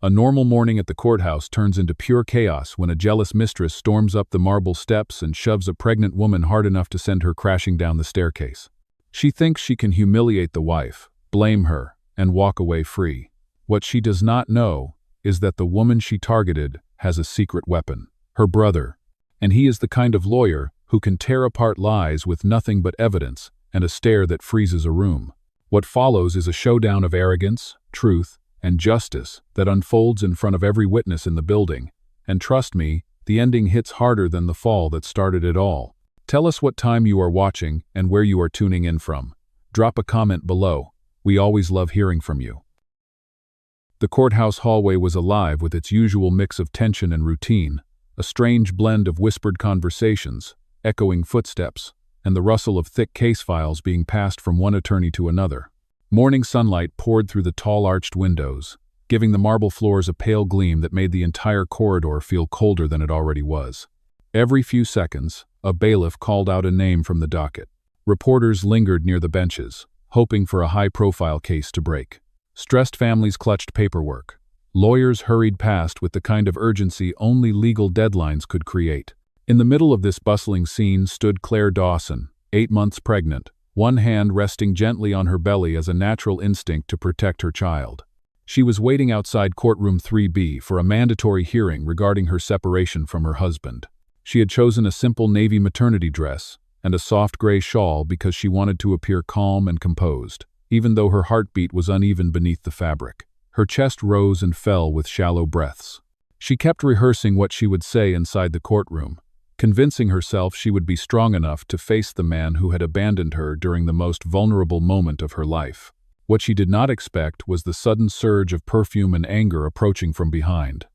A normal morning at the courthouse turns into pure chaos when a jealous mistress storms up the marble steps and shoves a pregnant woman hard enough to send her crashing down the staircase. She thinks she can humiliate the wife, blame her, and walk away free. What she does not know is that the woman she targeted has a secret weapon, her brother, and he is the kind of lawyer who can tear apart lies with nothing but evidence and a stare that freezes a room. What follows is a showdown of arrogance, truth, and justice that unfolds in front of every witness in the building, and trust me, the ending hits harder than the fall that started it all. Tell us what time you are watching and where you are tuning in from. Drop a comment below. We always love hearing from you. The courthouse hallway was alive with its usual mix of tension and routine, a strange blend of whispered conversations, echoing footsteps, and the rustle of thick case files being passed from one attorney to another. Morning sunlight poured through the tall arched windows, giving the marble floors a pale gleam that made the entire corridor feel colder than it already was. Every few seconds, a bailiff called out a name from the docket. Reporters lingered near the benches, hoping for a high-profile case to break. Stressed families clutched paperwork. Lawyers hurried past with the kind of urgency only legal deadlines could create. In the middle of this bustling scene stood Claire Dawson, 8 months pregnant, one hand resting gently on her belly as a natural instinct to protect her child. She was waiting outside courtroom 3B for a mandatory hearing regarding her separation from her husband. She had chosen a simple navy maternity dress and a soft gray shawl because she wanted to appear calm and composed, even though her heartbeat was uneven beneath the fabric. Her chest rose and fell with shallow breaths. She kept rehearsing what she would say inside the courtroom, convincing herself she would be strong enough to face the man who had abandoned her during the most vulnerable moment of her life. What she did not expect was the sudden surge of perfume and anger approaching from behind.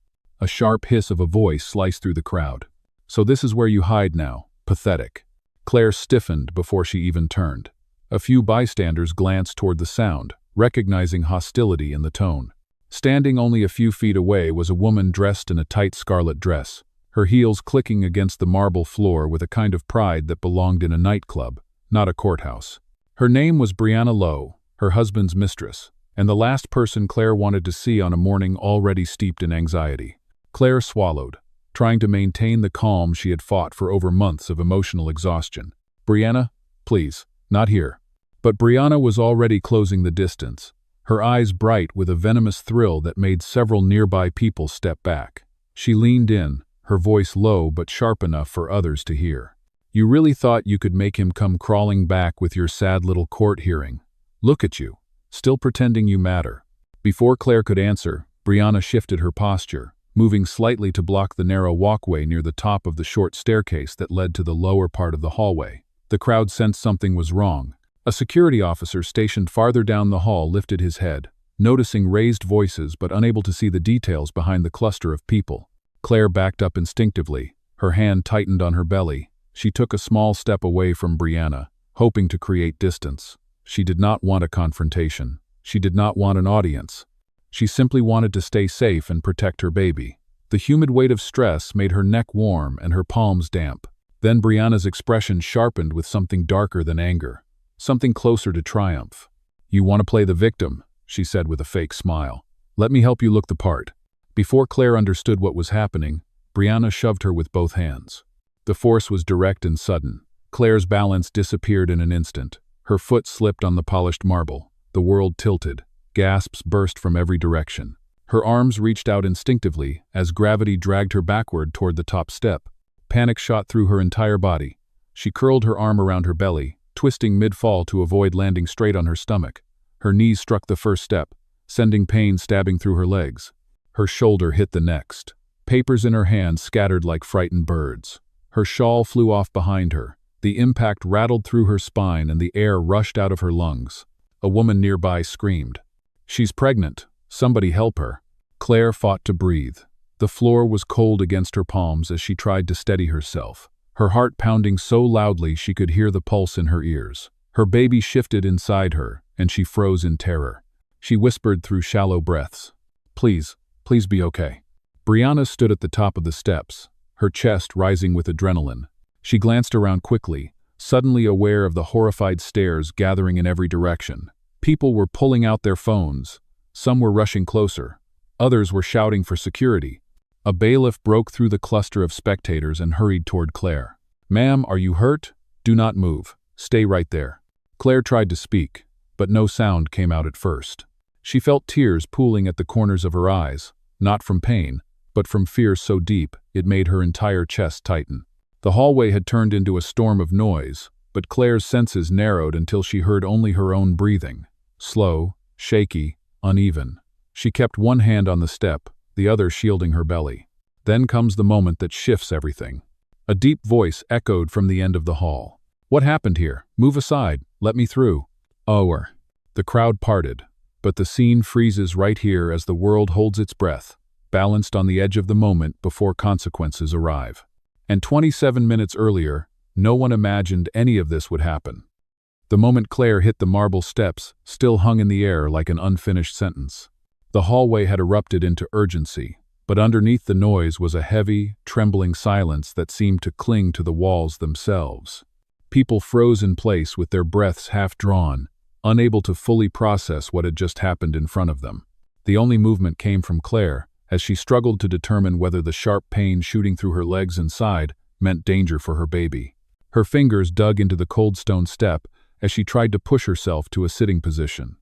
A sharp hiss of a voice sliced through the crowd. "So this is where you hide now, pathetic." Claire stiffened before she even turned. A few bystanders glanced toward the sound, recognizing hostility in the tone. Standing only a few feet away was a woman dressed in a tight scarlet dress, her heels clicking against the marble floor with a kind of pride that belonged in a nightclub, not a courthouse. Her name was Brianna Lowe, her husband's mistress, and the last person Claire wanted to see on a morning already steeped in anxiety. Claire swallowed, trying to maintain the calm she had fought for over months of emotional exhaustion. "Brianna, please, not here." But Brianna was already closing the distance, her eyes bright with a venomous thrill that made several nearby people step back. She leaned in, her voice low but sharp enough for others to hear. "You really thought you could make him come crawling back with your sad little court hearing? Look at you, still pretending you matter." Before Claire could answer, Brianna shifted her posture, moving slightly to block the narrow walkway near the top of the short staircase that led to the lower part of the hallway. The crowd sensed something was wrong. A security officer stationed farther down the hall lifted his head, noticing raised voices but unable to see the details behind the cluster of people. Claire backed up instinctively, her hand tightened on her belly. She took a small step away from Brianna, hoping to create distance. She did not want a confrontation. She did not want an audience. She simply wanted to stay safe and protect her baby. The humid weight of stress made her neck warm and her palms damp. Then Brianna's expression sharpened with something darker than anger, something closer to triumph. "You want to play the victim," she said with a fake smile. "Let me help you look the part." Before Claire understood what was happening, Brianna shoved her with both hands. The force was direct and sudden. Claire's balance disappeared in an instant. Her foot slipped on the polished marble. The world tilted. Gasps burst from every direction. Her arms reached out instinctively as gravity dragged her backward toward the top step. Panic shot through her entire body. She curled her arm around her belly, twisting mid-fall to avoid landing straight on her stomach. Her knees struck the first step, sending pain stabbing through her legs. Her shoulder hit the next. Papers in her hand scattered like frightened birds. Her shawl flew off behind her. The impact rattled through her spine and the air rushed out of her lungs. A woman nearby screamed. "She's pregnant. Somebody help her." Claire fought to breathe. The floor was cold against her palms as she tried to steady herself, her heart pounding so loudly she could hear the pulse in her ears. Her baby shifted inside her, and she froze in terror. She whispered through shallow breaths, "Please, please be okay." Brianna stood at the top of the steps, her chest rising with adrenaline. She glanced around quickly, suddenly aware of the horrified stares gathering in every direction. People were pulling out their phones. Some were rushing closer. Others were shouting for security. A bailiff broke through the cluster of spectators and hurried toward Claire. "Ma'am, are you hurt? Do not move. Stay right there." Claire tried to speak, but no sound came out at first. She felt tears pooling at the corners of her eyes, not from pain, but from fear so deep it made her entire chest tighten. The hallway had turned into a storm of noise, but Claire's senses narrowed until she heard only her own breathing. Slow, shaky, uneven. She kept one hand on the step, the other shielding her belly. Then comes the moment that shifts everything. A deep voice echoed from the end of the hall. "What happened here? Move aside. Let me through." "Oh." The crowd parted, but the scene freezes right here as the world holds its breath, balanced on the edge of the moment before consequences arrive. And 27 minutes earlier, no one imagined any of this would happen. The moment Claire hit the marble steps still hung in the air like an unfinished sentence. The hallway had erupted into urgency, but underneath the noise was a heavy, trembling silence that seemed to cling to the walls themselves. People froze in place with their breaths half-drawn, unable to fully process what had just happened in front of them. The only movement came from Claire, as she struggled to determine whether the sharp pain shooting through her legs and side meant danger for her baby. Her fingers dug into the cold stone step as she tried to push herself to a sitting position.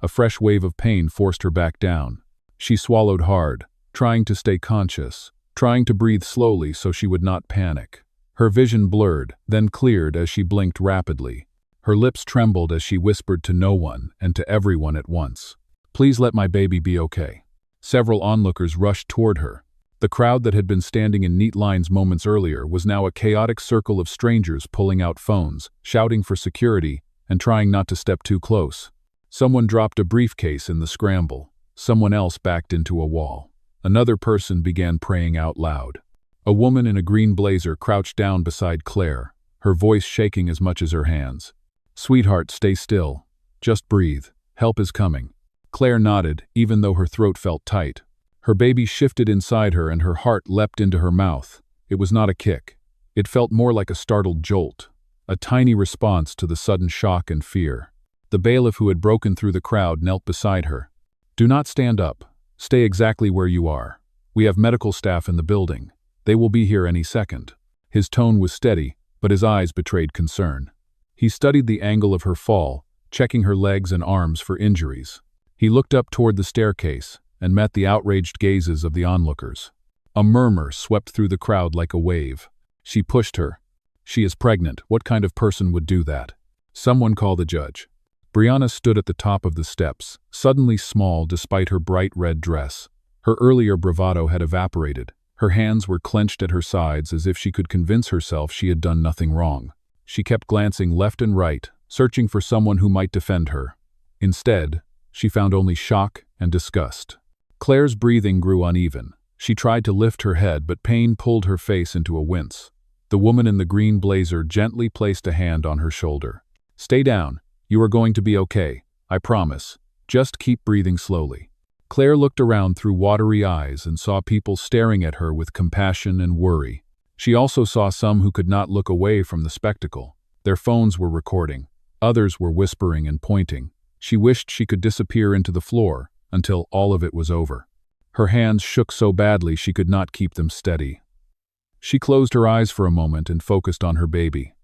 A fresh wave of pain forced her back down. She swallowed hard, trying to stay conscious, trying to breathe slowly so she would not panic. Her vision blurred, then cleared as she blinked rapidly. Her lips trembled as she whispered to no one and to everyone at once. "Please let my baby be okay." Several onlookers rushed toward her. The crowd that had been standing in neat lines moments earlier was now a chaotic circle of strangers pulling out phones, shouting for security, and trying not to step too close. Someone dropped a briefcase in the scramble. Someone else backed into a wall. Another person began praying out loud. A woman in a green blazer crouched down beside Claire, her voice shaking as much as her hands. "Sweetheart, stay still. Just breathe. Help is coming." Claire nodded, even though her throat felt tight. Her baby shifted inside her and her heart leapt into her mouth. It was not a kick. It felt more like a startled jolt, a tiny response to the sudden shock and fear. The bailiff who had broken through the crowd knelt beside her. "Do not stand up. Stay exactly where you are. We have medical staff in the building. They will be here any second." His tone was steady, but his eyes betrayed concern. He studied the angle of her fall, checking her legs and arms for injuries. He looked up toward the staircase and met the outraged gazes of the onlookers. A murmur swept through the crowd like a wave. She pushed her. "She is pregnant. What kind of person would do that?" "Someone call the judge." Brianna stood at the top of the steps, suddenly small despite her bright red dress. Her earlier bravado had evaporated. Her hands were clenched at her sides as if she could convince herself she had done nothing wrong. She kept glancing left and right, searching for someone who might defend her. Instead, she found only shock and disgust. Claire's breathing grew uneven. She tried to lift her head, but pain pulled her face into a wince. The woman in the green blazer gently placed a hand on her shoulder. "Stay down. You are going to be okay. I promise. Just keep breathing slowly." Claire looked around through watery eyes and saw people staring at her with compassion and worry. She also saw some who could not look away from the spectacle. Their phones were recording. Others were whispering and pointing. She wished she could disappear into the floor until all of it was over. Her hands shook so badly she could not keep them steady. She closed her eyes for a moment and focused on her baby.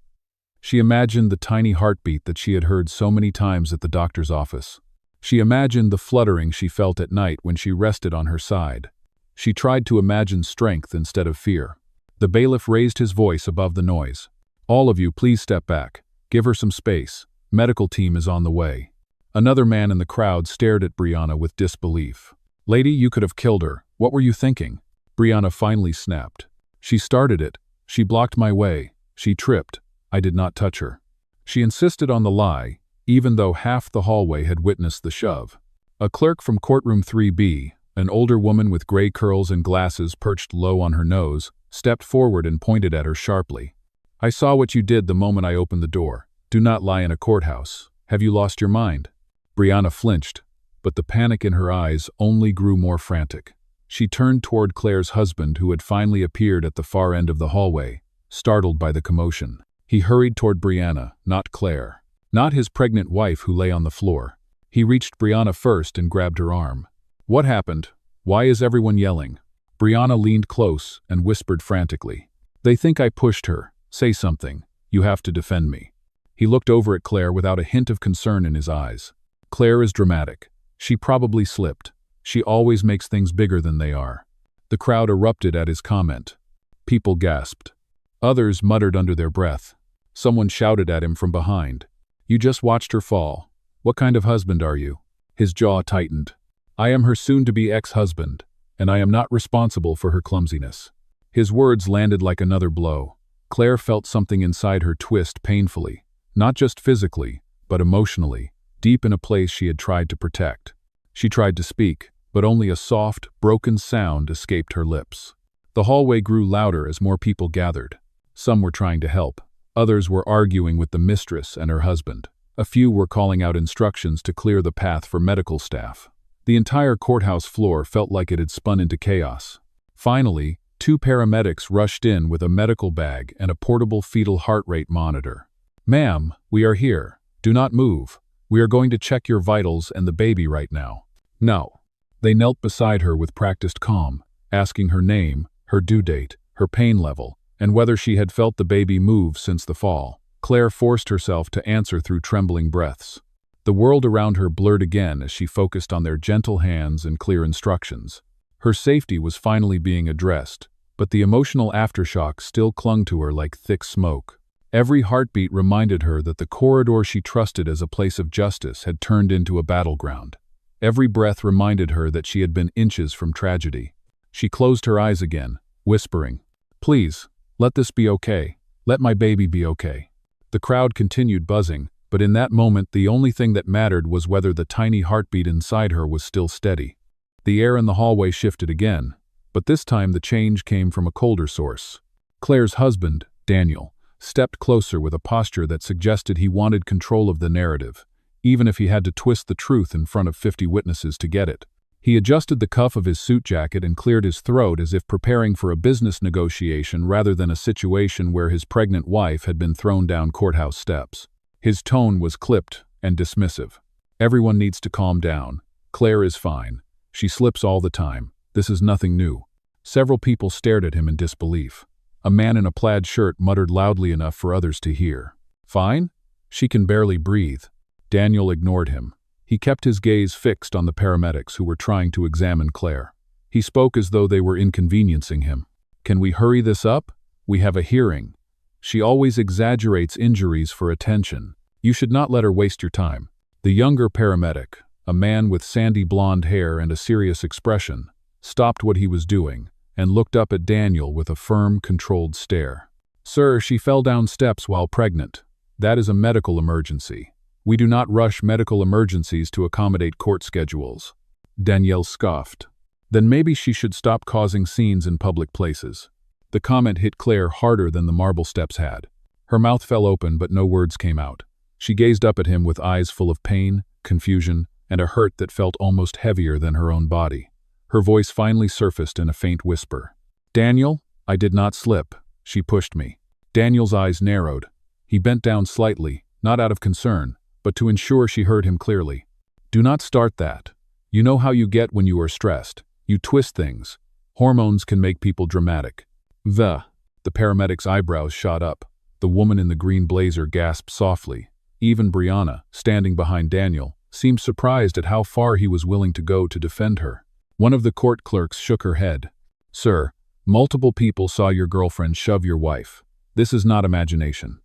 She imagined the tiny heartbeat that she had heard so many times at the doctor's office. She imagined the fluttering she felt at night when she rested on her side. She tried to imagine strength instead of fear. The bailiff raised his voice above the noise. "All of you, please step back. Give her some space. Medical team is on the way." Another man in the crowd stared at Brianna with disbelief. "Lady, you could have killed her. What were you thinking?" Brianna finally snapped. "She started it. She blocked my way. She tripped. I did not touch her." She insisted on the lie, even though half the hallway had witnessed the shove. A clerk from courtroom 3B, an older woman with gray curls and glasses perched low on her nose, stepped forward and pointed at her sharply. "I saw what you did the moment I opened the door. Do not lie in a courthouse. Have you lost your mind?" Brianna flinched, but the panic in her eyes only grew more frantic. She turned toward Claire's husband, who had finally appeared at the far end of the hallway, startled by the commotion. He hurried toward Brianna, not Claire. Not his pregnant wife who lay on the floor. He reached Brianna first and grabbed her arm. "What happened? Why is everyone yelling? Brianna leaned close and whispered frantically. They think I pushed her. Say something. You have to defend me. He looked over at Claire without a hint of concern in his eyes. Claire is dramatic. She probably slipped. She always makes things bigger than they are. The crowd erupted at his comment. People gasped. Others muttered under their breath. Someone shouted at him from behind. You just watched her fall. What kind of husband are you? His jaw tightened. I am her soon-to-be ex-husband, and I am not responsible for her clumsiness. His words landed like another blow. Claire felt something inside her twist painfully, not just physically, but emotionally, deep in a place she had tried to protect. She tried to speak, but only a soft, broken sound escaped her lips. The hallway grew louder as more people gathered. Some were trying to help. Others were arguing with the mistress and her husband. A few were calling out instructions to clear the path for medical staff. The entire courthouse floor felt like it had spun into chaos. Finally, 2 paramedics rushed in with a medical bag and a portable fetal heart rate monitor. Ma'am, we are here. Do not move. We are going to check your vitals and the baby right now. No. They knelt beside her with practiced calm, asking her name, her due date, her pain level, and whether she had felt the baby move since the fall. Claire forced herself to answer through trembling breaths. The world around her blurred again as she focused on their gentle hands and clear instructions. Her safety was finally being addressed, but the emotional aftershock still clung to her like thick smoke. Every heartbeat reminded her that the corridor she trusted as a place of justice had turned into a battleground. Every breath reminded her that she had been inches from tragedy. She closed her eyes again, whispering, "Please, let this be okay. Let my baby be okay." The crowd continued buzzing, but in that moment the only thing that mattered was whether the tiny heartbeat inside her was still steady. The air in the hallway shifted again, but this time the change came from a colder source. Claire's husband, Daniel, stepped closer with a posture that suggested he wanted control of the narrative, even if he had to twist the truth in front of 50 witnesses to get it. He adjusted the cuff of his suit jacket and cleared his throat as if preparing for a business negotiation rather than a situation where his pregnant wife had been thrown down courthouse steps. His tone was clipped and dismissive. Everyone needs to calm down. Claire is fine. She slips all the time. This is nothing new. Several people stared at him in disbelief. A man in a plaid shirt muttered loudly enough for others to hear. Fine? She can barely breathe. Daniel ignored him. He kept his gaze fixed on the paramedics who were trying to examine Claire. He spoke as though they were inconveniencing him. Can we hurry this up? We have a hearing. She always exaggerates injuries for attention. You should not let her waste your time. The younger paramedic, a man with sandy blonde hair and a serious expression, stopped what he was doing and looked up at Daniel with a firm, controlled stare. Sir, she fell down steps while pregnant. That is a medical emergency. We do not rush medical emergencies to accommodate court schedules. Danielle scoffed. Then maybe she should stop causing scenes in public places. The comment hit Claire harder than the marble steps had. Her mouth fell open, but no words came out. She gazed up at him with eyes full of pain, confusion, and a hurt that felt almost heavier than her own body. Her voice finally surfaced in a faint whisper. Daniel, I did not slip. She pushed me. Daniel's eyes narrowed. He bent down slightly, not out of concern, but to ensure she heard him clearly. Do not start that. You know how you get when you are stressed. You twist things. Hormones can make people dramatic. The paramedic's eyebrows shot up. The woman in the green blazer gasped softly. Even Brianna, standing behind Daniel, seemed surprised at how far he was willing to go to defend her. One of the court clerks shook her head. Sir, multiple people saw your girlfriend shove your wife. This is not imagination.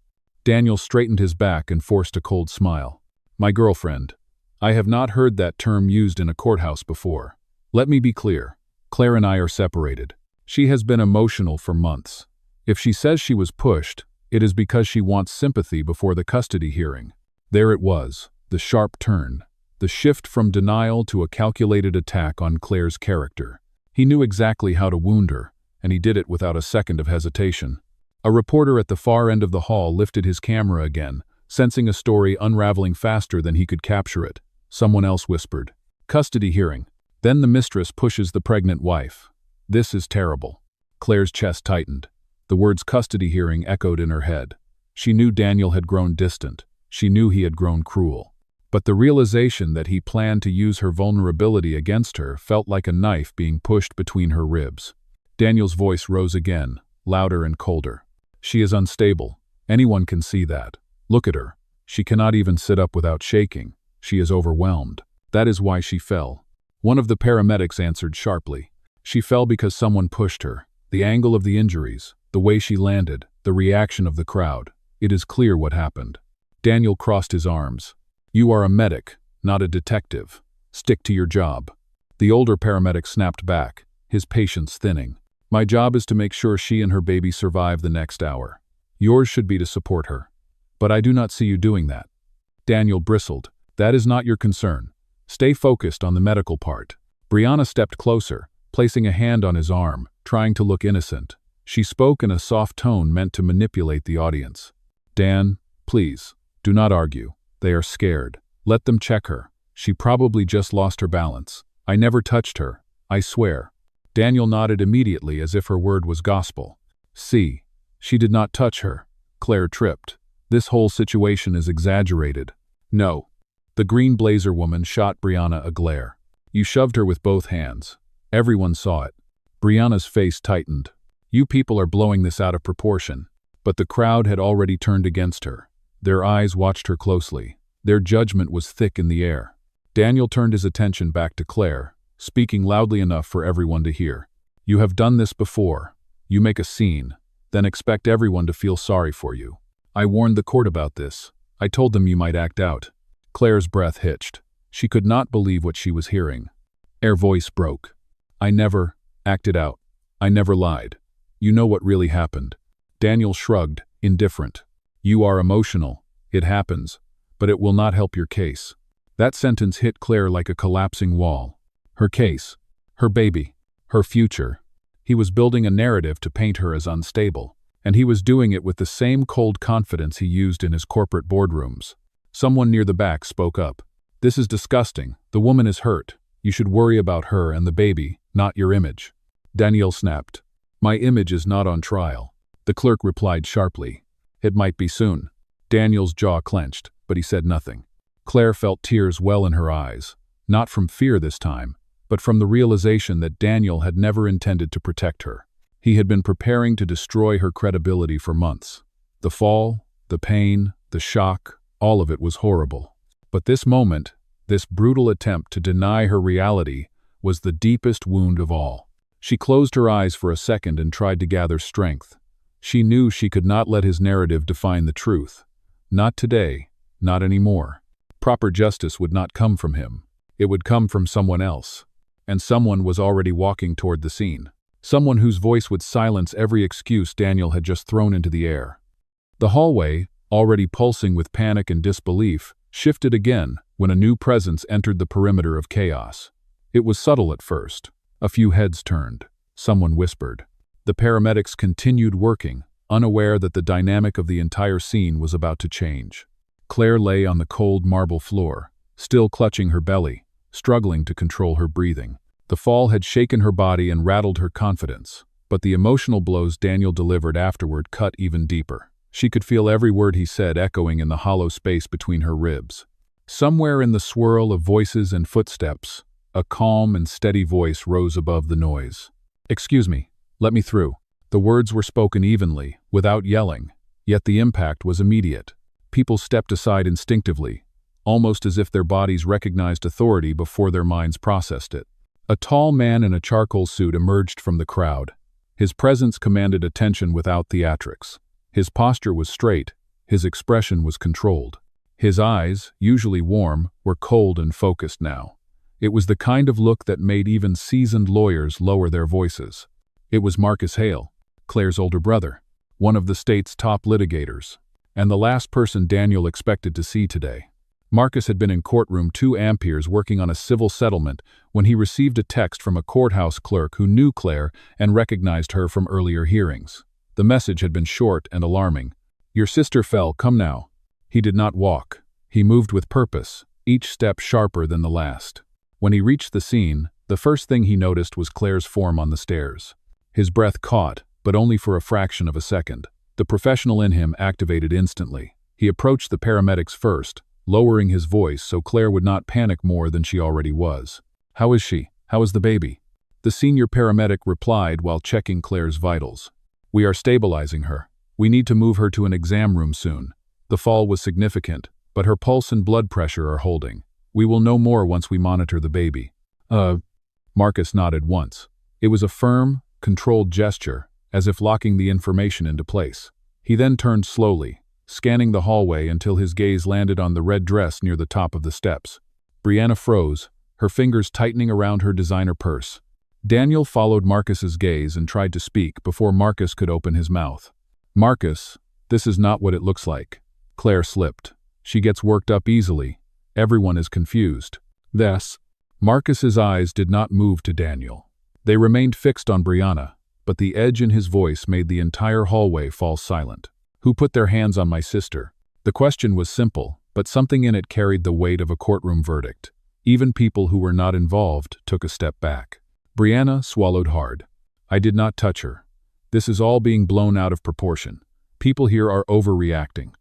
Daniel straightened his back and forced a cold smile. My girlfriend. I have not heard that term used in a courthouse before. Let me be clear. Claire and I are separated. She has been emotional for months. If she says she was pushed, it is because she wants sympathy before the custody hearing. There it was, the sharp turn. The shift from denial to a calculated attack on Claire's character. He knew exactly how to wound her, and he did it without a second of hesitation. A reporter at the far end of the hall lifted his camera again, sensing a story unraveling faster than he could capture it. Someone else whispered, "Custody hearing." Then the mistress pushes the pregnant wife. This is terrible. Claire's chest tightened. The words custody hearing echoed in her head. She knew Daniel had grown distant. She knew he had grown cruel. But the realization that he planned to use her vulnerability against her felt like a knife being pushed between her ribs. Daniel's voice rose again, louder and colder. She is unstable. Anyone can see that. Look at her. She cannot even sit up without shaking. She is overwhelmed. That is why she fell. One of the paramedics answered sharply. She fell because someone pushed her. The angle of the injuries, the way she landed, the reaction of the crowd. It is clear what happened. Daniel crossed his arms. You are a medic, not a detective. Stick to your job. The older paramedic snapped back, his patience thinning. My job is to make sure she and her baby survive the next hour. Yours should be to support her. But I do not see you doing that. Daniel bristled. That is not your concern. Stay focused on the medical part. Brianna stepped closer, placing a hand on his arm, trying to look innocent. She spoke in a soft tone meant to manipulate the audience. Dan, please, do not argue. They are scared. Let them check her. She probably just lost her balance. I never touched her, I swear. Daniel nodded immediately as if her word was gospel. See, she did not touch her. Claire tripped. This whole situation is exaggerated. No. The green blazer woman shot Brianna a glare. You shoved her with both hands. Everyone saw it. Brianna's face tightened. You people are blowing this out of proportion. But the crowd had already turned against her. Their eyes watched her closely. Their judgment was thick in the air. Daniel turned his attention back to Claire, speaking loudly enough for everyone to hear. You have done this before. You make a scene, then expect everyone to feel sorry for you. I warned the court about this. I told them you might act out. Claire's breath hitched. She could not believe what she was hearing. Her voice broke. I never acted out. I never lied. You know what really happened. Daniel shrugged, indifferent. You are emotional. It happens. But it will not help your case. That sentence hit Claire like a collapsing wall. Her case. Her baby. Her future. He was building a narrative to paint her as unstable. And he was doing it with the same cold confidence he used in his corporate boardrooms. Someone near the back spoke up. This is disgusting. The woman is hurt. You should worry about her and the baby, not your image. Daniel snapped. My image is not on trial. The clerk replied sharply. It might be soon. Daniel's jaw clenched, but he said nothing. Claire felt tears well in her eyes, not from fear this time, but from the realization that Daniel had never intended to protect her. He had been preparing to destroy her credibility for months. The fall, the pain, the shock, all of it was horrible. But this moment, this brutal attempt to deny her reality, was the deepest wound of all. She closed her eyes for a second and tried to gather strength. She knew she could not let his narrative define the truth. Not today, not anymore. Proper justice would not come from him. It would come from someone else. And someone was already walking toward the scene. Someone whose voice would silence every excuse Daniel had just thrown into the air. The hallway, already pulsing with panic and disbelief, shifted again when a new presence entered the perimeter of chaos. It was subtle at first. A few heads turned. Someone whispered. The paramedics continued working, unaware that the dynamic of the entire scene was about to change. Claire lay on the cold marble floor, still clutching her belly, struggling to control her breathing. The fall had shaken her body and rattled her confidence, but the emotional blows Daniel delivered afterward cut even deeper. She could feel every word he said echoing in the hollow space between her ribs. Somewhere in the swirl of voices and footsteps, a calm and steady voice rose above the noise. Excuse me, let me through. The words were spoken evenly, without yelling, yet the impact was immediate. People stepped aside instinctively, almost as if their bodies recognized authority before their minds processed it. A tall man in a charcoal suit emerged from the crowd. His presence commanded attention without theatrics. His posture was straight, his expression was controlled. His eyes, usually warm, were cold and focused now. It was the kind of look that made even seasoned lawyers lower their voices. It was Marcus Hale, Claire's older brother, one of the state's top litigators, and the last person Daniel expected to see today. Marcus had been in courtroom 2 amperes working on a civil settlement when he received a text from a courthouse clerk who knew Claire and recognized her from earlier hearings. The message had been short and alarming. Your sister fell, come now. He did not walk. He moved with purpose, each step sharper than the last. When he reached the scene, the first thing he noticed was Claire's form on the stairs. His breath caught, but only for a fraction of a second. The professional in him activated instantly. He approached the paramedics first, lowering his voice so Claire would not panic more than she already was. "How is she? How is the baby?" The senior paramedic replied while checking Claire's vitals. "We are stabilizing her. We need to move her to an exam room soon. The fall was significant, but her pulse and blood pressure are holding. We will know more once we monitor the baby." Marcus nodded once. It was a firm, controlled gesture, as if locking the information into place. He then turned slowly, scanning the hallway until his gaze landed on the red dress near the top of the steps. Brianna froze, her fingers tightening around her designer purse. Daniel followed Marcus's gaze and tried to speak before Marcus could open his mouth. "Marcus, this is not what it looks like." Claire slipped. "She gets worked up easily. Everyone is confused." "This." Marcus's eyes did not move to Daniel. They remained fixed on Brianna, but the edge in his voice made the entire hallway fall silent. "Who put their hands on my sister?" The question was simple, but something in it carried the weight of a courtroom verdict. Even people who were not involved took a step back. Brianna swallowed hard. "I did not touch her. This is all being blown out of proportion. People here are overreacting."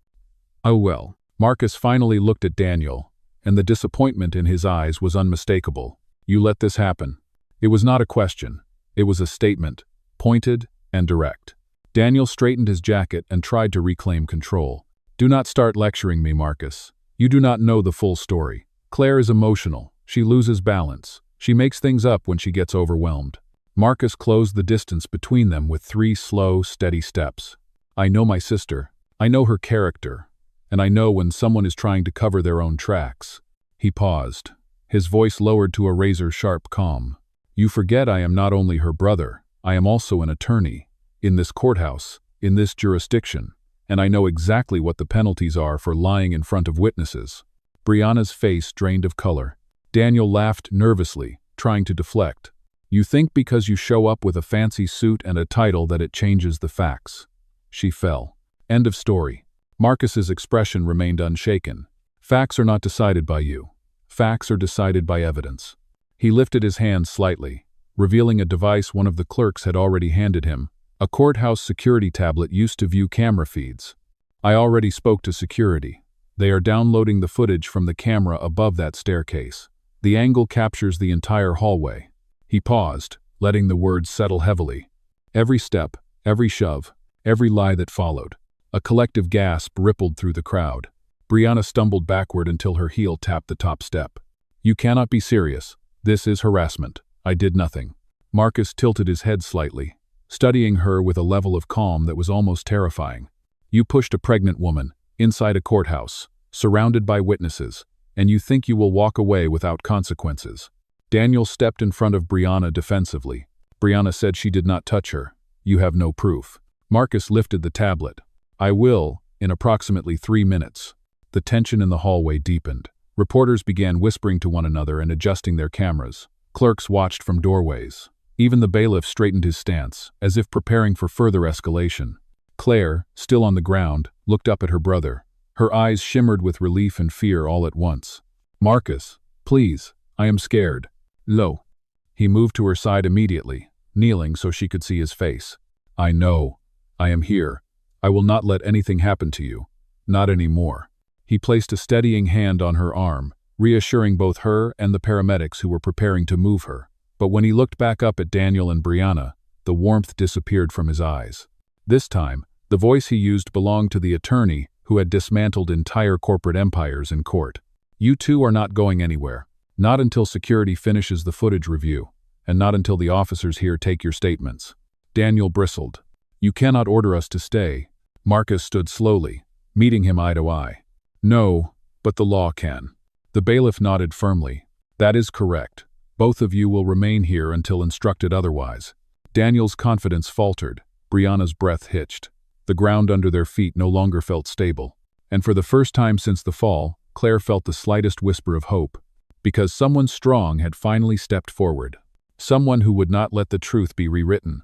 "Oh well." Marcus finally looked at Daniel, and the disappointment in his eyes was unmistakable. "You let this happen." It was not a question. It was a statement, pointed and direct. Daniel straightened his jacket and tried to reclaim control. "Do not start lecturing me, Marcus. You do not know the full story. Claire is emotional. She loses balance. She makes things up when she gets overwhelmed." Marcus closed the distance between them with 3 slow, steady steps. "I know my sister. I know her character. And I know when someone is trying to cover their own tracks." He paused, his voice lowered to a razor-sharp calm. "You forget I am not only her brother, I am also an attorney. In this courthouse, in this jurisdiction, and I know exactly what the penalties are for lying in front of witnesses." Brianna's face drained of color. Daniel laughed nervously, trying to deflect. "You think because you show up with a fancy suit and a title that it changes the facts." She fell. End of story. Marcus's expression remained unshaken. "Facts are not decided by you. Facts are decided by evidence." He lifted his hand slightly, revealing a device one of the clerks had already handed him, a courthouse security tablet used to view camera feeds. "I already spoke to security. They are downloading the footage from the camera above that staircase. The angle captures the entire hallway." He paused, letting the words settle heavily. Every step, every shove, every lie that followed. A collective gasp rippled through the crowd. Brianna stumbled backward until her heel tapped the top step. "You cannot be serious. This is harassment. I did nothing." Marcus tilted his head slightly, studying her with a level of calm that was almost terrifying. "You pushed a pregnant woman, inside a courthouse, surrounded by witnesses, and you think you will walk away without consequences." Daniel stepped in front of Brianna defensively. "Brianna said she did not touch her. You have no proof." Marcus lifted the tablet. "I will, in approximately 3 minutes." The tension in the hallway deepened. Reporters began whispering to one another and adjusting their cameras. Clerks watched from doorways. Even the bailiff straightened his stance, as if preparing for further escalation. Claire, still on the ground, looked up at her brother. Her eyes shimmered with relief and fear all at once. "Marcus, please, I am scared." "Lo." He moved to her side immediately, kneeling so she could see his face. "I know. I am here. I will not let anything happen to you. Not anymore." He placed a steadying hand on her arm, reassuring both her and the paramedics who were preparing to move her. But when he looked back up at Daniel and Brianna, the warmth disappeared from his eyes. This time, the voice he used belonged to the attorney who had dismantled entire corporate empires in court. "You two are not going anywhere. Not until security finishes the footage review, and not until the officers here take your statements." Daniel bristled. "You cannot order us to stay." Marcus stood slowly, meeting him eye to eye. "No, but the law can." The bailiff nodded firmly. "That is correct. Both of you will remain here until instructed otherwise." Daniel's confidence faltered. Brianna's breath hitched. The ground under their feet no longer felt stable. And for the first time since the fall, Claire felt the slightest whisper of hope. Because someone strong had finally stepped forward. Someone who would not let the truth be rewritten.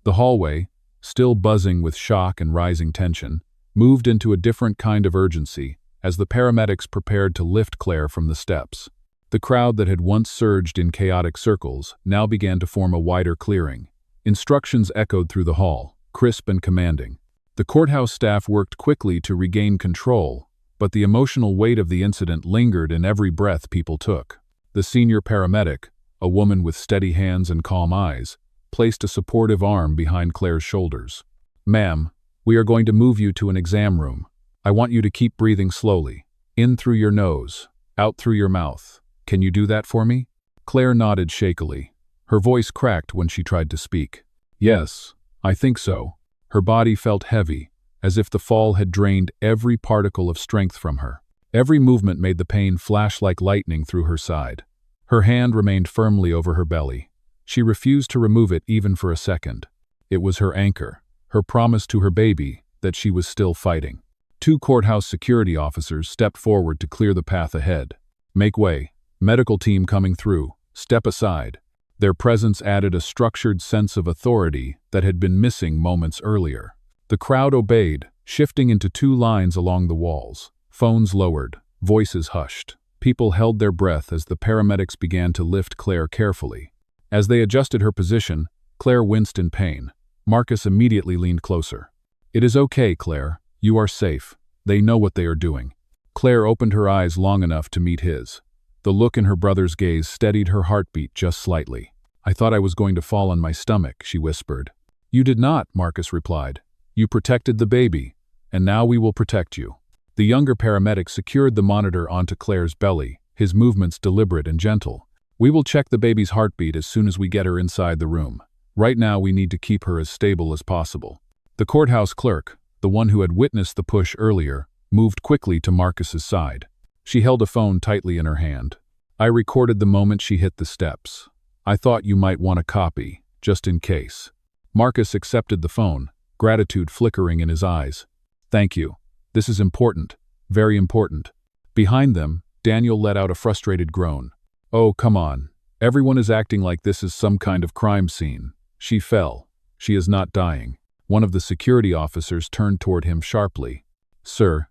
The hallway, still buzzing with shock and rising tension, moved into a different kind of urgency as the paramedics prepared to lift Claire from the steps. The crowd that had once surged in chaotic circles now began to form a wider clearing. Instructions echoed through the hall, crisp and commanding. The courthouse staff worked quickly to regain control, but the emotional weight of the incident lingered in every breath people took. The senior paramedic, a woman with steady hands and calm eyes, placed a supportive arm behind Claire's shoulders. "Ma'am, we are going to move you to an exam room. I want you to keep breathing slowly. In through your nose, out through your mouth. Can you do that for me?" Claire nodded shakily. Her voice cracked when she tried to speak. "Yes, I think so." Her body felt heavy, as if the fall had drained every particle of strength from her. Every movement made the pain flash like lightning through her side. Her hand remained firmly over her belly. She refused to remove it even for a second. It was her anchor, her promise to her baby that she was still fighting. 2 courthouse security officers stepped forward to clear the path ahead. "Make way. Medical team coming through. Step aside." Their presence added a structured sense of authority that had been missing moments earlier. The crowd obeyed, shifting into 2 lines along the walls. Phones lowered, voices hushed. People held their breath as the paramedics began to lift Claire carefully. As they adjusted her position, Claire winced in pain. Marcus immediately leaned closer. "It is okay, Claire. You are safe. They know what they are doing." Claire opened her eyes long enough to meet his. The look in her brother's gaze steadied her heartbeat just slightly. "I thought I was going to fall on my stomach," she whispered. "You did not," Marcus replied. "You protected the baby, and now we will protect you." The younger paramedic secured the monitor onto Claire's belly, his movements deliberate and gentle. "We will check the baby's heartbeat as soon as we get her inside the room. Right now we need to keep her as stable as possible." The courthouse clerk, the one who had witnessed the push earlier, moved quickly to Marcus's side. She held a phone tightly in her hand. "I recorded the moment she hit the steps. I thought you might want a copy, just in case." Marcus accepted the phone, gratitude flickering in his eyes. "Thank you. This is important, very important." Behind them, Daniel let out a frustrated groan. "Oh, come on. Everyone is acting like this is some kind of crime scene. She fell. She is not dying." One of the security officers turned toward him sharply. "Sir,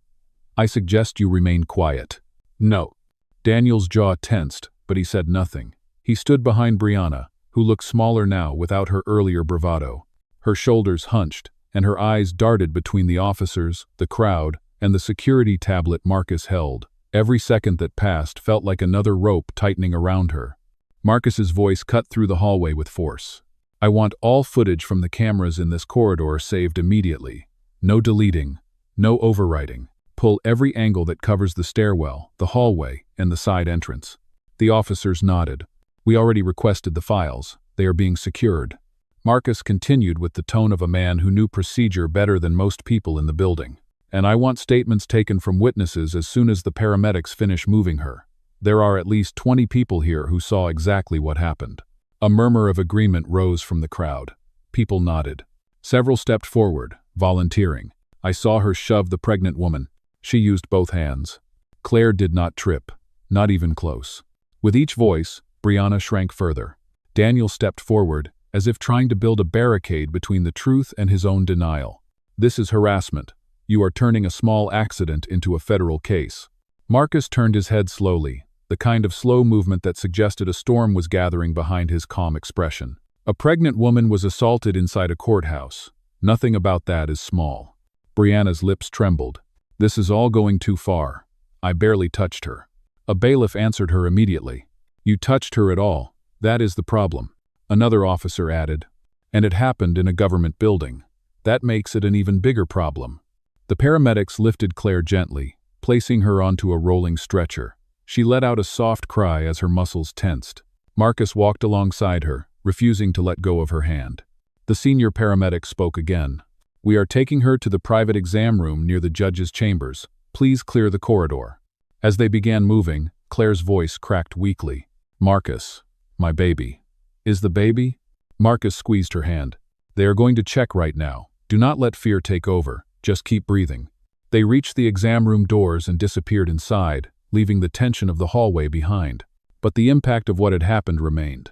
I suggest you remain quiet." "No." Daniel's jaw tensed, but he said nothing. He stood behind Brianna, who looked smaller now without her earlier bravado. Her shoulders hunched, and her eyes darted between the officers, the crowd, and the security tablet Marcus held. Every second that passed felt like another rope tightening around her. Marcus's voice cut through the hallway with force. "I want all footage from the cameras in this corridor saved immediately. No deleting, no overwriting. Pull every angle that covers the stairwell, the hallway, and the side entrance." The officers nodded. "We already requested the files. They are being secured." Marcus continued with the tone of a man who knew procedure better than most people in the building. "And I want statements taken from witnesses as soon as the paramedics finish moving her. There are at least 20 people here who saw exactly what happened." A murmur of agreement rose from the crowd. People nodded. Several stepped forward, volunteering. "I saw her shove the pregnant woman. She used both hands." Claire did not trip, not even close. With each voice, Brianna shrank further. Daniel stepped forward, as if trying to build a barricade between the truth and his own denial. "This is harassment. You are turning a small accident into a federal case." Marcus turned his head slowly, the kind of slow movement that suggested a storm was gathering behind his calm expression. "A pregnant woman was assaulted inside a courthouse. Nothing about that is small." Brianna's lips trembled. "This is all going too far. I barely touched her." A bailiff answered her immediately. "You touched her at all. That is the problem." Another officer added, "And it happened in a government building. That makes it an even bigger problem." The paramedics lifted Claire gently, placing her onto a rolling stretcher. She let out a soft cry as her muscles tensed. Marcus walked alongside her, refusing to let go of her hand. The senior paramedic spoke again. "We are taking her to the private exam room near the judge's chambers. Please clear the corridor." As they began moving, Claire's voice cracked weakly. "Marcus, my baby." "Is the baby?" Marcus squeezed her hand. "They are going to check right now. Do not let fear take over. Just keep breathing." They reached the exam room doors and disappeared inside, leaving the tension of the hallway behind. But the impact of what had happened remained.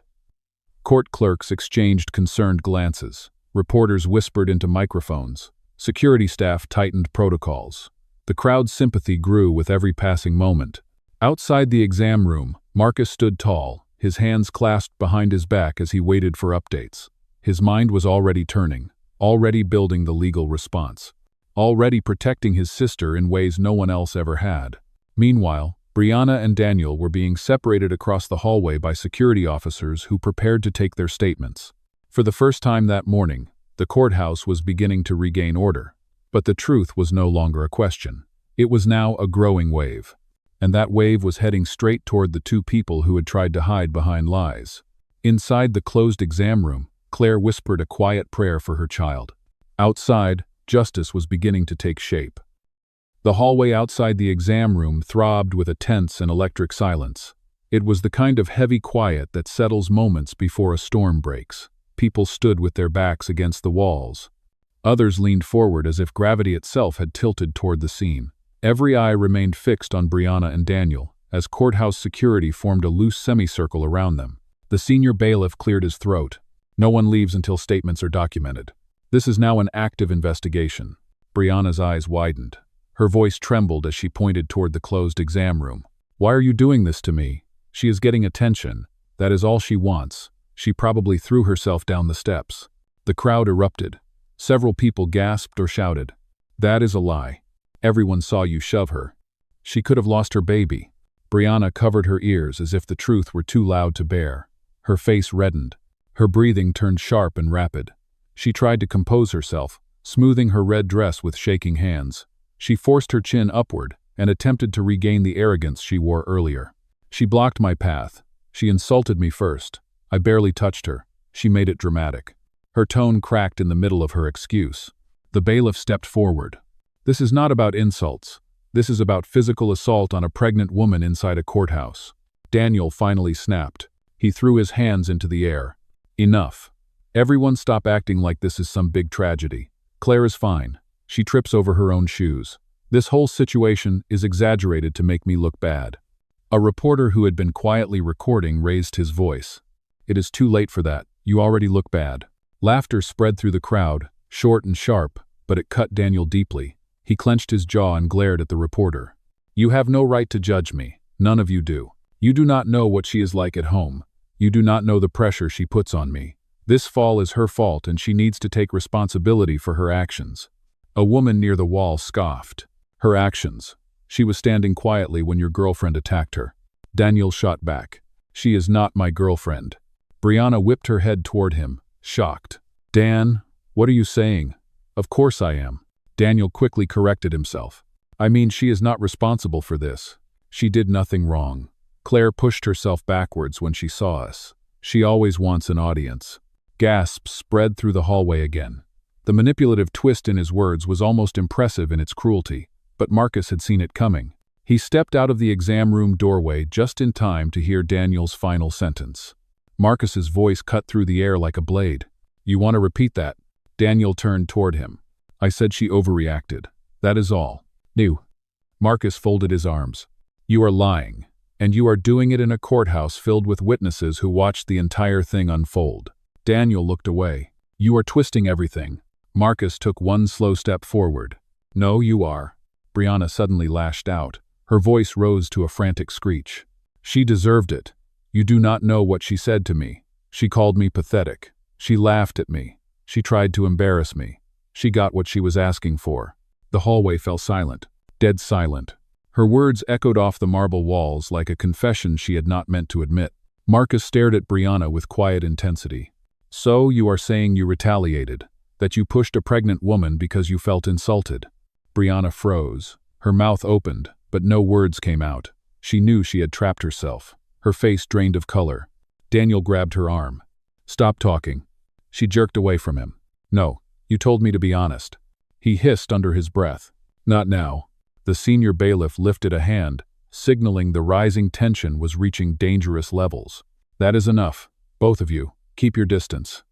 Court clerks exchanged concerned glances. Reporters whispered into microphones. Security staff tightened protocols. The crowd's sympathy grew with every passing moment. Outside the exam room, Marcus stood tall, his hands clasped behind his back as he waited for updates. His mind was already turning, already building the legal response. already protecting his sister in ways no one else ever had. Meanwhile, Brianna and Daniel were being separated across the hallway by security officers who prepared to take their statements. For the first time that morning, the courthouse was beginning to regain order. But the truth was no longer a question. It was now a growing wave. And that wave was heading straight toward the two people who had tried to hide behind lies. Inside the closed exam room, Claire whispered a quiet prayer for her child. Outside, justice was beginning to take shape. The hallway outside the exam room throbbed with a tense and electric silence. It was the kind of heavy quiet that settles moments before a storm breaks. People stood with their backs against the walls. Others leaned forward as if gravity itself had tilted toward the scene. Every eye remained fixed on Brianna and Daniel, as courthouse security formed a loose semicircle around them. The senior bailiff cleared his throat. No one leaves until statements are documented. This is now an active investigation. Brianna's eyes widened. Her voice trembled as she pointed toward the closed exam room. Why are you doing this to me? She is getting attention. That is all she wants. She probably threw herself down the steps. The crowd erupted. Several people gasped or shouted. That is a lie. Everyone saw you shove her. She could have lost her baby. Brianna covered her ears as if the truth were too loud to bear. Her face reddened. Her breathing turned sharp and rapid. She tried to compose herself, smoothing her red dress with shaking hands. She forced her chin upward and attempted to regain the arrogance she wore earlier. She blocked my path. She insulted me first. I barely touched her. She made it dramatic. Her tone cracked in the middle of her excuse. The bailiff stepped forward. This is not about insults. This is about physical assault on a pregnant woman inside a courthouse. Daniel finally snapped. He threw his hands into the air. Enough. Everyone stop acting like this is some big tragedy. Claire is fine. She trips over her own shoes. This whole situation is exaggerated to make me look bad. A reporter who had been quietly recording raised his voice. It is too late for that. You already look bad. Laughter spread through the crowd, short and sharp, but it cut Daniel deeply. He clenched his jaw and glared at the reporter. You have no right to judge me. None of you do. You do not know what she is like at home. You do not know the pressure she puts on me. This fall is her fault and she needs to take responsibility for her actions. A woman near the wall scoffed. Her actions. She was standing quietly when your girlfriend attacked her. Daniel shot back. She is not my girlfriend. Brianna whipped her head toward him, shocked. Dan, what are you saying? Of course I am. Daniel quickly corrected himself. I mean, she is not responsible for this. She did nothing wrong. Claire pushed herself backwards when she saw us. She always wants an audience. Gasps spread through the hallway again. The manipulative twist in his words was almost impressive in its cruelty, but Marcus had seen it coming. He stepped out of the exam room doorway just in time to hear Daniel's final sentence. Marcus's voice cut through the air like a blade. You want to repeat that? Daniel turned toward him. I said she overreacted. That is all. No. Marcus folded his arms. You are lying. And you are doing it in a courthouse filled with witnesses who watched the entire thing unfold. Daniel looked away. You are twisting everything. Marcus took one slow step forward. No, you are. Brianna suddenly lashed out. Her voice rose to a frantic screech. She deserved it. You do not know what she said to me. She called me pathetic. She laughed at me. She tried to embarrass me. She got what she was asking for. The hallway fell silent. Dead silent. Her words echoed off the marble walls like a confession she had not meant to admit. Marcus stared at Brianna with quiet intensity. So you are saying you retaliated, that you pushed a pregnant woman because you felt insulted. Brianna froze. Her mouth opened, but no words came out. She knew she had trapped herself. Her face drained of color. Daniel grabbed her arm. Stop talking. She jerked away from him. No, you told me to be honest. He hissed under his breath. Not now. The senior bailiff lifted a hand, signaling the rising tension was reaching dangerous levels. That is enough. Both of you, keep your distance.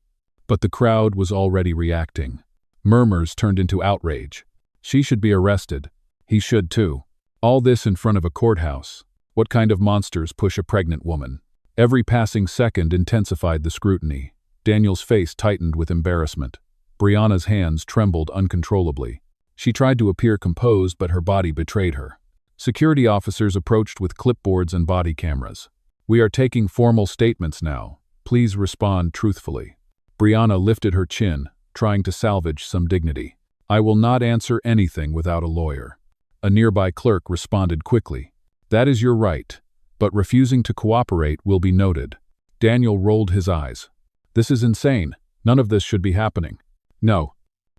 But the crowd was already reacting. Murmurs turned into outrage. She should be arrested. He should too. All this in front of a courthouse. What kind of monsters push a pregnant woman? Every passing second intensified the scrutiny. Daniel's face tightened with embarrassment. Brianna's hands trembled uncontrollably. She tried to appear composed, but her body betrayed her. Security officers approached with clipboards and body cameras. We are taking formal statements now. Please respond truthfully. Brianna lifted her chin, trying to salvage some dignity. I will not answer anything without a lawyer. A nearby clerk responded quickly. That is your right, but refusing to cooperate will be noted. Daniel rolled his eyes. This is insane. None of this should be happening. No.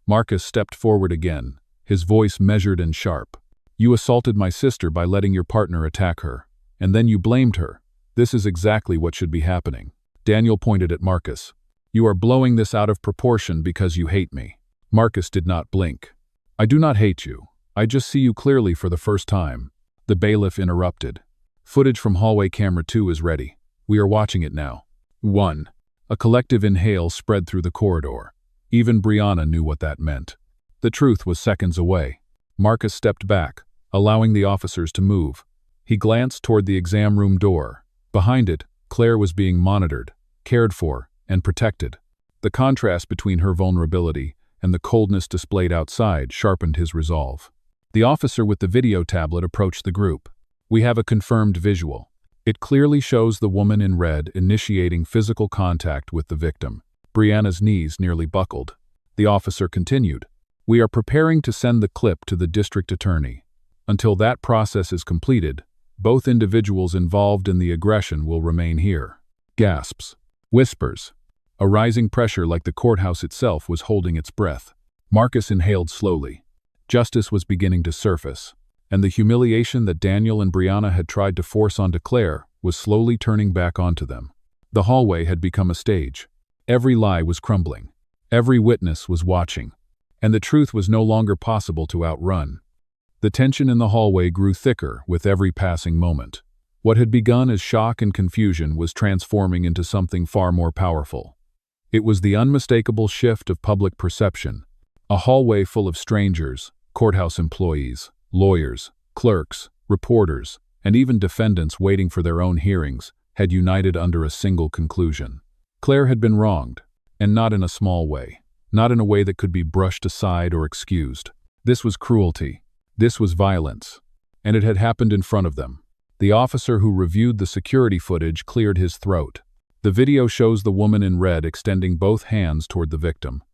Marcus stepped forward again, his voice measured and sharp. You assaulted my sister by letting your partner attack her, and then you blamed her. This is exactly what should be happening. Daniel pointed at Marcus. You are blowing this out of proportion because you hate me. Marcus did not blink. I do not hate you. I just see you clearly for the first time. The bailiff interrupted. Footage from hallway camera 2 is ready. We are watching it now. 1. A collective inhale spread through the corridor. Even Brianna knew what that meant. The truth was seconds away. Marcus stepped back, allowing the officers to move. He glanced toward the exam room door. Behind it, Claire was being monitored, cared for, and protected. The contrast between her vulnerability and the coldness displayed outside sharpened his resolve. The officer with the video tablet approached the group. We have a confirmed visual. It clearly shows the woman in red initiating physical contact with the victim. Brianna's knees nearly buckled. The officer continued. We are preparing to send the clip to the district attorney. Until that process is completed, both individuals involved in the aggression will remain here. Gasps. Whispers. A rising pressure like the courthouse itself was holding its breath. Marcus inhaled slowly. Justice was beginning to surface, and the humiliation that Daniel and Brianna had tried to force onto Claire was slowly turning back onto them. The hallway had become a stage. Every lie was crumbling. Every witness was watching, and the truth was no longer possible to outrun. The tension in the hallway grew thicker with every passing moment. What had begun as shock and confusion was transforming into something far more powerful. It was the unmistakable shift of public perception. A hallway full of strangers, courthouse employees, lawyers, clerks, reporters, and even defendants waiting for their own hearings, had united under a single conclusion. Claire had been wronged, and not in a small way, not in a way that could be brushed aside or excused. This was cruelty. This was violence. And it had happened in front of them. The officer who reviewed the security footage cleared his throat. The video shows the woman in red extending both hands toward the victim.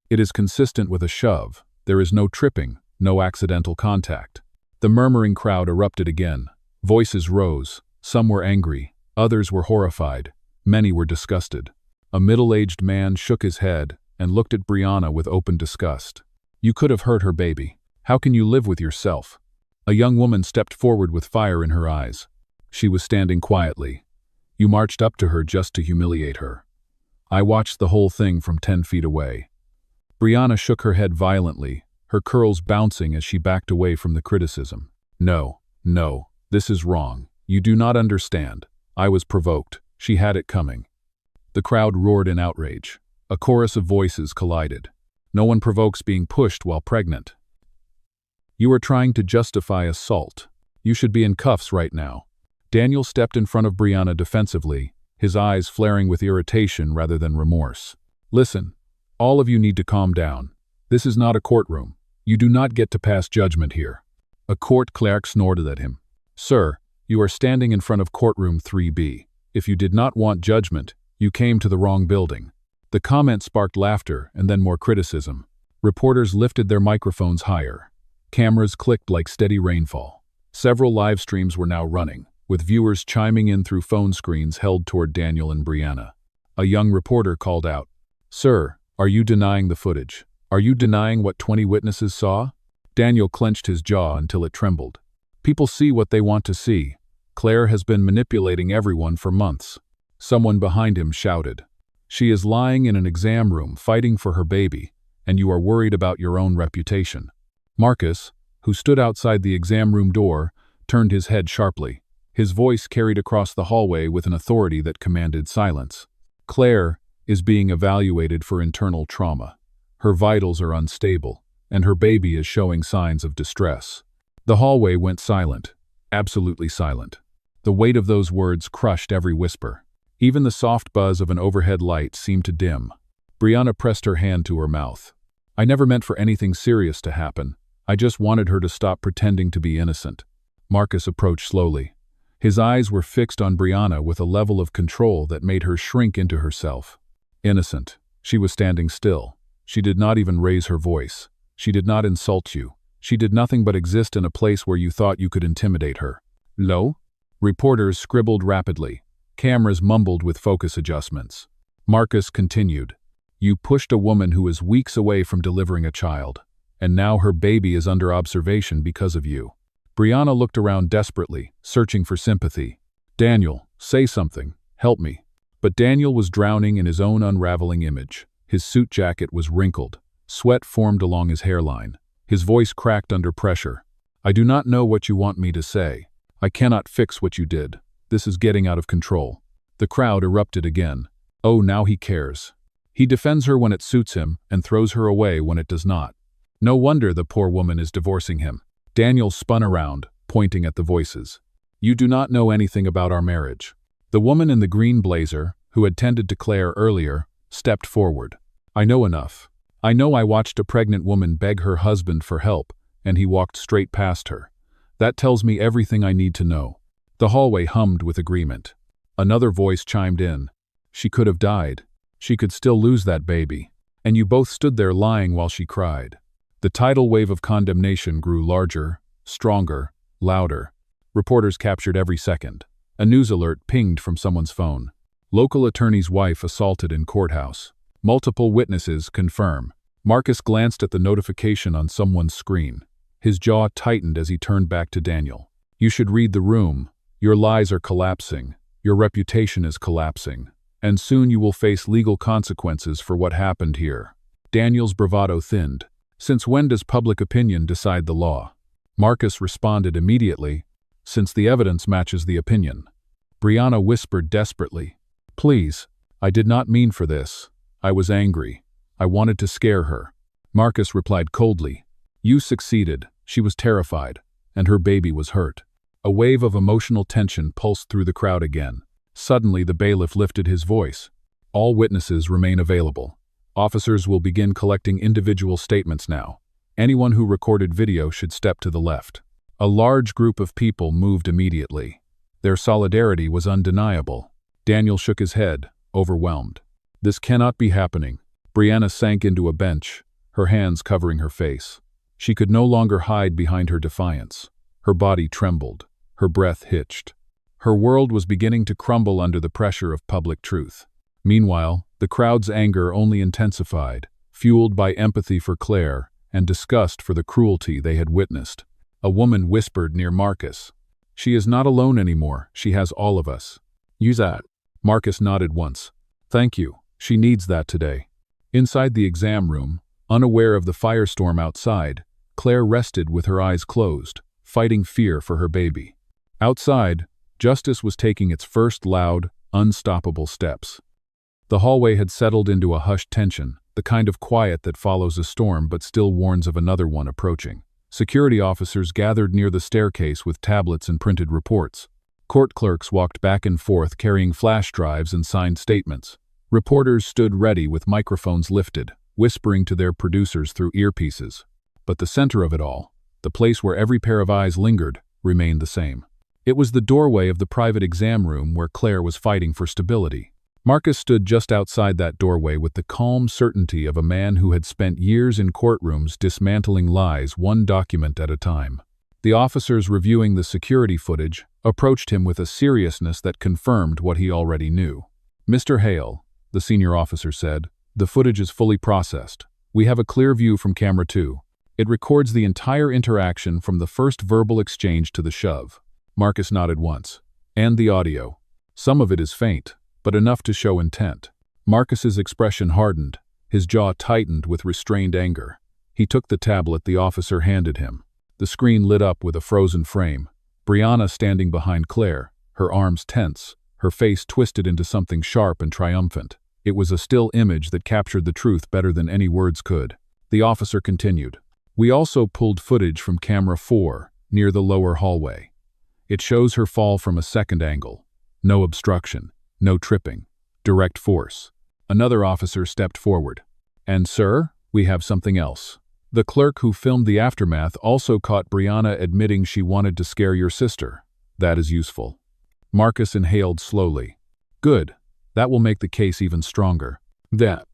It is consistent with a shove. There is no tripping, no accidental contact. The murmuring crowd erupted again. Voices rose. Some were angry. Others were horrified. Many were disgusted. A middle-aged man shook his head and looked at Brianna with open disgust. You could have hurt her baby. How can you live with yourself? A young woman stepped forward with fire in her eyes. She was standing quietly. You marched up to her just to humiliate her. I watched the whole thing from 10 feet away. Brianna shook her head violently, her curls bouncing as she backed away from the criticism. No, this is wrong. You do not understand. I was provoked. She had it coming. The crowd roared in outrage. A chorus of voices collided. No one provokes being pushed while pregnant. You are trying to justify assault. You should be in cuffs right now. Daniel stepped in front of Brianna defensively, his eyes flaring with irritation rather than remorse. Listen, all of you need to calm down. This is not a courtroom. You do not get to pass judgment here. A court clerk snorted at him. Sir, you are standing in front of courtroom 3B. If you did not want judgment, you came to the wrong building. The comment sparked laughter and then more criticism. Reporters lifted their microphones higher. Cameras clicked like steady rainfall. Several live streams were now running, with viewers chiming in through phone screens held toward Daniel and Brianna. A young reporter called out, Sir, are you denying the footage? Are you denying what 20 witnesses saw? Daniel clenched his jaw until it trembled. People see what they want to see. Claire has been manipulating everyone for months. Someone behind him shouted. She is lying in an exam room fighting for her baby, and you are worried about your own reputation. Marcus, who stood outside the exam room door, turned his head sharply. His voice carried across the hallway with an authority that commanded silence. Claire is being evaluated for internal trauma. Her vitals are unstable, and her baby is showing signs of distress. The hallway went silent, absolutely silent. The weight of those words crushed every whisper. Even the soft buzz of an overhead light seemed to dim. Brianna pressed her hand to her mouth. I never meant for anything serious to happen. I just wanted her to stop pretending to be innocent. Marcus approached slowly. His eyes were fixed on Brianna with a level of control that made her shrink into herself. Innocent. She was standing still. She did not even raise her voice. She did not insult you. She did nothing but exist in a place where you thought you could intimidate her. Lo? Reporters scribbled rapidly. Cameras mumbled with focus adjustments. Marcus continued. You pushed a woman who is weeks away from delivering a child, and now her baby is under observation because of you. Brianna looked around desperately, searching for sympathy. Daniel, say something. Help me. But Daniel was drowning in his own unraveling image. His suit jacket was wrinkled. Sweat formed along his hairline. His voice cracked under pressure. I do not know what you want me to say. I cannot fix what you did. This is getting out of control. The crowd erupted again. Oh, now he cares. He defends her when it suits him and throws her away when it does not. No wonder the poor woman is divorcing him. Daniel spun around, pointing at the voices. You do not know anything about our marriage. The woman in the green blazer, who had tended to Claire earlier, stepped forward. I know enough. I know I watched a pregnant woman beg her husband for help, and he walked straight past her. That tells me everything I need to know. The hallway hummed with agreement. Another voice chimed in. She could have died. She could still lose that baby. And you both stood there lying while she cried. The tidal wave of condemnation grew larger, stronger, louder. Reporters captured every second. A news alert pinged from someone's phone. Local attorney's wife assaulted in courthouse. Multiple witnesses confirm. Marcus glanced at the notification on someone's screen. His jaw tightened as he turned back to Daniel. You should read the room. Your lies are collapsing. Your reputation is collapsing. And soon you will face legal consequences for what happened here. Daniel's bravado thinned. Since when does public opinion decide the law? Marcus responded immediately. Since the evidence matches the opinion. Brianna whispered desperately. Please, I did not mean for this. I was angry. I wanted to scare her. Marcus replied coldly. You succeeded. She was terrified, and her baby was hurt. A wave of emotional tension pulsed through the crowd again. Suddenly the bailiff lifted his voice. All witnesses remain available. Officers will begin collecting individual statements now. Anyone who recorded video should step to the left. A large group of people moved immediately. Their solidarity was undeniable. Daniel shook his head, overwhelmed. This cannot be happening. Brianna sank into a bench, her hands covering her face. She could no longer hide behind her defiance. Her body trembled. Her breath hitched. Her world was beginning to crumble under the pressure of public truth. Meanwhile, the crowd's anger only intensified, fueled by empathy for Claire and disgust for the cruelty they had witnessed. A woman whispered near Marcus. She is not alone anymore. She has all of us. Use that. Marcus nodded once. Thank you. She needs that today. Inside the exam room, unaware of the firestorm outside, Claire rested with her eyes closed, fighting fear for her baby. Outside, justice was taking its first loud, unstoppable steps. The hallway had settled into a hushed tension, the kind of quiet that follows a storm but still warns of another one approaching. Security officers gathered near the staircase with tablets and printed reports. Court clerks walked back and forth carrying flash drives and signed statements. Reporters stood ready with microphones lifted, whispering to their producers through earpieces. But the center of it all, the place where every pair of eyes lingered, remained the same. It was the doorway of the private exam room where Claire was fighting for stability. Marcus stood just outside that doorway with the calm certainty of a man who had spent years in courtrooms dismantling lies one document at a time. The officers reviewing the security footage approached him with a seriousness that confirmed what he already knew. Mr. Hale, the senior officer said, the footage is fully processed. We have a clear view from camera 2. It records the entire interaction from the first verbal exchange to the shove. Marcus nodded once. And the audio. Some of it is faint, but enough to show intent. Marcus's expression hardened. His jaw tightened with restrained anger. He took the tablet the officer handed him. The screen lit up with a frozen frame. Brianna standing behind Claire, her arms tense, her face twisted into something sharp and triumphant. It was a still image that captured the truth better than any words could. The officer continued. We also pulled footage from camera 4, near the lower hallway. It shows her fall from a second angle. No obstruction. No tripping. Direct force. Another officer stepped forward. And sir, we have something else. The clerk who filmed the aftermath also caught Brianna admitting she wanted to scare your sister. That is useful. Marcus inhaled slowly. Good. That will make the case even stronger. That.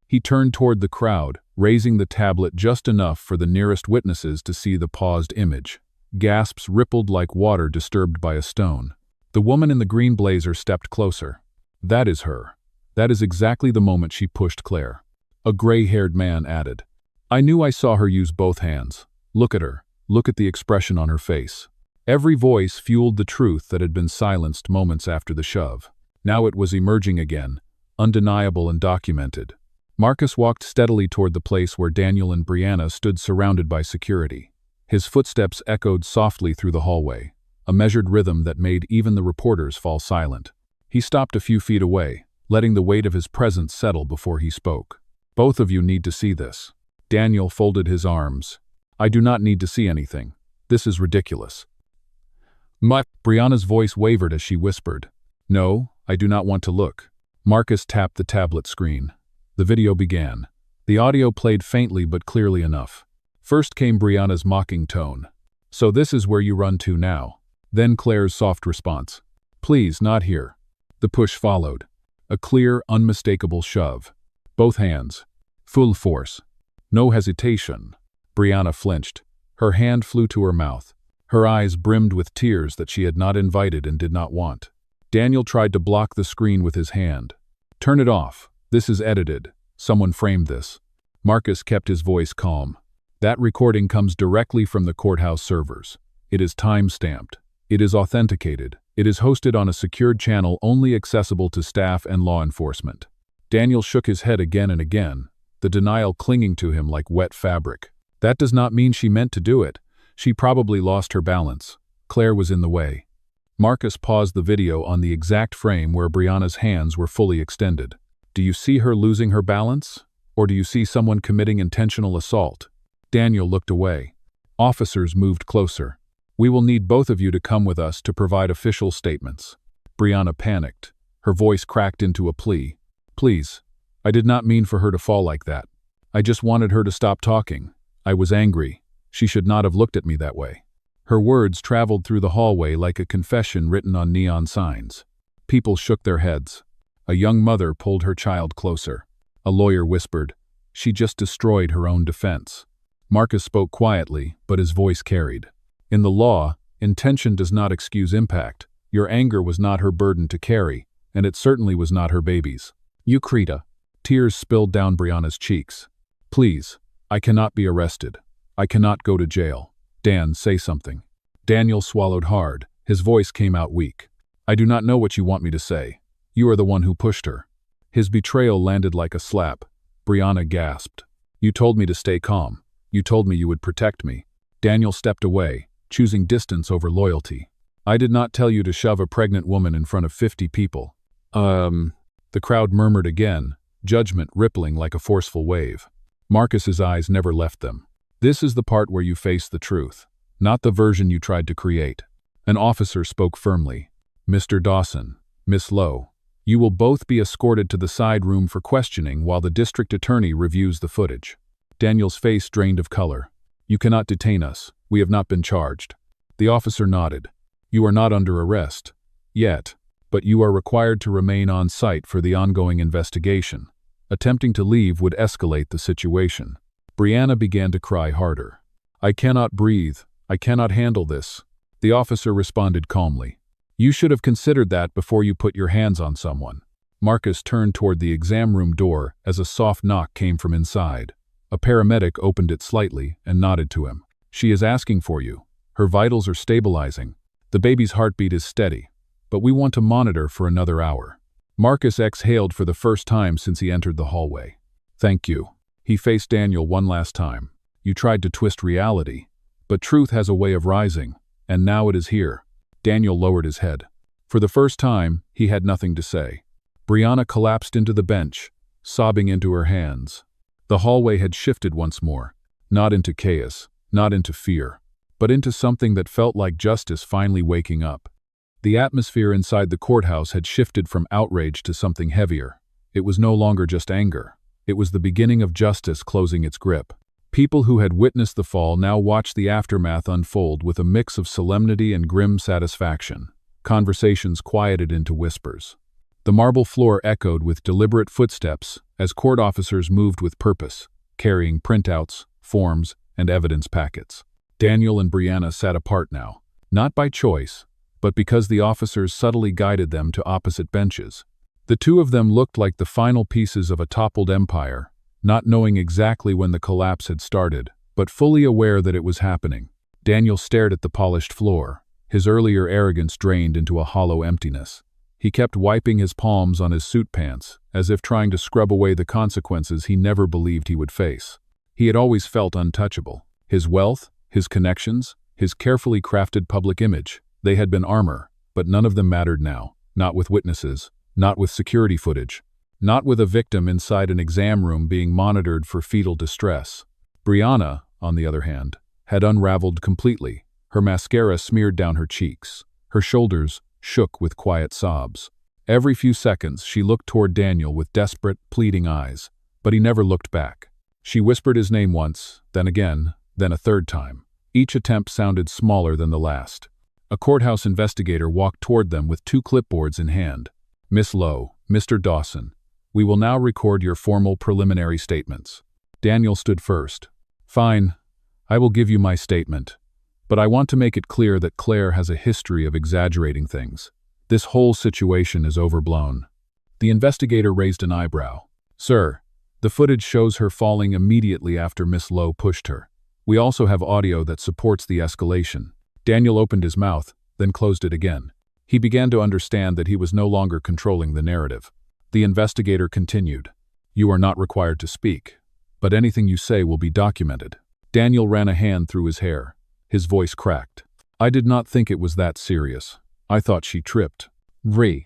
He turned toward the crowd, raising the tablet just enough for the nearest witnesses to see the paused image. Gasps rippled like water disturbed by a stone. The woman in the green blazer stepped closer. That is her. That is exactly the moment she pushed Claire. A gray-haired man added. I knew I saw her use both hands. Look at her. Look at the expression on her face. Every voice fueled the truth that had been silenced moments after the shove. Now it was emerging again, undeniable and documented. Marcus walked steadily toward the place where Daniel and Brianna stood surrounded by security. His footsteps echoed softly through the hallway, a measured rhythm that made even the reporters fall silent. He stopped a few feet away, letting the weight of his presence settle before he spoke. Both of you need to see this. Daniel folded his arms. I do not need to see anything. This is ridiculous. Brianna's voice wavered as she whispered. No, I do not want to look. Marcus tapped the tablet screen. The video began. The audio played faintly but clearly enough. First came Brianna's mocking tone. So this is where you run to now. Then Claire's soft response. Please, not here. The push followed. A clear, unmistakable shove. Both hands. Full force. No hesitation. Brianna flinched. Her hand flew to her mouth. Her eyes brimmed with tears that she had not invited and did not want. Daniel tried to block the screen with his hand. Turn it off. This is edited. Someone framed this. Marcus kept his voice calm. That recording comes directly from the courthouse servers. It is time-stamped. It is authenticated. It is hosted on a secured channel only accessible to staff and law enforcement. Daniel shook his head again and again, the denial clinging to him like wet fabric. That does not mean she meant to do it. She probably lost her balance. Claire was in the way. Marcus paused the video on the exact frame where Brianna's hands were fully extended. Do you see her losing her balance? Or do you see someone committing intentional assault? Daniel looked away. Officers moved closer. We will need both of you to come with us to provide official statements. Brianna panicked. Her voice cracked into a plea. Please, I did not mean for her to fall like that. I just wanted her to stop talking. I was angry. She should not have looked at me that way. Her words traveled through the hallway like a confession written on neon signs. People shook their heads. A young mother pulled her child closer. A lawyer whispered, she just destroyed her own defense. Marcus spoke quietly, but his voice carried. In the law, intention does not excuse impact. Your anger was not her burden to carry, and it certainly was not her baby's. Eucrita. Tears spilled down Brianna's cheeks. Please, I cannot be arrested. I cannot go to jail. Dan, say something. Daniel swallowed hard. His voice came out weak. I do not know what you want me to say. You are the one who pushed her. His betrayal landed like a slap. Brianna gasped. You told me to stay calm. You told me you would protect me. Daniel stepped away, choosing distance over loyalty. I did not tell you to shove a pregnant woman in front of 50 people. The crowd murmured again, judgment rippling like a forceful wave. Marcus's eyes never left them. This is the part where you face the truth, not the version you tried to create. An officer spoke firmly. Mr. Dawson, Miss Lowe, you will both be escorted to the side room for questioning while the district attorney reviews the footage. Daniel's face drained of color. You cannot detain us. We have not been charged. The officer nodded. You are not under arrest. Yet. But you are required to remain on site for the ongoing investigation. Attempting to leave would escalate the situation. Brianna began to cry harder. I cannot breathe. I cannot handle this. The officer responded calmly. You should have considered that before you put your hands on someone. Marcus turned toward the exam room door as a soft knock came from inside. A paramedic opened it slightly and nodded to him. She is asking for you. Her vitals are stabilizing. The baby's heartbeat is steady, but we want to monitor for another hour. Marcus exhaled for the first time since he entered the hallway. Thank you. He faced Daniel one last time. You tried to twist reality, but truth has a way of rising, and now it is here. Daniel lowered his head. For the first time, he had nothing to say. Brianna collapsed into the bench, sobbing into her hands. The hallway had shifted once more, not into chaos, not into fear, but into something that felt like justice finally waking up. The atmosphere inside the courthouse had shifted from outrage to something heavier. It was no longer just anger. It was the beginning of justice closing its grip. People who had witnessed the fall now watched the aftermath unfold with a mix of solemnity and grim satisfaction. Conversations quieted into whispers. The marble floor echoed with deliberate footsteps as court officers moved with purpose, carrying printouts, forms, and evidence packets. Daniel and Brianna sat apart now, not by choice, but because the officers subtly guided them to opposite benches. The two of them looked like the final pieces of a toppled empire, not knowing exactly when the collapse had started, but fully aware that it was happening. Daniel stared at the polished floor, his earlier arrogance drained into a hollow emptiness. He kept wiping his palms on his suit pants, as if trying to scrub away the consequences he never believed he would face. He had always felt untouchable. His wealth, his connections, his carefully crafted public image, they had been armor, but none of them mattered now, not with witnesses, not with security footage, not with a victim inside an exam room being monitored for fetal distress. Brianna, on the other hand, had unraveled completely. Her mascara smeared down her cheeks. Her shoulders shook with quiet sobs. Every few seconds she looked toward Daniel with desperate, pleading eyes, but he never looked back. She whispered his name once, then again, then a third time. Each attempt sounded smaller than the last. A courthouse investigator walked toward them with 2 clipboards in hand. "Miss Lowe, Mr. Dawson, we will now record your formal preliminary statements." Daniel stood first. "Fine, I will give you my statement. But I want to make it clear that Claire has a history of exaggerating things. This whole situation is overblown." The investigator raised an eyebrow. "Sir, the footage shows her falling immediately after Miss Lowe pushed her. We also have audio that supports the escalation." Daniel opened his mouth, then closed it again. He began to understand that he was no longer controlling the narrative. The investigator continued. "You are not required to speak, but anything you say will be documented." Daniel ran a hand through his hair. His voice cracked. "I did not think it was that serious. I thought she tripped." "The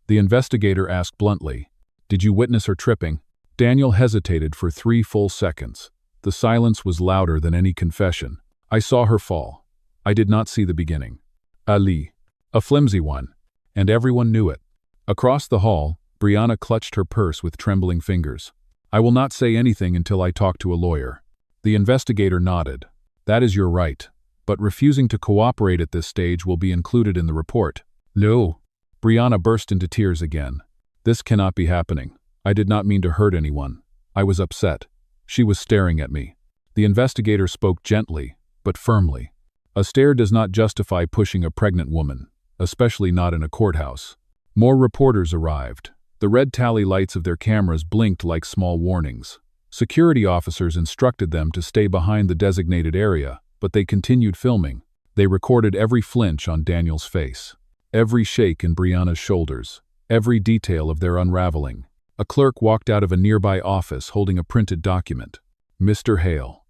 investigator asked bluntly, "Did you witness her tripping?" Daniel hesitated for 3 full seconds. The silence was louder than any confession. "I saw her fall. I did not see the beginning. A flimsy one. And everyone knew it." Across the hall, Brianna clutched her purse with trembling fingers. "I will not say anything until I talk to a lawyer." The investigator nodded. "That is your right. But refusing to cooperate at this stage will be included in the report." "No." Brianna burst into tears again. "This cannot be happening. I did not mean to hurt anyone. I was upset. She was staring at me." The investigator spoke gently, but firmly. "A stare does not justify pushing a pregnant woman, especially not in a courthouse." More reporters arrived. The red tally lights of their cameras blinked like small warnings. Security officers instructed them to stay behind the designated area, but they continued filming. They recorded every flinch on Daniel's face, every shake in Brianna's shoulders, every detail of their unraveling. A clerk walked out of a nearby office holding a printed document. "Mr. Hale,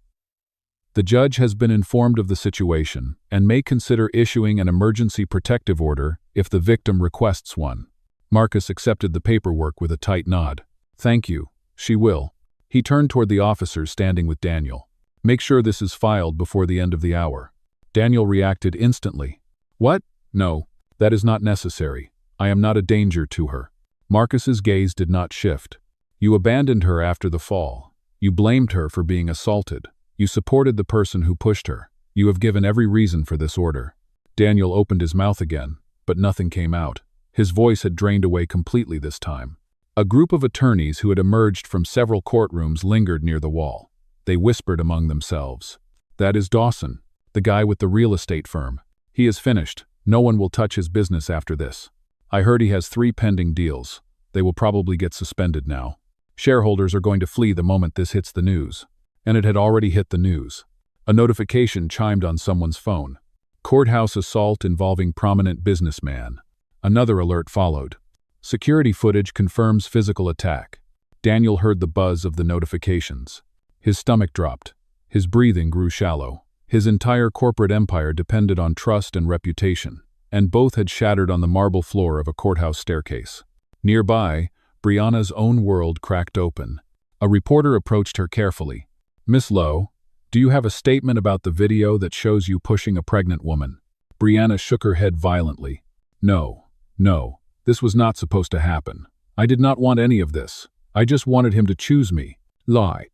the judge has been informed of the situation and may consider issuing an emergency protective order if the victim requests one." Marcus accepted the paperwork with a tight nod. "Thank you, she will." He turned toward the officers standing with Daniel. "Make sure this is filed before the end of the hour." Daniel reacted instantly. "What? No, that is not necessary. I am not a danger to her." Marcus's gaze did not shift. "You abandoned her after the fall. You blamed her for being assaulted. You supported the person who pushed her. You have given every reason for this order." Daniel opened his mouth again, but nothing came out. His voice had drained away completely this time. A group of attorneys who had emerged from several courtrooms lingered near the wall. They whispered among themselves. "That is Dawson, the guy with the real estate firm. He is finished. No one will touch his business after this. I heard he has 3 pending deals. They will probably get suspended now. Shareholders are going to flee the moment this hits the news." And it had already hit the news. A notification chimed on someone's phone. "Courthouse assault involving prominent businessman." Another alert followed. "Security footage confirms physical attack." Daniel heard the buzz of the notifications. His stomach dropped. His breathing grew shallow. His entire corporate empire depended on trust and reputation, and both had shattered on the marble floor of a courthouse staircase. Nearby, Brianna's own world cracked open. A reporter approached her carefully. "Miss Lowe, do you have a statement about the video that shows you pushing a pregnant woman?" Brianna shook her head violently. No, this was not supposed to happen. I did not want any of this. I just wanted him to choose me." "Lie,"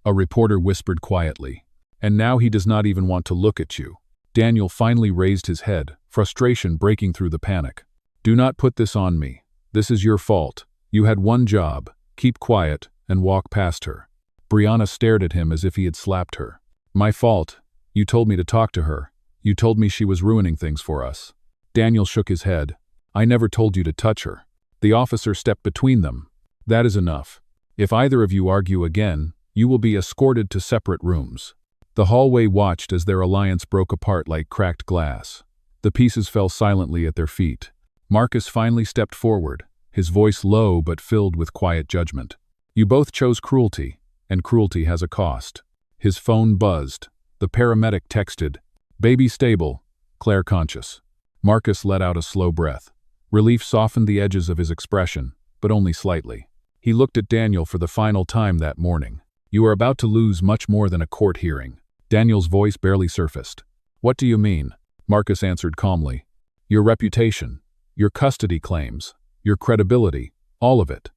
a reporter whispered quietly. "And now he does not even want to look at you." Daniel finally raised his head, frustration breaking through the panic. "Do not put this on me. This is your fault. You had one job: keep quiet and walk past her." Brianna stared at him as if he had slapped her. My fault. You told me to talk to her. You told me she was ruining things for us. Daniel shook his head. I never told you to touch her. The officer stepped between them. That is enough. If either of you argue again, you will be escorted to separate rooms. The hallway watched as their alliance broke apart like cracked glass. The pieces fell silently at their feet. Marcus finally stepped forward, his voice low but filled with quiet judgment. You both chose cruelty, and cruelty has a cost. His phone buzzed. The paramedic texted, Baby stable, Claire conscious. Marcus let out a slow breath. Relief softened the edges of his expression, but only slightly. He looked at Daniel for the final time that morning. You are about to lose much more than a court hearing. Daniel's voice barely surfaced. What do you mean? Marcus answered calmly. Your reputation, your custody claims, your credibility, all of it.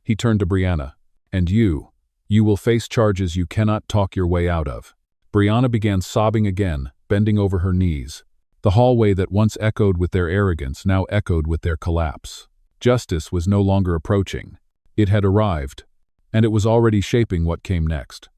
He turned to Brianna. And you will face charges you cannot talk your way out of. Brianna began sobbing again, bending over her knees. The hallway that once echoed with their arrogance now echoed with their collapse. Justice was no longer approaching. It had arrived, and it was already shaping what came next.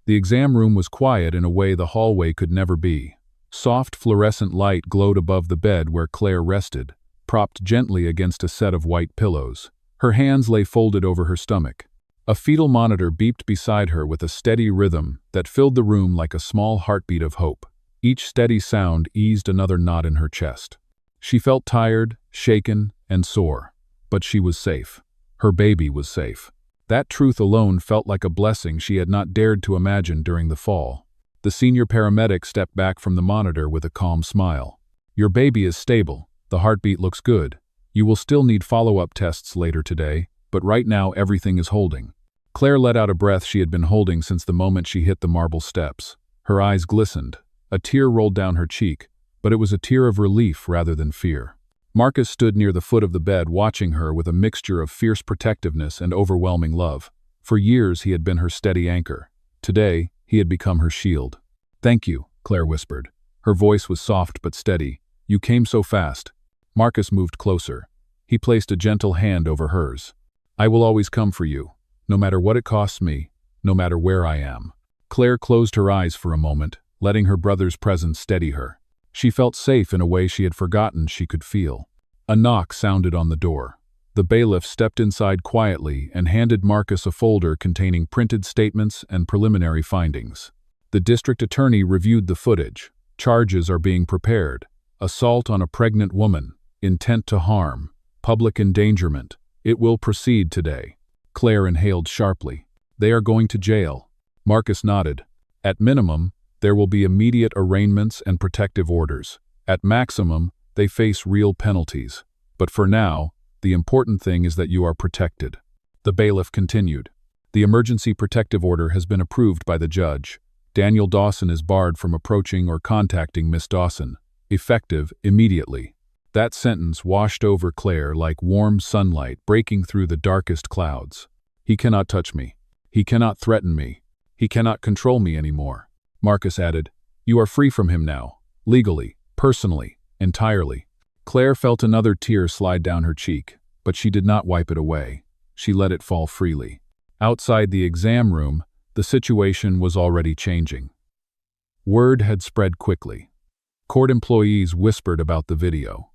The exam room was quiet in a way the hallway could never be. Soft fluorescent light glowed above the bed where Claire rested, propped gently against a set of white pillows. Her hands lay folded over her stomach. A fetal monitor beeped beside her with a steady rhythm that filled the room like a small heartbeat of hope. Each steady sound eased another knot in her chest. She felt tired, shaken, and sore. But she was safe. Her baby was safe. That truth alone felt like a blessing she had not dared to imagine during the fall. The senior paramedic stepped back from the monitor with a calm smile. Your baby is stable. The heartbeat looks good. You will still need follow-up tests later today, but right now everything is holding. Claire let out a breath she had been holding since the moment she hit the marble steps. Her eyes glistened. A tear rolled down her cheek, but it was a tear of relief rather than fear. Marcus stood near the foot of the bed watching her with a mixture of fierce protectiveness and overwhelming love. For years he had been her steady anchor. Today, he had become her shield. Thank you, Claire whispered. Her voice was soft but steady. You came so fast. Marcus moved closer. He placed a gentle hand over hers. I will always come for you, no matter what it costs me, no matter where I am. Claire closed her eyes for a moment, letting her brother's presence steady her. She felt safe in a way she had forgotten she could feel. A knock sounded on the door. The bailiff stepped inside quietly and handed Marcus a folder containing printed statements and preliminary findings. The district attorney reviewed the footage. Charges are being prepared. Assault on a pregnant woman, intent to harm, public endangerment. It will proceed today. Claire inhaled sharply. They are going to jail. Marcus nodded. At minimum, there will be immediate arraignments and protective orders. At maximum, they face real penalties. But for now, the important thing is that you are protected. The bailiff continued. The emergency protective order has been approved by the judge. Daniel Dawson is barred from approaching or contacting Miss Dawson. Effective immediately. That sentence washed over Claire like warm sunlight breaking through the darkest clouds. He cannot touch me. He cannot threaten me. He cannot control me anymore. Marcus added, You are free from him now. Legally, personally, entirely. Claire felt another tear slide down her cheek, but she did not wipe it away. She let it fall freely. Outside the exam room, the situation was already changing. Word had spread quickly. Court employees whispered about the video.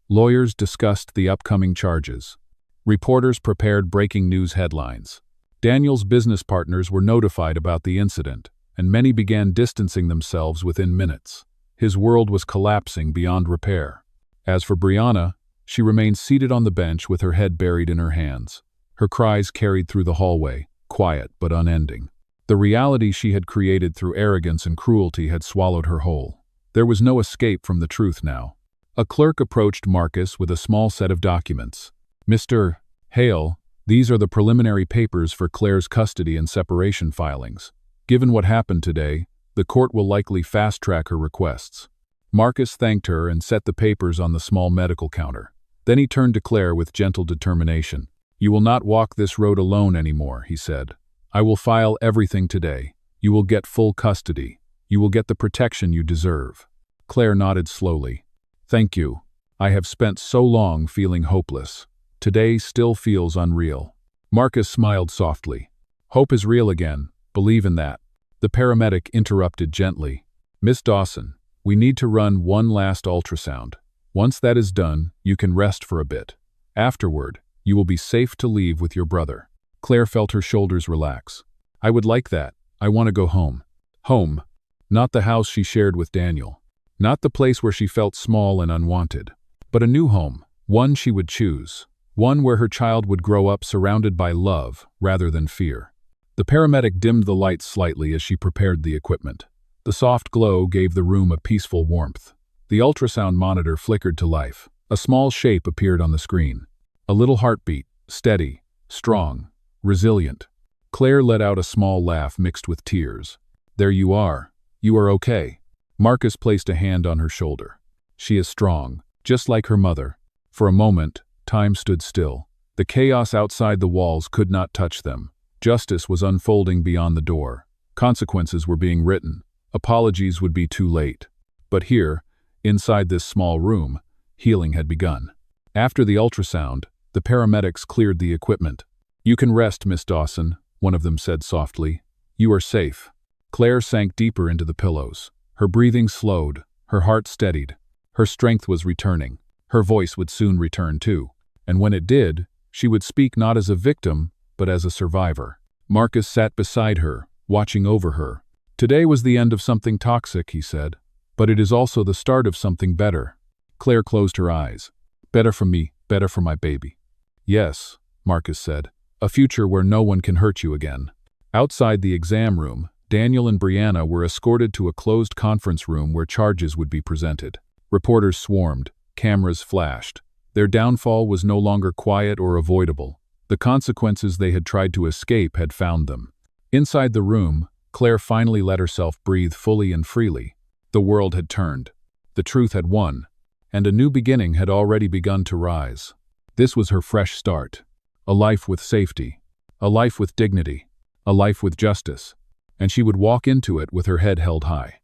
Lawyers discussed the upcoming charges. Reporters prepared breaking news headlines. Daniel's business partners were notified about the incident, and many began distancing themselves within minutes. His world was collapsing beyond repair. As for Brianna, she remained seated on the bench with her head buried in her hands. Her cries carried through the hallway, quiet but unending. The reality she had created through arrogance and cruelty had swallowed her whole. There was no escape from the truth now. A clerk approached Marcus with a small set of documents. Mr. Hale, these are the preliminary papers for Claire's custody and separation filings. Given what happened today, the court will likely fast-track her requests. Marcus thanked her and set the papers on the small medical counter. Then he turned to Claire with gentle determination. You will not walk this road alone anymore, he said. I will file everything today. You will get full custody. You will get the protection you deserve. Claire nodded slowly. Thank you. I have spent so long feeling hopeless. Today still feels unreal. Marcus smiled softly. Hope is real again. Believe in that. The paramedic interrupted gently. Miss Dawson, we need to run one last ultrasound. Once that is done, you can rest for a bit. Afterward, you will be safe to leave with your brother. Claire felt her shoulders relax. I would like that. I want to go home. Home. Not the house she shared with Daniel. Not the place where she felt small and unwanted. But a new home. One she would choose. One where her child would grow up surrounded by love rather than fear. The paramedic dimmed the lights slightly as she prepared the equipment. The soft glow gave the room a peaceful warmth. The ultrasound monitor flickered to life. A small shape appeared on the screen. A little heartbeat, steady, strong, resilient. Claire let out a small laugh mixed with tears. There you are. You are okay. Marcus placed a hand on her shoulder. She is strong, just like her mother. For a moment, time stood still. The chaos outside the walls could not touch them. Justice was unfolding beyond the door. Consequences were being written. Apologies would be too late. But here, inside this small room, healing had begun. After the ultrasound, the paramedics cleared the equipment. You can rest, Miss Dawson, one of them said softly. You are safe. Claire sank deeper into the pillows. Her breathing slowed, her heart steadied. Her strength was returning. Her voice would soon return too. And when it did, she would speak not as a victim, but as a survivor. Marcus sat beside her, watching over her. Today was the end of something toxic, he said. But it is also the start of something better. Claire closed her eyes. Better for me, better for my baby. Yes, Marcus said. A future where no one can hurt you again. Outside the exam room, Daniel and Brianna were escorted to a closed conference room where charges would be presented. Reporters swarmed. Cameras flashed. Their downfall was no longer quiet or avoidable. The consequences they had tried to escape had found them. Inside the room, Claire finally let herself breathe fully and freely. The world had turned. The truth had won. And a new beginning had already begun to rise. This was her fresh start. A life with safety. A life with dignity. A life with justice. And she would walk into it with her head held high.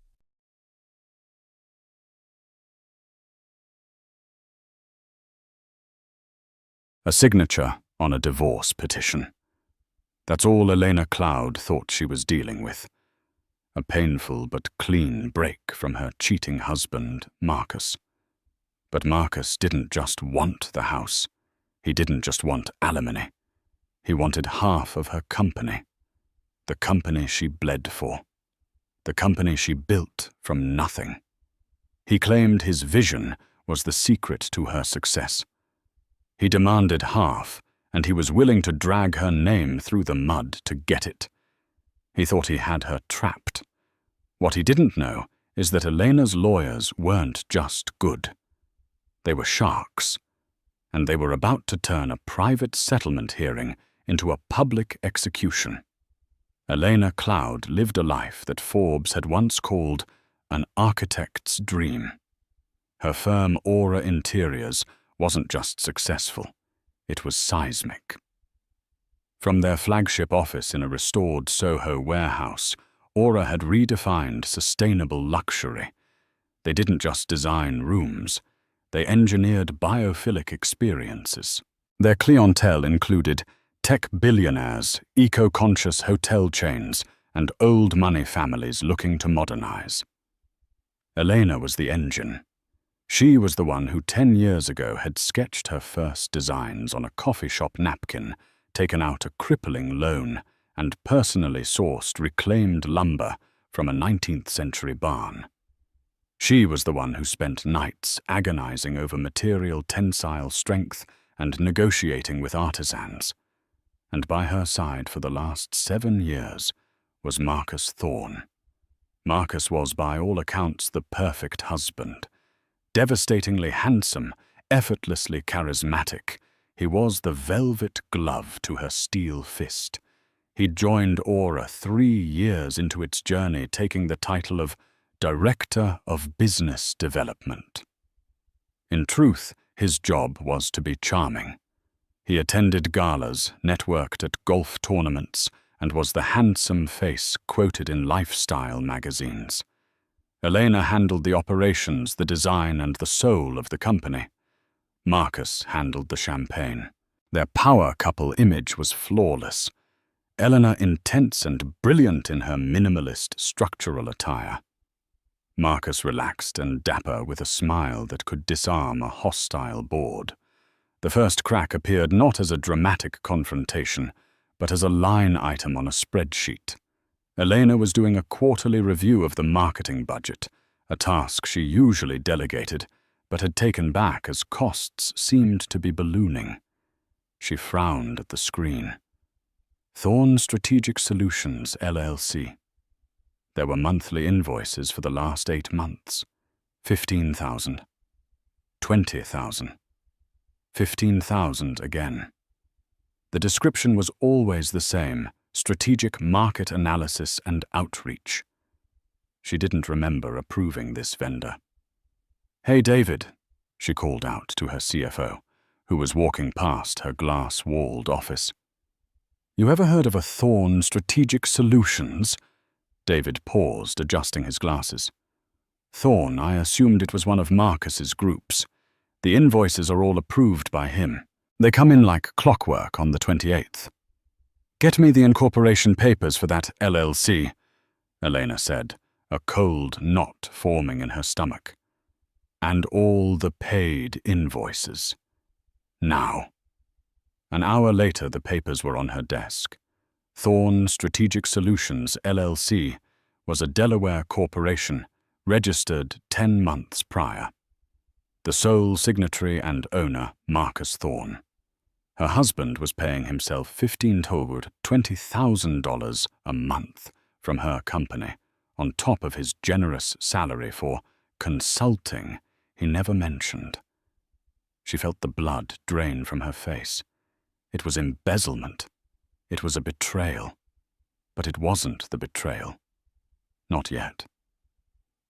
A signature on a divorce petition. That's all Elena Cloud thought she was dealing with. A painful but clean break from her cheating husband, Marcus. But Marcus didn't just want the house. He didn't just want alimony. He wanted half of her company. The company she bled for. The company she built from nothing. He claimed his vision was the secret to her success. He demanded half, and he was willing to drag her name through the mud to get it. He thought he had her trapped. What he didn't know is that Elena's lawyers weren't just good. They were sharks, and they were about to turn a private settlement hearing into a public execution. Elena Cloud lived a life that Forbes had once called an architect's dream. Her firm Aura Interiors wasn't just successful, it was seismic. From their flagship office in a restored Soho warehouse, Aura had redefined sustainable luxury. They didn't just design rooms, they engineered biophilic experiences. Their clientele included tech billionaires, eco-conscious hotel chains, and old money families looking to modernize. Elena was the engine. She was the one who 10 years ago had sketched her first designs on a coffee shop napkin, taken out a crippling loan, and personally sourced reclaimed lumber from a 19th century barn. She was the one who spent nights agonizing over material tensile strength and negotiating with artisans. And by her side for the last 7 years was Marcus Thorne. Marcus was by all accounts the perfect husband. Devastatingly handsome, effortlessly charismatic, he was the velvet glove to her steel fist. He'd joined Aura 3 years into its journey, taking the title of Director of Business Development. In truth, his job was to be charming. He attended galas, networked at golf tournaments, and was the handsome face quoted in lifestyle magazines. Elena handled the operations, the design, and the soul of the company. Marcus handled the champagne. Their power couple image was flawless. Eleanor intense and brilliant in her minimalist structural attire. Marcus relaxed and dapper with a smile that could disarm a hostile board. The first crack appeared not as a dramatic confrontation, but as a line item on a spreadsheet. Elena was doing a quarterly review of the marketing budget, a task she usually delegated, but had taken back as costs seemed to be ballooning. She frowned at the screen. Thorn Strategic Solutions, LLC. There were monthly invoices for the last 8 months. 15,000. 20,000. 15,000 again. The description was always the same: strategic market analysis and outreach. She didn't remember approving this vendor. "Hey, David," she called out to her CFO, who was walking past her glass-walled office. "You ever heard of a Thorn Strategic Solutions?" David paused, adjusting his glasses. "Thorn, I assumed it was one of Marcus's groups. The invoices are all approved by him. They come in like clockwork on the 28th. Get me the incorporation papers for that LLC, Elena said, a cold knot forming in her stomach. And all the paid invoices. Now. An hour later, the papers were on her desk. Thorn Strategic Solutions, LLC, was a Delaware corporation, registered 10 months prior. The sole signatory and owner, Marcus Thorn. Her husband was paying himself $20,000 a month from her company, on top of his generous salary for consulting he never mentioned. She felt the blood drain from her face. It was embezzlement. It was a betrayal. But it wasn't the betrayal. Not yet.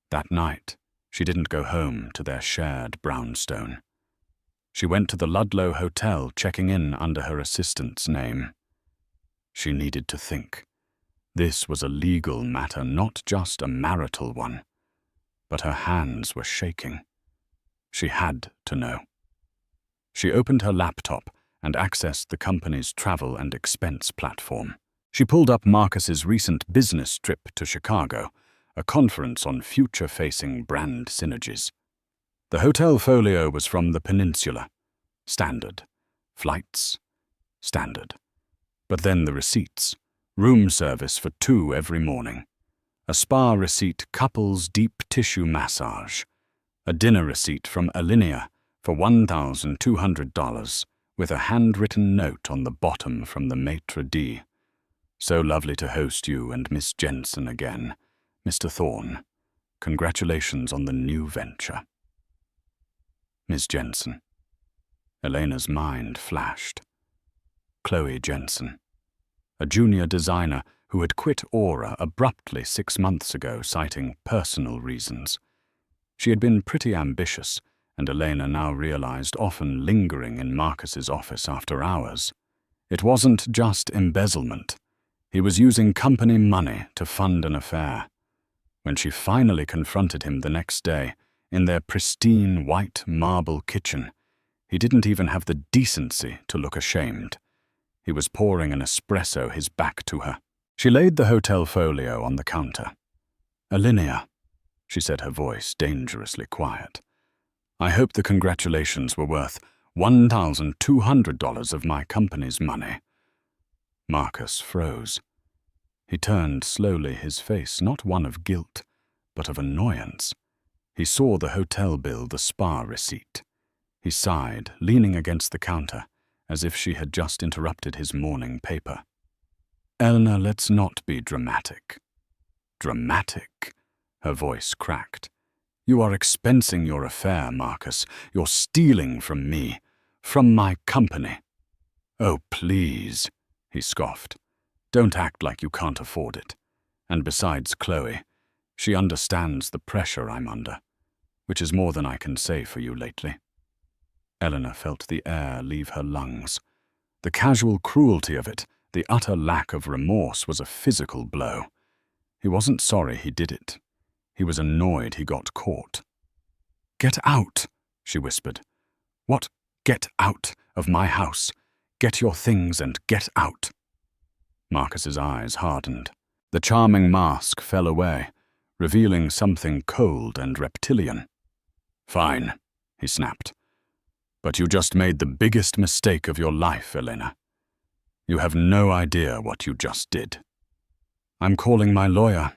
That night, she didn't go home to their shared brownstone. She went to the Ludlow Hotel, checking in under her assistant's name. She needed to think. This was a legal matter, not just a marital one. But her hands were shaking. She had to know. She opened her laptop and accessed the company's travel and expense platform. She pulled up Marcus's recent business trip to Chicago, a conference on future-facing brand synergies. The hotel folio was from the Peninsula. Standard. Flights. Standard. But then the receipts. Room service for 2 every morning. A spa receipt, couples deep tissue massage. A dinner receipt from Alinea for $1,200, with a handwritten note on the bottom from the maitre d'. So lovely to host you and Miss Jensen again. Mr. Thorn, congratulations on the new venture. Miss Jensen. Elena's mind flashed. Chloe Jensen, a junior designer who had quit Aura abruptly 6 months ago, citing personal reasons. She had been pretty ambitious, and Elena now realized often lingering in Marcus's office after hours. It wasn't just embezzlement. He was using company money to fund an affair. When she finally confronted him the next day, in their pristine white marble kitchen, he didn't even have the decency to look ashamed. He was pouring an espresso, his back to her. She laid the hotel folio on the counter. "Alinea," she said, her voice dangerously quiet. "I hope the congratulations were worth $1,200 of my company's money." Marcus froze. He turned slowly, his face not one of guilt, but of annoyance. He saw the hotel bill, the spa receipt. He sighed, leaning against the counter, as if she had just interrupted his morning paper. "Eleanor, let's not be dramatic." "Dramatic?" Her voice cracked. "You are expensing your affair, Marcus. You're stealing from me, from my company." "Oh, please," he scoffed. "Don't act like you can't afford it. And besides, Chloe, she understands the pressure I'm under, which is more than I can say for you lately." Eleanor felt the air leave her lungs. The casual cruelty of it, the utter lack of remorse, was a physical blow. He wasn't sorry he did it. He was annoyed he got caught. "Get out," she whispered. "What? Get out of my house. Get your things and get out." Marcus's eyes hardened. The charming mask fell away, revealing something cold and reptilian. "Fine," he snapped. "But you just made the biggest mistake of your life, Elena. You have no idea what you just did." "I'm calling my lawyer,"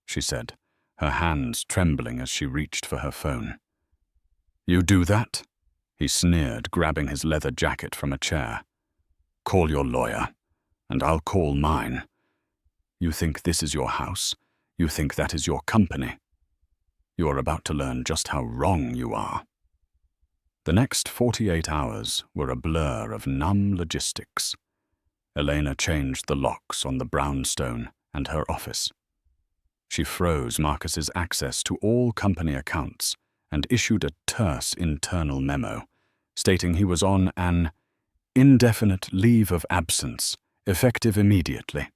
she said, her hands trembling as she reached for her phone. "You do that?" he sneered, grabbing his leather jacket from a chair. "Call your lawyer, and I'll call mine. You think this is your house? You think that is your company? You are about to learn just how wrong you are." The next 48 hours were a blur of numb logistics. Elena changed the locks on the brownstone and her office. She froze Marcus's access to all company accounts and issued a terse internal memo, stating he was on an indefinite leave of absence, effective immediately.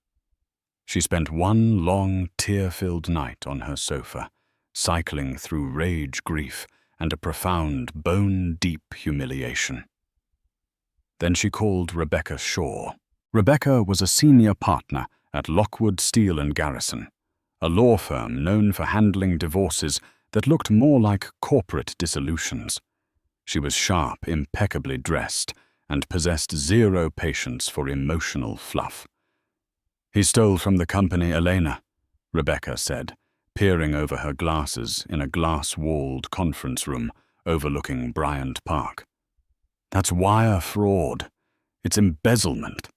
She spent one long, tear-filled night on her sofa, cycling through rage, grief, and a profound, bone-deep humiliation. Then she called Rebecca Shaw. Rebecca was a senior partner at Lockwood Steel and Garrison, a law firm known for handling divorces that looked more like corporate dissolutions. She was sharp, impeccably dressed, and possessed zero patience for emotional fluff. "He stole from the company, Elena," Rebecca said, peering over her glasses in a glass-walled conference room overlooking Bryant Park. "That's wire fraud. It's embezzlement.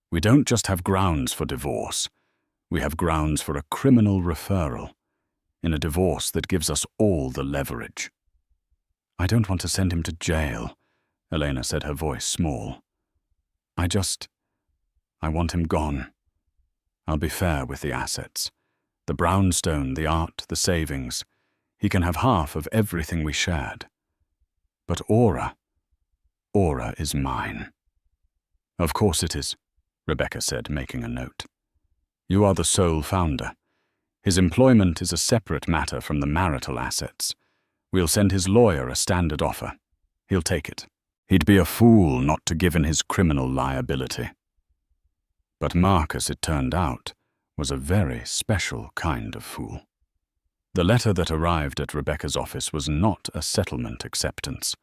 We don't just have grounds for divorce. We have grounds for a criminal referral, in a divorce that gives us all the leverage." "I don't want to send him to jail," Elena said, her voice small. I want him gone. I'll be fair with the assets. The brownstone, the art, the savings. He can have half of everything we shared. But Aura is mine." "Of course it is," Rebecca said, making a note. "You are the sole founder. His employment is a separate matter from the marital assets. We'll send his lawyer a standard offer. He'll take it. He'd be a fool not to give in his criminal liability." But Marcus, it turned out, was a very special kind of fool. The letter that arrived at Rebecca's office was not a settlement acceptance.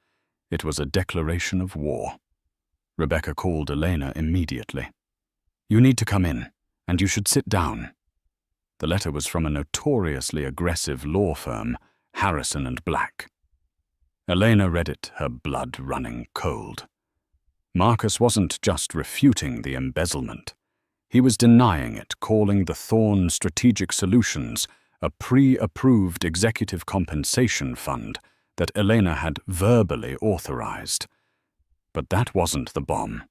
It was a declaration of war. Rebecca called Elena immediately. "You need to come in, and you should sit down." The letter was from a notoriously aggressive law firm, Harrison and Black. Elena read it, her blood running cold. Marcus wasn't just refuting the embezzlement. He was denying it, calling the Thorn Strategic Solutions a pre-approved executive compensation fund that Elena had verbally authorized. But that wasn't the bomb.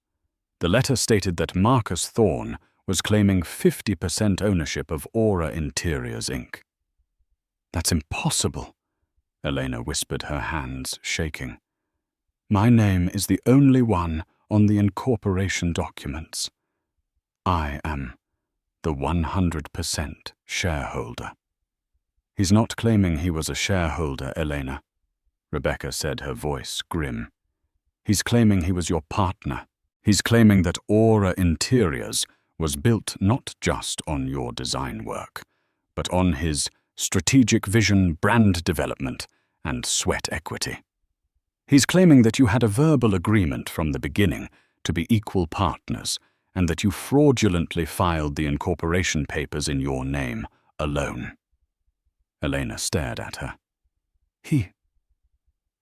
The letter stated that Marcus Thorn was claiming 50% ownership of Aura Interiors, Inc. "That's impossible," Elena whispered, her hands shaking. "My name is the only one on the incorporation documents. I am the 100% shareholder." "He's not claiming he was a shareholder, Elena," Rebecca said, her voice grim. "He's claiming he was your partner. He's claiming that Aura Interiors was built not just on your design work, but on his strategic vision, brand development, and sweat equity. He's claiming that you had a verbal agreement from the beginning to be equal partners, and that you fraudulently filed the incorporation papers in your name, alone." Elena stared at her. He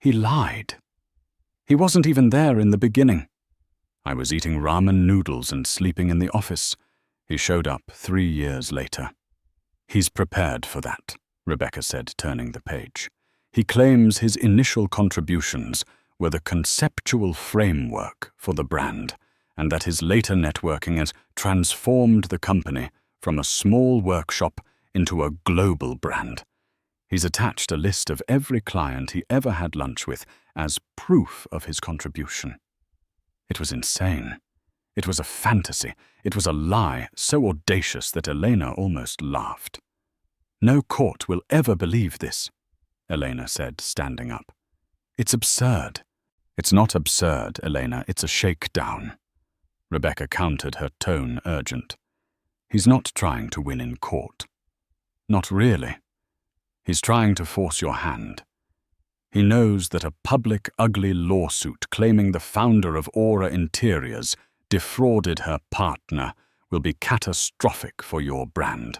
lied. He wasn't even there in the beginning. I was eating ramen noodles and sleeping in the office. He showed up 3 years later. "He's prepared for that," Rebecca said, turning the page. "He claims his initial contributions were the conceptual framework for the brand, and that his later networking has transformed the company from a small workshop into a global brand. He's attached a list of every client he ever had lunch with as proof of his contribution." It was insane. It was a fantasy. It was a lie so audacious that Elena almost laughed. "No court will ever believe this," Elena said, standing up. "It's absurd." "It's not absurd, Elena. It's a shakedown." Rebecca countered, her tone urgent. He's not trying to win in court. Not really. He's trying to force your hand. He knows that a public, ugly lawsuit claiming the founder of Aura Interiors defrauded her partner will be catastrophic for your brand.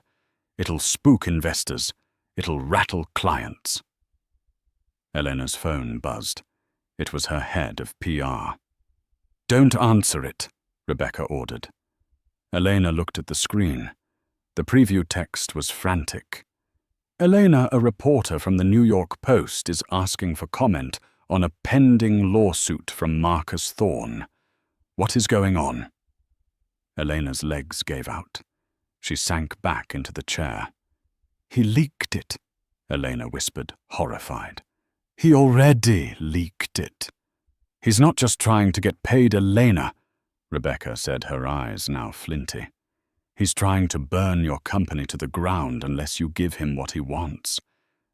It'll spook investors. It'll rattle clients. Elena's phone buzzed. It was her head of PR. Don't answer it, Rebecca ordered. Elena looked at the screen. The preview text was frantic. Elena, a reporter from the New York Post, is asking for comment on a pending lawsuit from Marcus Thorne. What is going on? Elena's legs gave out. She sank back into the chair. He leaked it, Elena whispered, horrified. He already leaked it. He's not just trying to get paid, Elena, Rebecca said, her eyes now flinty. He's trying to burn your company to the ground unless you give him what he wants.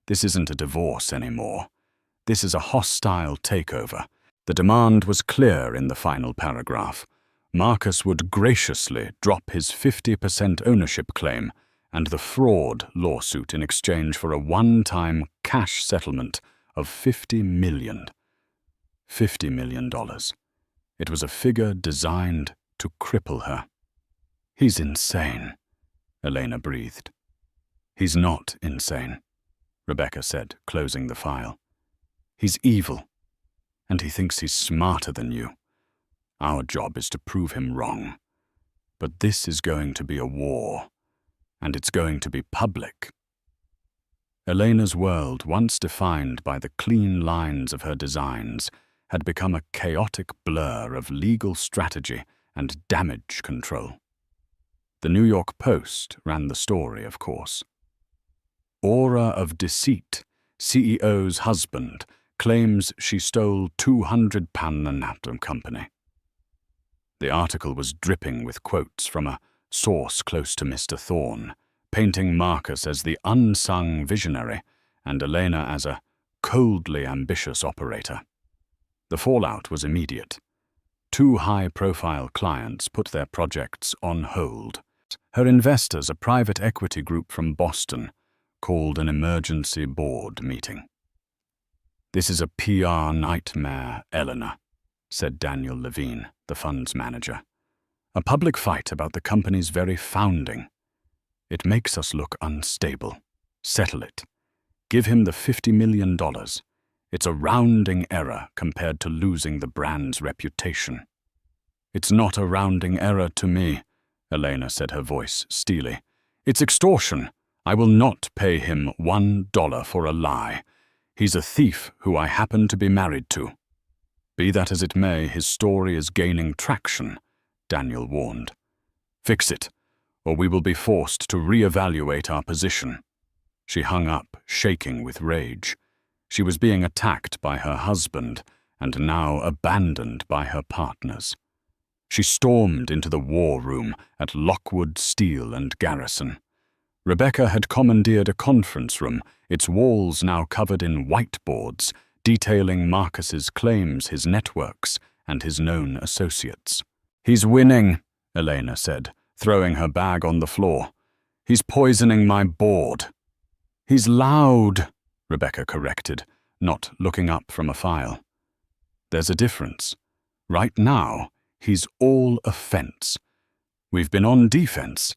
This isn't a divorce anymore. This is a hostile takeover. The demand was clear in the final paragraph. Marcus would graciously drop his 50% ownership claim and the fraud lawsuit in exchange for a one-time cash settlement of $50 million. $50 million. It was a figure designed to cripple her. He's insane, Elena breathed. He's not insane, Rebecca said, closing the file. He's evil, and he thinks he's smarter than you. Our job is to prove him wrong. But this is going to be a war, and it's going to be public. Elena's world, once defined by the clean lines of her designs, had become a chaotic blur of legal strategy and damage control. The New York Post ran the story, of course. Aura of Deceit, CEO's husband, claims she stole £200 and company. The article was dripping with quotes from a source close to Mr. Thorne, painting Marcus as the unsung visionary and Elena as a coldly ambitious operator. The fallout was immediate. 2 high-profile clients put their projects on hold. Her investors, a private equity group from Boston, called an emergency board meeting. This is a PR nightmare, Eleanor, said Daniel Levine, the fund's manager. A public fight about the company's very founding. It makes us look unstable. Settle it. Give him the $50 million. It's a rounding error compared to losing the brand's reputation. It's not a rounding error to me, Elena said, her voice steely. It's extortion. I will not pay him $1 for a lie. He's a thief who I happen to be married to. Be that as it may, his story is gaining traction, Daniel warned. Fix it, or we will be forced to reevaluate our position. She hung up, shaking with rage. She was being attacked by her husband and now abandoned by her partners. She stormed into the war room at Lockwood Steel and Garrison. Rebecca had commandeered a conference room, its walls now covered in whiteboards, detailing Marcus's claims, his networks, and his known associates. He's winning, Elena said, throwing her bag on the floor. He's poisoning my board. He's loud, Rebecca corrected, not looking up from a file. There's a difference. Right now, he's all offense. We've been on defense.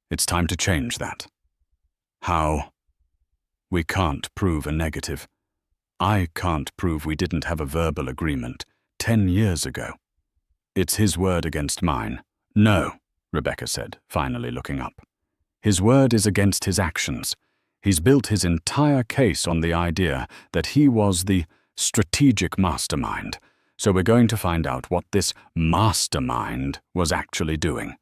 It's time to change that. How? We can't prove a negative. I can't prove we didn't have a verbal agreement 10 years ago. It's his word against mine. No, Rebecca said, finally looking up. His word is against his actions. He's built his entire case on the idea that he was the strategic mastermind. So we're going to find out what this mastermind was actually doing.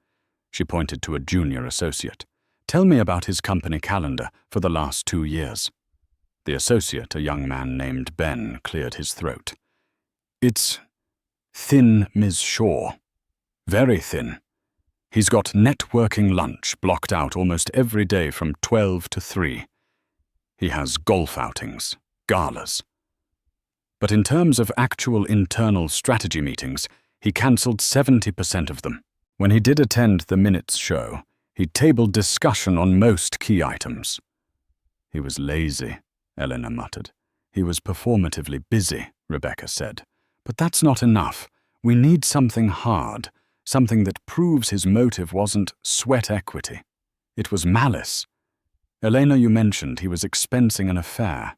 She pointed to a junior associate. Tell me about his company calendar for the last 2 years. The associate, a young man named Ben, cleared his throat. It's thin, Ms. Shaw. Very thin. He's got networking lunch blocked out almost every day from 12 to 3. He has golf outings, galas. But in terms of actual internal strategy meetings, he cancelled 70% of them. When he did attend the minutes show, he tabled discussion on most key items. He was lazy, Elena muttered. He was performatively busy, Rebecca said. But that's not enough. We need something hard, something that proves his motive wasn't sweat equity. It was malice. Elena, you mentioned he was expensing an affair.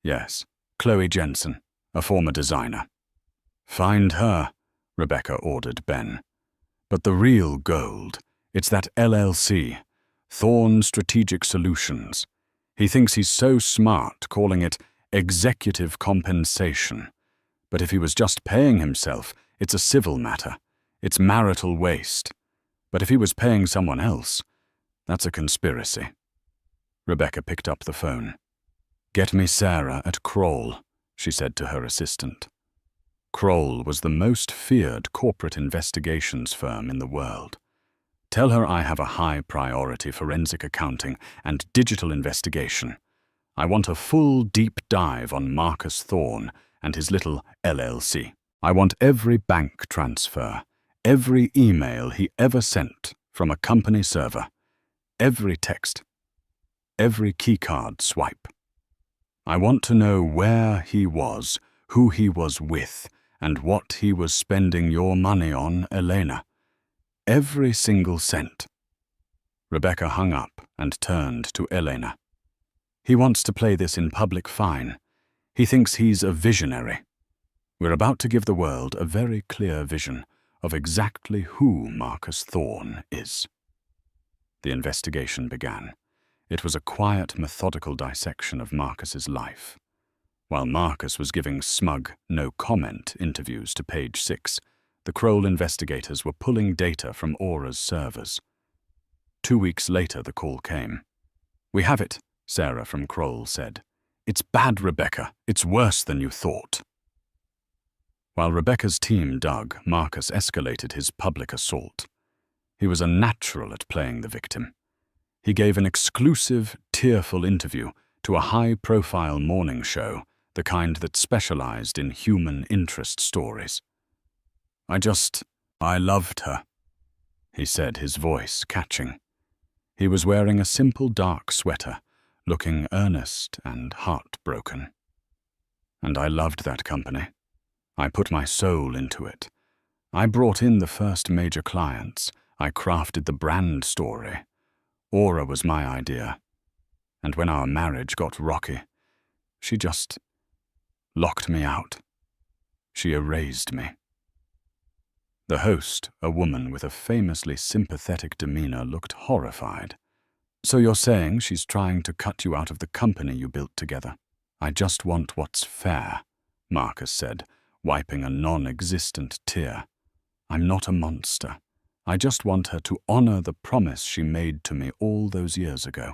Yes, Chloe Jensen, a former designer. Find her, Rebecca ordered Ben. But the real gold, it's that LLC, Thorn Strategic Solutions. He thinks he's so smart calling it executive compensation. But if he was just paying himself, it's a civil matter. It's marital waste. But if he was paying someone else, that's a conspiracy. Rebecca picked up the phone. Get me Sarah at Kroll, she said to her assistant. Kroll was the most feared corporate investigations firm in the world. Tell her I have a high-priority forensic accounting and digital investigation. I want a full deep dive on Marcus Thorne and his little LLC. I want every bank transfer, every email he ever sent from a company server, every text, every keycard swipe. I want to know where he was, who he was with, and what he was spending your money on, Elena. Every single cent. Rebecca hung up and turned to Elena. He wants to play this in public fine. He thinks he's a visionary. We're about to give the world a very clear vision of exactly who Marcus Thorne is. The investigation began. It was a quiet, methodical dissection of Marcus's life. While Marcus was giving smug, no-comment interviews to Page 6, the Kroll investigators were pulling data from Aura's servers. 2 weeks later, the call came. We have it, Sarah from Kroll said. It's bad, Rebecca. It's worse than you thought. While Rebecca's team dug, Marcus escalated his public assault. He was a natural at playing the victim. He gave an exclusive, tearful interview to a high-profile morning show, the kind that specialized in human interest stories. I loved her, he said, his voice catching. He was wearing a simple dark sweater, looking earnest and heartbroken. And I loved that company. I put my soul into it. I brought in the first major clients. I crafted the brand story. Aura was my idea. And when our marriage got rocky, she just locked me out. She erased me. The host, a woman with a famously sympathetic demeanor, looked horrified. So you're saying she's trying to cut you out of the company you built together? I just want what's fair, Marcus said, wiping a non-existent tear. I'm not a monster. I just want her to honor the promise she made to me all those years ago,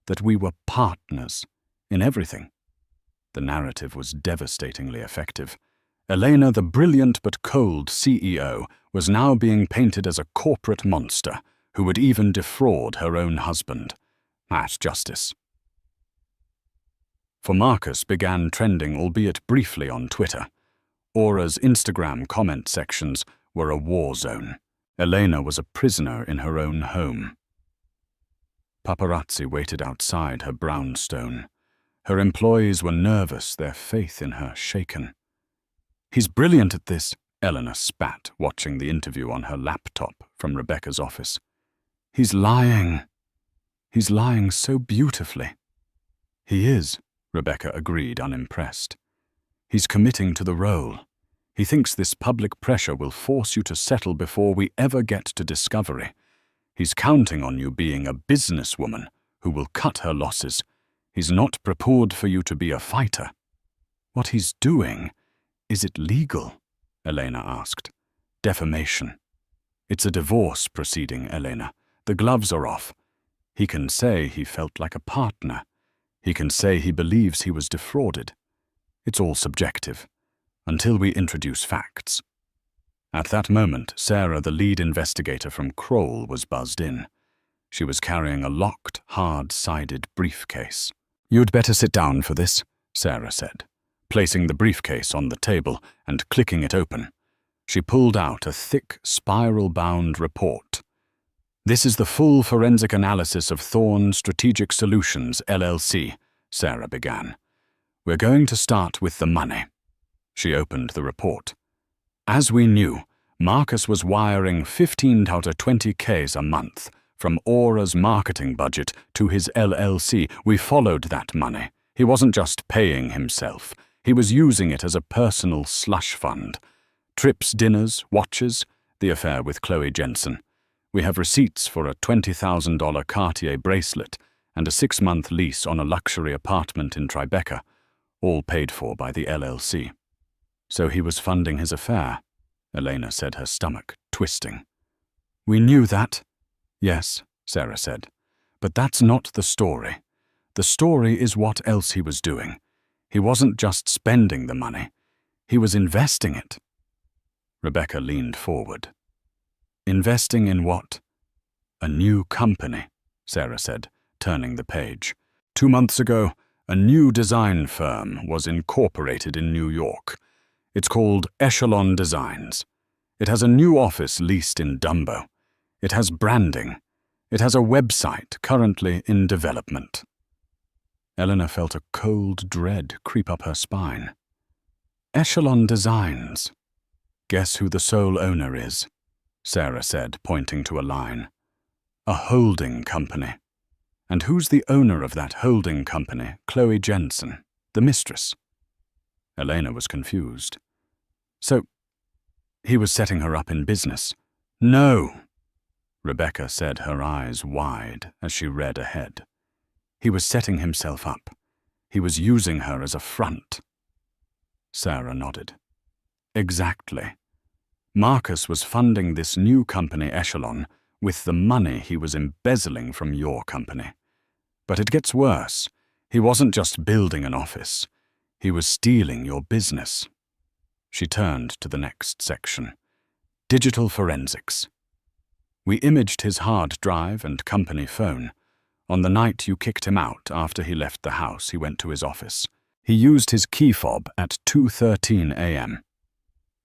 that we were partners in everything. The narrative was devastatingly effective. Elena, the brilliant but cold CEO, was now being painted as a corporate monster who would even defraud her own husband. At justice. For Marcus began trending, albeit briefly, on Twitter. Aura's Instagram comment sections were a war zone. Elena was a prisoner in her own home. Paparazzi waited outside her brownstone. Her employees were nervous, their faith in her shaken. He's brilliant at this, Eleanor spat, watching the interview on her laptop from Rebecca's office. He's lying. He's lying so beautifully. He is, Rebecca agreed, unimpressed. He's committing to the role. He thinks this public pressure will force you to settle before we ever get to discovery. He's counting on you being a businesswoman who will cut her losses. He's not prepared for you to be a fighter. What he's doing, is it legal? Elena asked. Defamation. It's a divorce proceeding, Elena. The gloves are off. He can say he felt like a partner. He can say he believes he was defrauded. It's all subjective, until we introduce facts. At that moment, Sarah, the lead investigator from Kroll, was buzzed in. She was carrying a locked, hard-sided briefcase. You'd better sit down for this, Sarah said, placing the briefcase on the table and clicking it open. She pulled out a thick, spiral-bound report. "This is the full forensic analysis of Thorn Strategic Solutions, LLC," Sarah began. "We're going to start with the money." She opened the report. "As we knew, Marcus was wiring 15 out of 20Ks a month from Aura's marketing budget to his LLC. We followed that money. He wasn't just paying himself. He was using it as a personal slush fund. Trips, dinners, watches, the affair with Chloe Jensen. We have receipts for a $20,000 Cartier bracelet and a 6-month lease on a luxury apartment in Tribeca, all paid for by the LLC. So he was funding his affair," Elena said, her stomach twisting. "We knew that." "Yes," Sarah said, "but that's not the story. The story is what else he was doing. He wasn't just spending the money. He was investing it." Rebecca leaned forward. "Investing in what?" "A new company," Sarah said, turning the page. 2 months ago, a new design firm was incorporated in New York. It's called Echelon Designs. It has a new office leased in Dumbo. It has branding. It has a website currently in development." Eleanor felt a cold dread creep up her spine. "Echelon Designs. Guess who the sole owner is?" Sarah said, pointing to a line. "A holding company. And who's the owner of that holding company? Chloe Jensen, the Mistress." Elena was confused. "So, he was setting her up in business?" "No," Rebecca said, her eyes wide as she read ahead. "He was setting himself up. He was using her as a front." Sarah nodded. "Exactly. Marcus was funding this new company, Echelon, with the money he was embezzling from your company. But it gets worse. He wasn't just building an office. He was stealing your business." She turned to the next section. "Digital forensics. We imaged his hard drive and company phone. On the night you kicked him out after he left the house, he went to his office. He used his key fob at 2:13 a.m.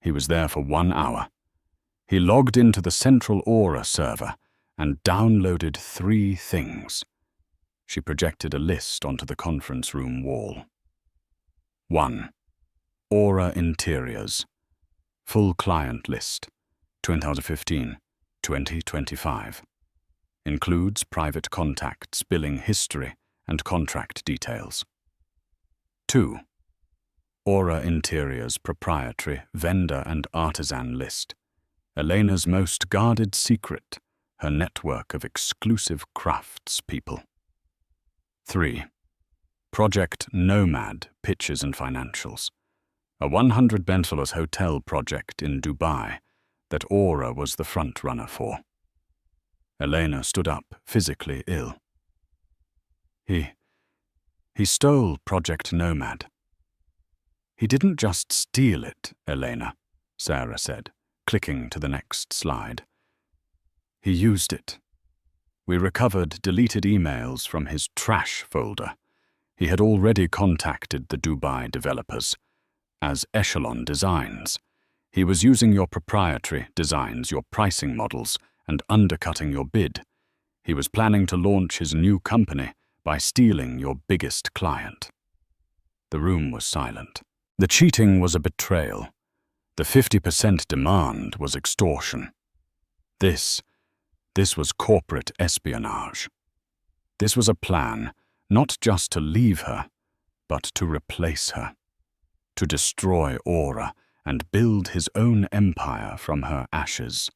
He was there for 1 hour. He logged into the central Aura server and downloaded 3 things." She projected a list onto the conference room wall. 1. Aura Interiors. Full client list. 2015, 2025. Includes private contacts, billing history, and contract details. 2. Aura Interiors proprietary vendor and artisan list. Elena's most guarded secret, her network of exclusive craftspeople. 3. Project Nomad pitches and financials. A $100 million hotel project in Dubai that Aura was the front-runner for. Elena stood up, physically ill. He stole Project Nomad." "He didn't just steal it, Elena," Sarah said, clicking to the next slide. "He used it. We recovered deleted emails from his trash folder. He had already contacted the Dubai developers. As Echelon Designs, he was using your proprietary designs, your pricing models, and undercutting your bid. He was planning to launch his new company by stealing your biggest client." The room was silent. The cheating was a betrayal. The 50% demand was extortion. This was corporate espionage. This was a plan not just to leave her, but to replace her, to destroy Aura and build his own empire from her ashes.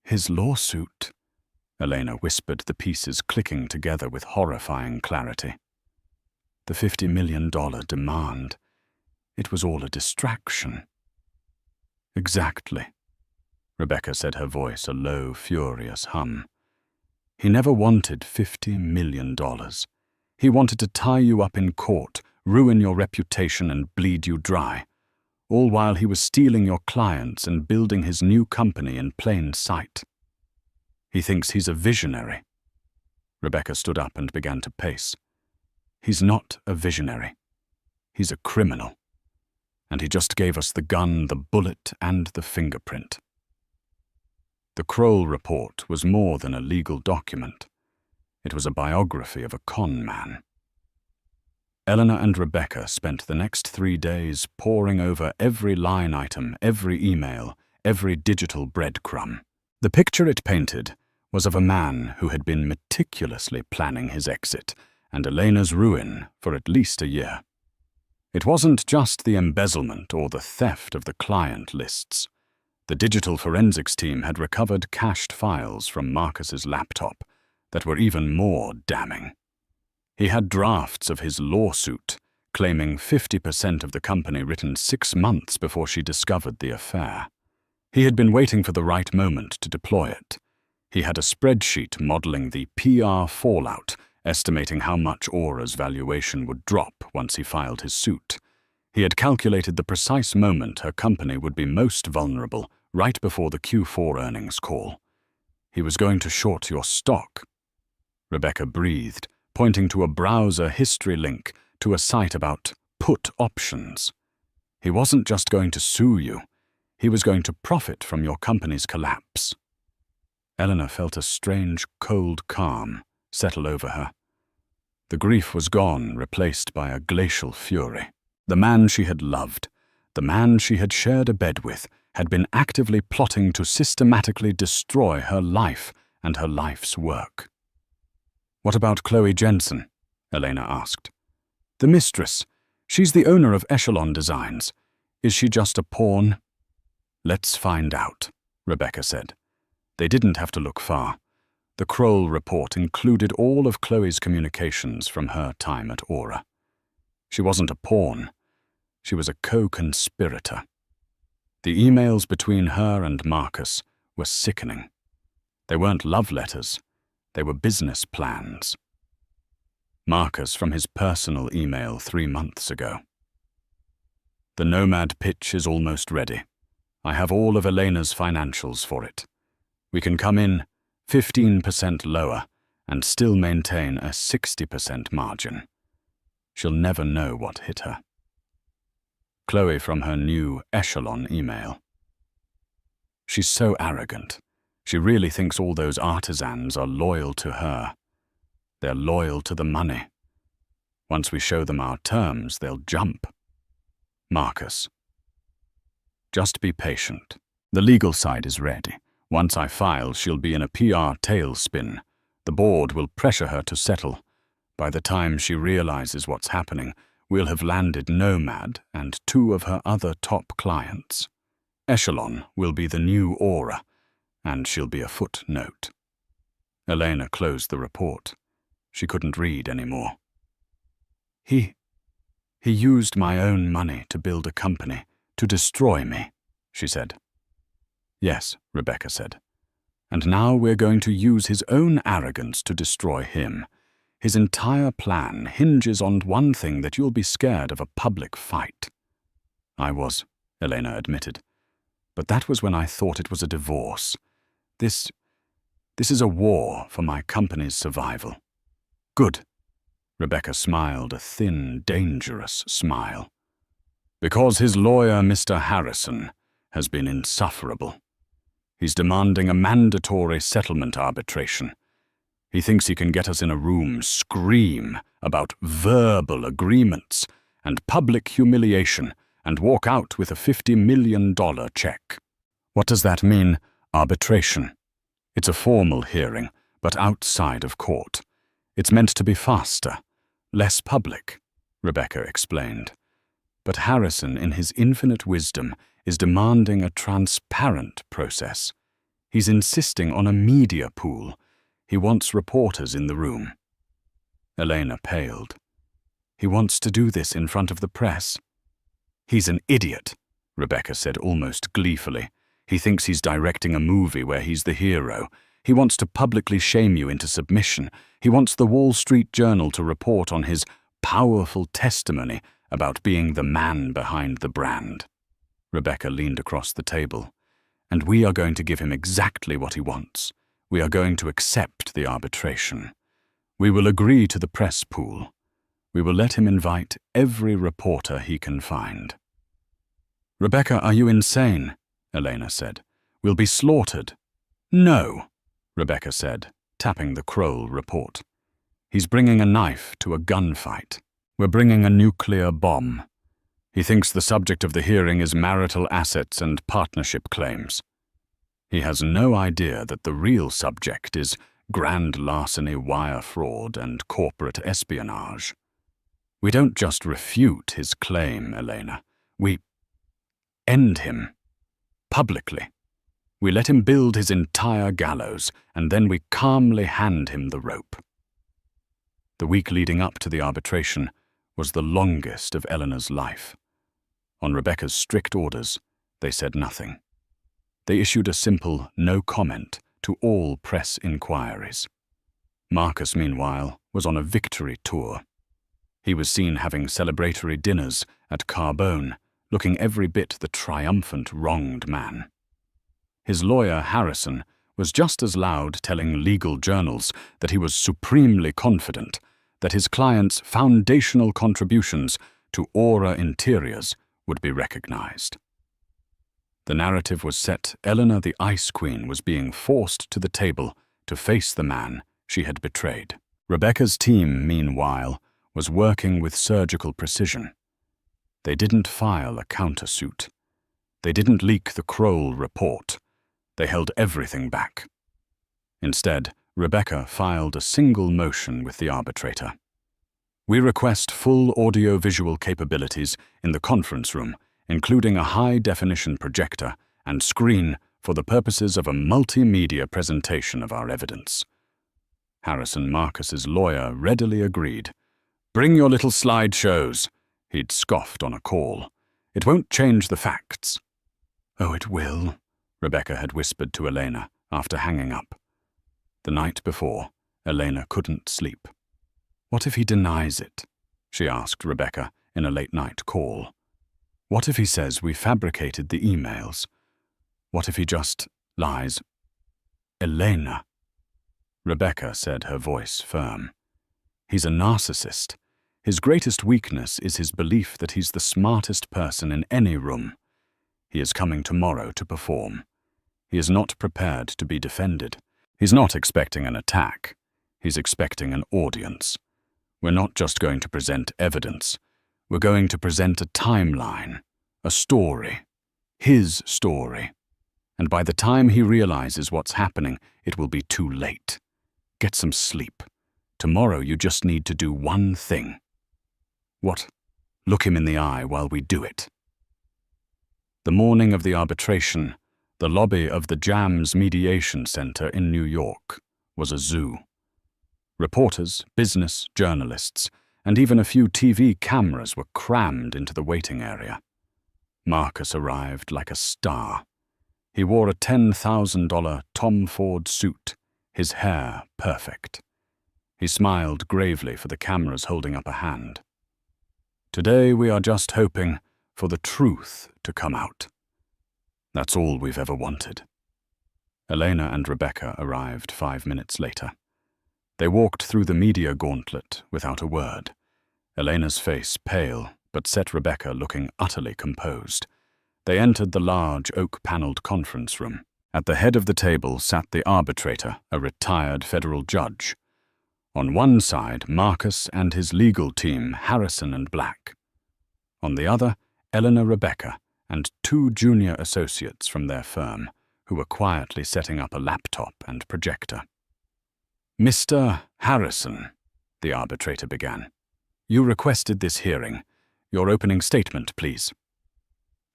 "His lawsuit," Elena whispered, the pieces clicking together with horrifying clarity. "The $50 million demand. It was all a distraction." "Exactly," Rebecca said, her voice a low, furious hum. "He never wanted $50 million. He wanted to tie you up in court, ruin your reputation, and bleed you dry, all while he was stealing your clients and building his new company in plain sight. He thinks he's a visionary." Rebecca stood up and began to pace. "He's not a visionary. He's a criminal. and he just gave us the gun, the bullet, and the fingerprint. The Kroll report was more than a legal document. It was a biography of a con man. Eleanor and Rebecca spent the next 3 days poring over every line item, every email, every digital breadcrumb. The picture it painted was of a man who had been meticulously planning his exit and Elena's ruin for at least a year. It wasn't just the embezzlement or the theft of the client lists. The digital forensics team had recovered cached files from Marcus's laptop that were even more damning. He had drafts of his lawsuit, claiming 50% of the company written 6 months before she discovered the affair. He had been waiting for the right moment to deploy it. He had a spreadsheet modeling the PR fallout, estimating how much Aura's valuation would drop once he filed his suit. He had calculated the precise moment her company would be most vulnerable, right before the Q4 earnings call. He was going to short your stock. Rebecca breathed, pointing to a browser history link to a site about put options. He wasn't just going to sue you. He was going to profit from your company's collapse. Eleanor felt a strange, cold calm settle over her. The grief was gone, replaced by a glacial fury. The man she had loved, the man she had shared a bed with, had been actively plotting to systematically destroy her life and her life's work. "What about Chloe Jensen?" Elena asked. "The Mistress. She's the owner of Echelon Designs. Is she just a pawn?" "Let's find out," Rebecca said. They didn't have to look far. The Kroll report included all of Chloe's communications from her time at Aura. She wasn't a pawn. She was a co-conspirator. The emails between her and Marcus were sickening. They weren't love letters. They were business plans. Marcus from his personal email 3 months ago. "The Nomad pitch is almost ready. I have all of Elena's financials for it. We can come in 15% lower and still maintain a 60% margin. She'll never know what hit her." Chloe from her new Echelon email. "She's so arrogant. She really thinks all those artisans are loyal to her. They're loyal to the money. Once we show them our terms, they'll jump." Marcus. "Just be patient. The legal side is ready. Once I file, she'll be in a PR tailspin. The board will pressure her to settle. By the time she realizes what's happening, we'll have landed Nomad and 2 of her other top clients. Echelon will be the new Aura, and she'll be a footnote." Elena closed the report. She couldn't read anymore. He used my own money to build a company, to destroy me," she said. "Yes," Rebecca said. "And now we're going to use his own arrogance to destroy him. His entire plan hinges on one thing, that you'll be scared of a public fight." "I was," Elena admitted. "But that was when I thought it was a divorce. This is a war for my company's survival." "Good." Rebecca smiled, a thin, dangerous smile. "Because his lawyer, Mr. Harrison, has been insufferable. He's demanding a mandatory settlement arbitration. He thinks he can get us in a room, scream about verbal agreements and public humiliation, and walk out with a $50 million check. What does that mean, arbitration? It's a formal hearing, but outside of court. It's meant to be faster, less public," Rebecca explained. "But Harrison, in his infinite wisdom, is demanding a transparent process. He's insisting on a media pool. He wants reporters in the room." Elena paled. "He wants to do this in front of the press?" "He's an idiot," Rebecca said almost gleefully. "He thinks he's directing a movie where he's the hero. He wants to publicly shame you into submission. He wants the Wall Street Journal to report on his powerful testimony about being the man behind the brand." Rebecca leaned across the table. "And we are going to give him exactly what he wants. We are going to accept the arbitration. We will agree to the press pool. We will let him invite every reporter he can find." "Rebecca, are you insane?" Elena said. "We'll be slaughtered." "No," Rebecca said, tapping the Kroll report. "He's bringing a knife to a gunfight. We're bringing a nuclear bomb. He thinks the subject of the hearing is marital assets and partnership claims. He has no idea that the real subject is grand larceny, wire fraud, and corporate espionage. We don't just refute his claim, Elena. We end him. Publicly. We let him build his entire gallows, and then we calmly hand him the rope." The week leading up to the arbitration was the longest of Eleanor's life. On Rebecca's strict orders, they said nothing. They issued a simple no comment to all press inquiries. Marcus, meanwhile, was on a victory tour. He was seen having celebratory dinners at Carbone, looking every bit the triumphant wronged man. His lawyer, Harrison, was just as loud, telling legal journals that he was supremely confident that his client's foundational contributions to Aura Interiors would be recognized. The narrative was set. Eleanor the Ice Queen was being forced to the table to face the man she had betrayed. Rebecca's team, meanwhile, was working with surgical precision. They didn't file a countersuit. They didn't leak the Kroll report. They held everything back. Instead, Rebecca filed a single motion with the arbitrator. "We request full audio-visual capabilities in the conference room, including a high-definition projector and screen for the purposes of a multimedia presentation of our evidence." Harrison Marcus's lawyer readily agreed. "Bring your little slideshows," he'd scoffed on a call. "It won't change the facts." "Oh, it will," Rebecca had whispered to Elena after hanging up. The night before, Elena couldn't sleep. "What if he denies it?" she asked Rebecca in a late-night call. "What if he says we fabricated the emails? What if he just lies?" "Elena," Rebecca said, her voice firm. "He's a narcissist. His greatest weakness is his belief that he's the smartest person in any room. He is coming tomorrow to perform. He is not prepared to be defended. He's not expecting an attack. He's expecting an audience. We're not just going to present evidence. We're going to present a timeline, a story, his story. And by the time he realizes what's happening, it will be too late. Get some sleep. Tomorrow you just need to do one thing." "What?" "Look him in the eye while we do it." The morning of the arbitration, the lobby of the JAMS Mediation Center in New York was a zoo. Reporters, business journalists, and even a few TV cameras were crammed into the waiting area. Marcus arrived like a star. He wore a $10,000 Tom Ford suit, his hair perfect. He smiled gravely for the cameras holding up a hand. "Today we are just hoping for the truth to come out. That's all we've ever wanted." Elena and Rebecca arrived 5 minutes later. They walked through the media gauntlet without a word. Elena's face pale, but set Rebecca looking utterly composed. They entered the large oak-paneled conference room. At the head of the table sat the arbitrator, a retired federal judge. On one side, Marcus and his legal team, Harrison and Black. On the other, Eleanor, Rebecca, and 2 junior associates from their firm, who were quietly setting up a laptop and projector. "Mr. Harrison," the arbitrator began, "you requested this hearing. Your opening statement, please."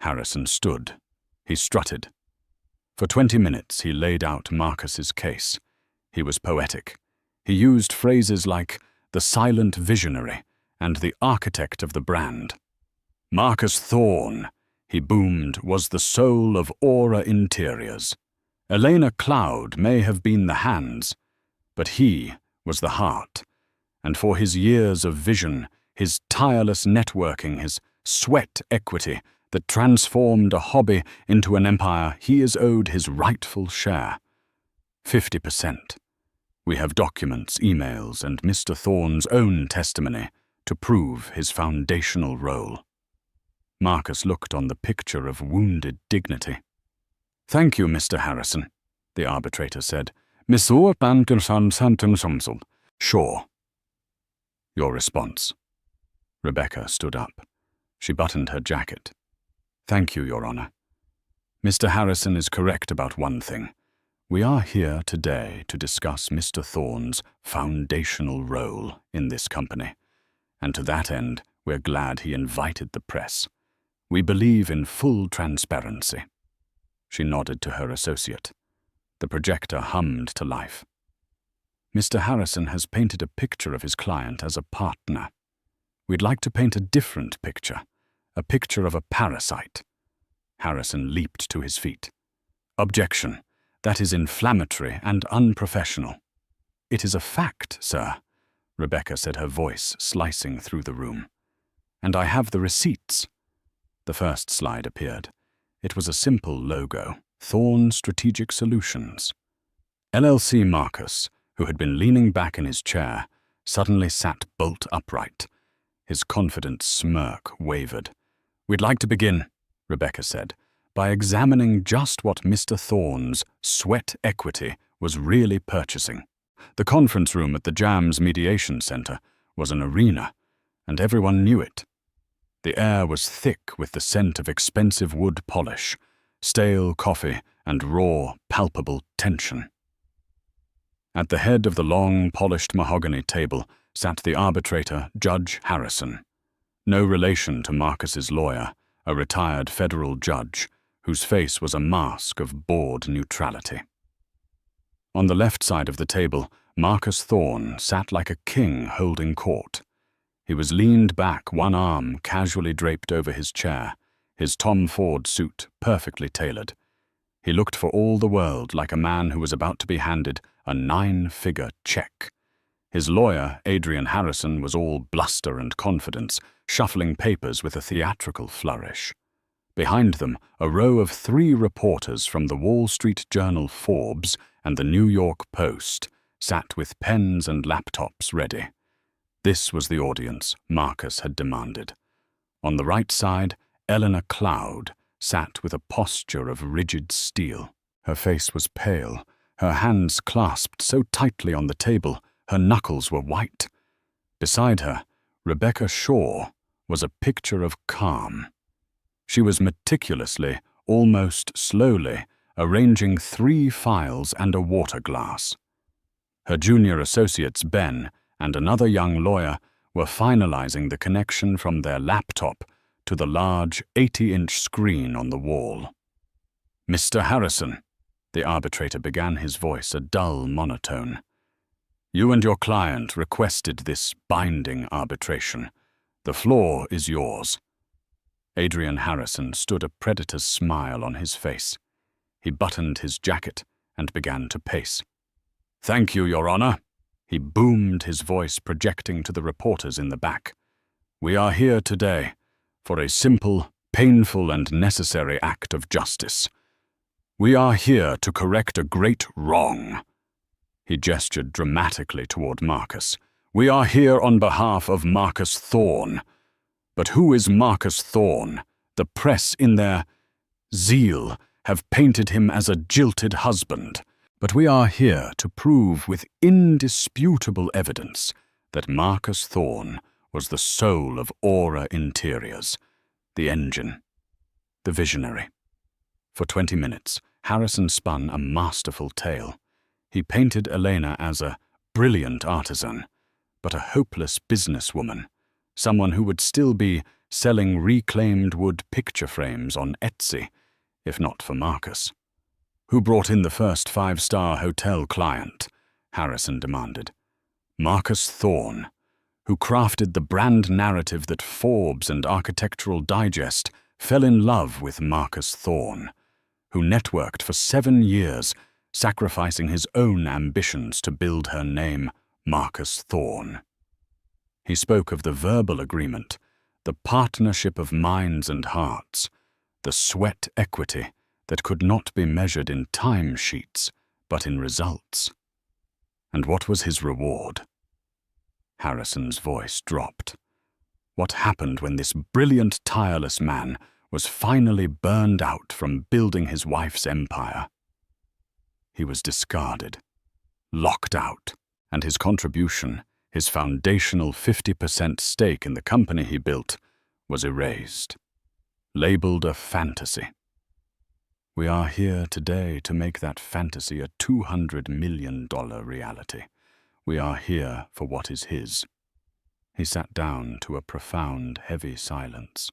Harrison stood. He strutted. For 20 minutes he laid out Marcus's case. He was poetic. He used phrases like the silent visionary and the architect of the brand. "Marcus Thorne," he boomed, "was the soul of Aura Interiors. Elena Cloud may have been the hands, but he was the heart. And for his years of vision, his tireless networking, his sweat equity that transformed a hobby into an empire, he is owed his rightful share. 50%. We have documents, emails, and Mr. Thorne's own testimony to prove his foundational role." Marcus looked on the picture of wounded dignity. "Thank you, Mr. Harrison," the arbitrator said. "Sure." "Your response." Rebecca stood up. She buttoned her jacket. "Thank you, Your Honor. Mr. Harrison is correct about one thing. We are here today to discuss Mr. Thorne's foundational role in this company, and to that end, we're glad he invited the press. We believe in full transparency." She nodded to her associate. The projector hummed to life. "Mr. Harrison has painted a picture of his client as a partner. We'd like to paint a different picture, a picture of a parasite." Harrison leaped to his feet. "Objection. That is inflammatory and unprofessional." "It is a fact, sir," Rebecca said, her voice slicing through the room. "And I have the receipts." The first slide appeared. It was a simple logo, Thorne Strategic Solutions. LLC Marcus, who had been leaning back in his chair, suddenly sat bolt upright. His confident smirk wavered. "We'd like to begin," Rebecca said, "by examining just what Mr. Thorne's sweat equity was really purchasing. The conference room at the Jams Mediation Center was an arena, and everyone knew it. The air was thick with the scent of expensive wood polish, stale coffee, and raw, palpable tension. At the head of the long, polished mahogany table sat the arbitrator, Judge Harrison. No relation to Marcus's lawyer, a retired federal judge, whose face was a mask of bored neutrality. On the left side of the table, Marcus Thorne sat like a king holding court. He was leaned back, one arm casually draped over his chair, his Tom Ford suit perfectly tailored. He looked for all the world like a man who was about to be handed a 9-figure check. His lawyer, Adrian Harrison, was all bluster and confidence, shuffling papers with a theatrical flourish. Behind them, a row of 3 reporters from the Wall Street Journal Forbes and the New York Post sat with pens and laptops ready. This was the audience Marcus had demanded. On the right side, Eleanor Cloud sat with a posture of rigid steel. Her face was pale, her hands clasped so tightly on the table, her knuckles were white. Beside her, Rebecca Shaw was a picture of calm. She was meticulously, almost slowly, arranging 3 files and a water glass. Her junior associates, Ben, and another young lawyer were finalizing the connection from their laptop to the large 80-inch screen on the wall. "Mr. Harrison," the arbitrator began, his voice a dull monotone. "You and your client requested this binding arbitration. The floor is yours." Adrian Harrison stood, a predator's smile on his face. He buttoned his jacket and began to pace. "Thank you, Your Honor," he boomed, his voice projecting to the reporters in the back. "We are here today for a simple, painful, and necessary act of justice. We are here to correct a great wrong." He gestured dramatically toward Marcus. "We are here on behalf of Marcus Thorne. But who is Marcus Thorne? The press, in their zeal, have painted him as a jilted husband. But we are here to prove with indisputable evidence that Marcus Thorne was the soul of Aura Interiors, the engine, the visionary." For 20 minutes, Harrison spun a masterful tale. He painted Elena as a brilliant artisan, but a hopeless businesswoman, someone who would still be selling reclaimed wood picture frames on Etsy, if not for Marcus. "Who brought in the first 5-star hotel client?" Harrison demanded. "Marcus Thorne, who crafted the brand narrative that Forbes and Architectural Digest fell in love with Marcus Thorne, who networked for 7 years, sacrificing his own ambitions to build her name, Marcus Thorne." He spoke of the verbal agreement, the partnership of minds and hearts, the sweat equity that could not be measured in timesheets, but in results. And what was his reward? Harrison's voice dropped. What happened when this brilliant, tireless man was finally burned out from building his wife's empire? He was discarded, locked out, and his contribution, his foundational 50% stake in the company he built, was erased, labeled a fantasy. We are here today to make that fantasy a $200 million reality. We are here for what is his. He sat down to a profound, heavy silence.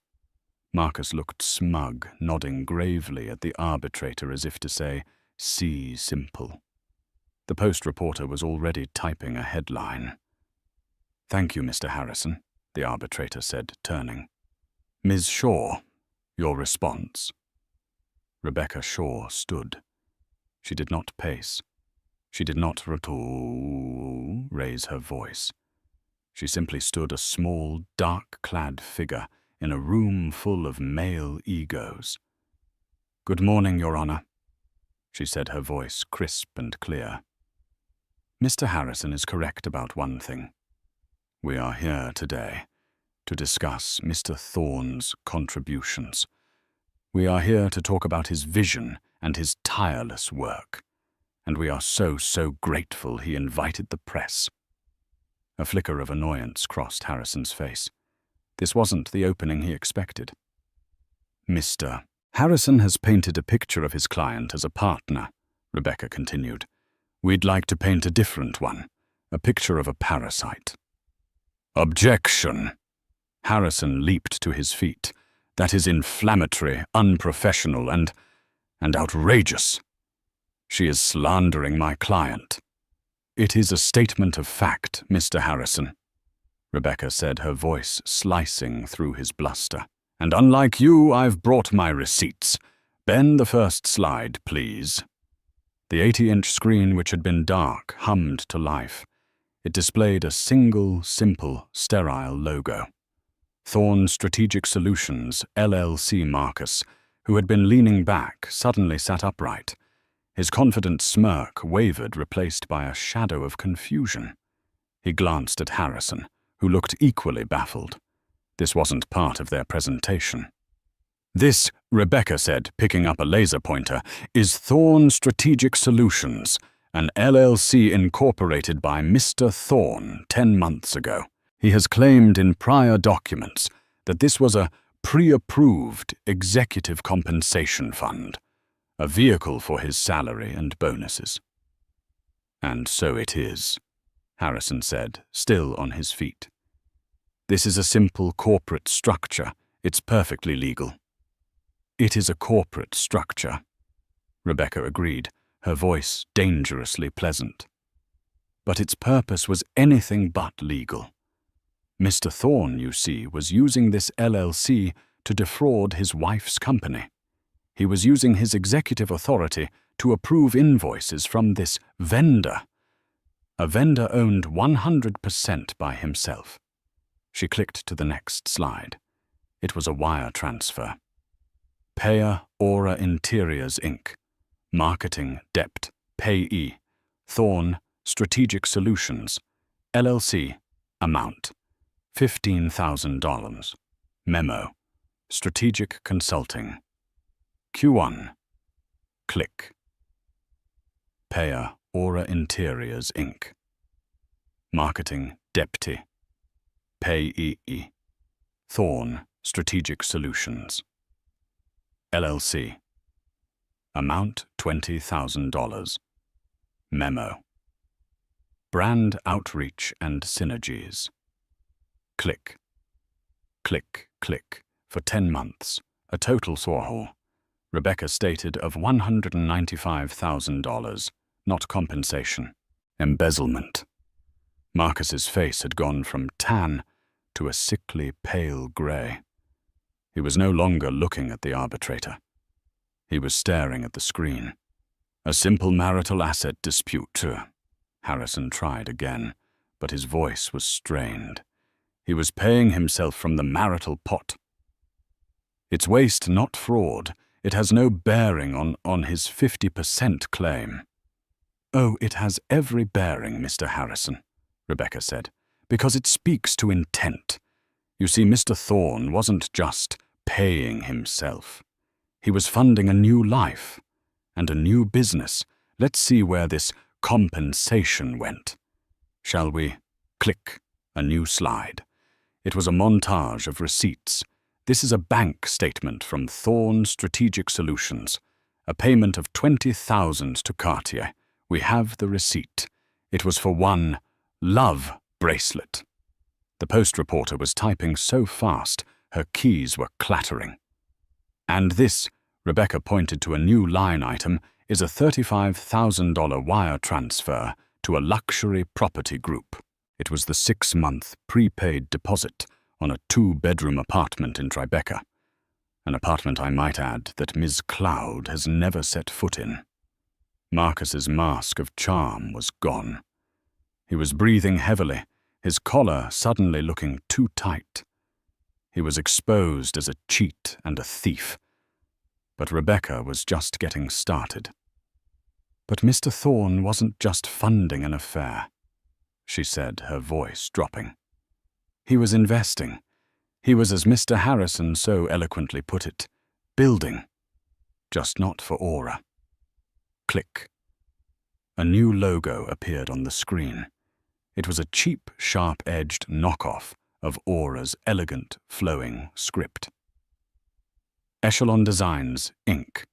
Marcus looked smug, nodding gravely at the arbitrator as if to say, "See simple." The Post reporter was already typing a headline. "Thank you, Mr. Harrison," the arbitrator said, turning. "Ms. Shaw, your response." Rebecca Shaw stood. She did not pace. She did not raise her voice. She simply stood a small, dark-clad figure in a room full of male egos. "Good morning, Your Honor," she said, her voice crisp and clear. "Mr. Harrison is correct about one thing. We are here today to discuss Mr. Thorne's contributions. We are here to talk about his vision and his tireless work. And we are so grateful he invited the press." A flicker of annoyance crossed Harrison's face. This wasn't the opening he expected. "Mr. Harrison has painted a picture of his client as a partner," Rebecca continued. "We'd like to paint a different one, a picture of a parasite." "Objection!" Harrison leaped to his feet. "That is inflammatory, unprofessional, and outrageous. She is slandering my client." "It is a statement of fact, Mr. Harrison," Rebecca said, her voice slicing through his bluster. "And unlike you, I've brought my receipts. Ben, the first slide, please." The 80-inch screen, which had been dark, hummed to life. It displayed a single, simple, sterile logo. Thorne Strategic Solutions, LLC. Marcus, who had been leaning back, suddenly sat upright. His confident smirk wavered, replaced by a shadow of confusion. He glanced at Harrison, who looked equally baffled. This wasn't part of their presentation. "This," Rebecca said, picking up a laser pointer, "is Thorne Strategic Solutions, an LLC incorporated by Mr. Thorne 10 months ago. He has claimed in prior documents that this was a pre-approved executive compensation fund, a vehicle for his salary and bonuses." "And so it is," Harrison said, still on his feet. "This is a simple corporate structure. It's perfectly legal." "It is a corporate structure," Rebecca agreed, her voice dangerously pleasant. "But its purpose was anything but legal. Mr. Thorne, you see, was using this LLC to defraud his wife's company. He was using his executive authority to approve invoices from this vendor. A vendor owned 100% by himself." She clicked to the next slide. It was a wire transfer. "Payer Aura Interiors, Inc. Marketing Dept. Payee. Thorne Strategic Solutions, LLC. Amount $15,000. Memo. Strategic Consulting. Q1. Click. Payer Aura Interiors, Inc. Marketing Deputy. Payee. Thorne Strategic Solutions, LLC. Amount $20,000. Memo. Brand Outreach and Synergies. Click. Click, click. For 10 months. A total swaho, Rebecca stated, of $195,000, not compensation. Embezzlement. Marcus's face had gone from tan to a sickly pale grey. He was no longer looking at the arbitrator. He was staring at the screen. "A simple marital asset dispute." Harrison tried again, but his voice was strained. He was paying himself from the marital pot. "It's waste, not fraud. It has no bearing on his 50% claim." "Oh, it has every bearing, Mr. Harrison," Rebecca said, "because it speaks to intent. You see, Mr. Thorne wasn't just paying himself. He was funding a new life and a new business. Let's see where this compensation went. Shall we? Click. A new slide. It was a montage of receipts. This is a bank statement from Thorne Strategic Solutions. A payment of $20,000 to Cartier. We have the receipt. It was for one love bracelet. The Post reporter was typing so fast, her keys were clattering. And this, Rebecca pointed to a new line item, is a $35,000 wire transfer to a luxury property group. It was the 6-month prepaid deposit on a 2-bedroom apartment in Tribeca. An apartment, I might add, that Ms. Cloud has never set foot in. Marcus's mask of charm was gone. He was breathing heavily, his collar suddenly looking too tight. He was exposed as a cheat and a thief. But Rebecca was just getting started. But Mr. Thorne wasn't just funding an affair, she said, her voice dropping. He was investing. He was, as Mr. Harrison so eloquently put it, building. Just not for Aura. Click. A new logo appeared on the screen. It was a cheap, sharp-edged knockoff of Aura's elegant, flowing script. Echelon Designs, Inc.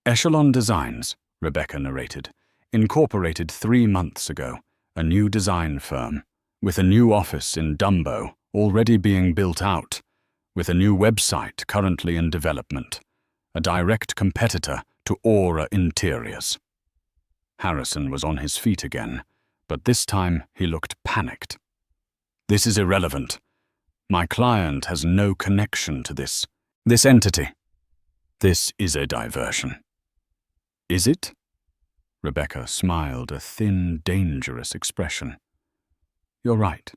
Echelon Designs, Rebecca narrated, incorporated 3 months ago, a new design firm, with a new office in Dumbo already being built out, with a new website currently in development, a direct competitor to Aura Interiors. Harrison was on his feet again, but this time he looked panicked. This is irrelevant. My client has no connection to this entity. This is a diversion. Is it? Rebecca smiled, a thin, dangerous expression. You're right.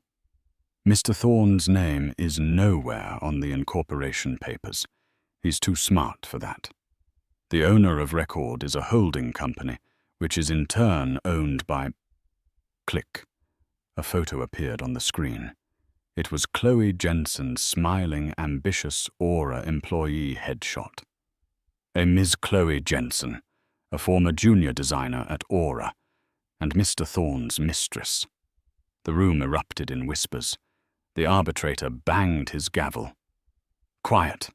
Mr. Thorne's name is nowhere on the incorporation papers. He's too smart for that. The owner of record is a holding company, which is in turn owned by... Click. A photo appeared on the screen. It was Chloe Jensen's smiling, ambitious Aura employee headshot. A Ms. Chloe Jensen, a former junior designer at Aura, and Mr. Thorne's mistress. The room erupted in whispers. The arbitrator banged his gavel. Quiet.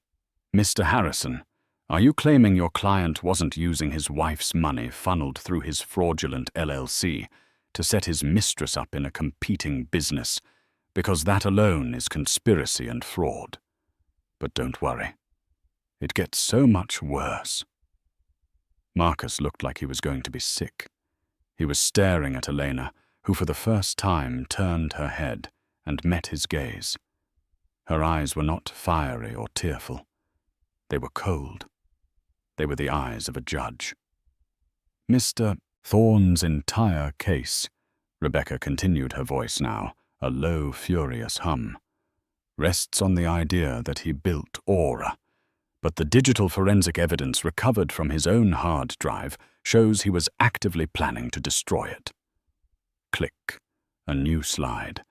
Mr. Harrison, are you claiming your client wasn't using his wife's money funneled through his fraudulent LLC to set his mistress up in a competing business, because that alone is conspiracy and fraud? But don't worry. It gets so much worse. Marcus looked like he was going to be sick. He was staring at Elena, who for the first time turned her head and met his gaze. Her eyes were not fiery or tearful. They were cold. They were the eyes of a judge. Mr. Thorne's entire case, Rebecca continued, her voice now, a low, furious hum, rests on the idea that he built Aura, but the digital forensic evidence recovered from his own hard drive shows he was actively planning to destroy it. Click. A new slide.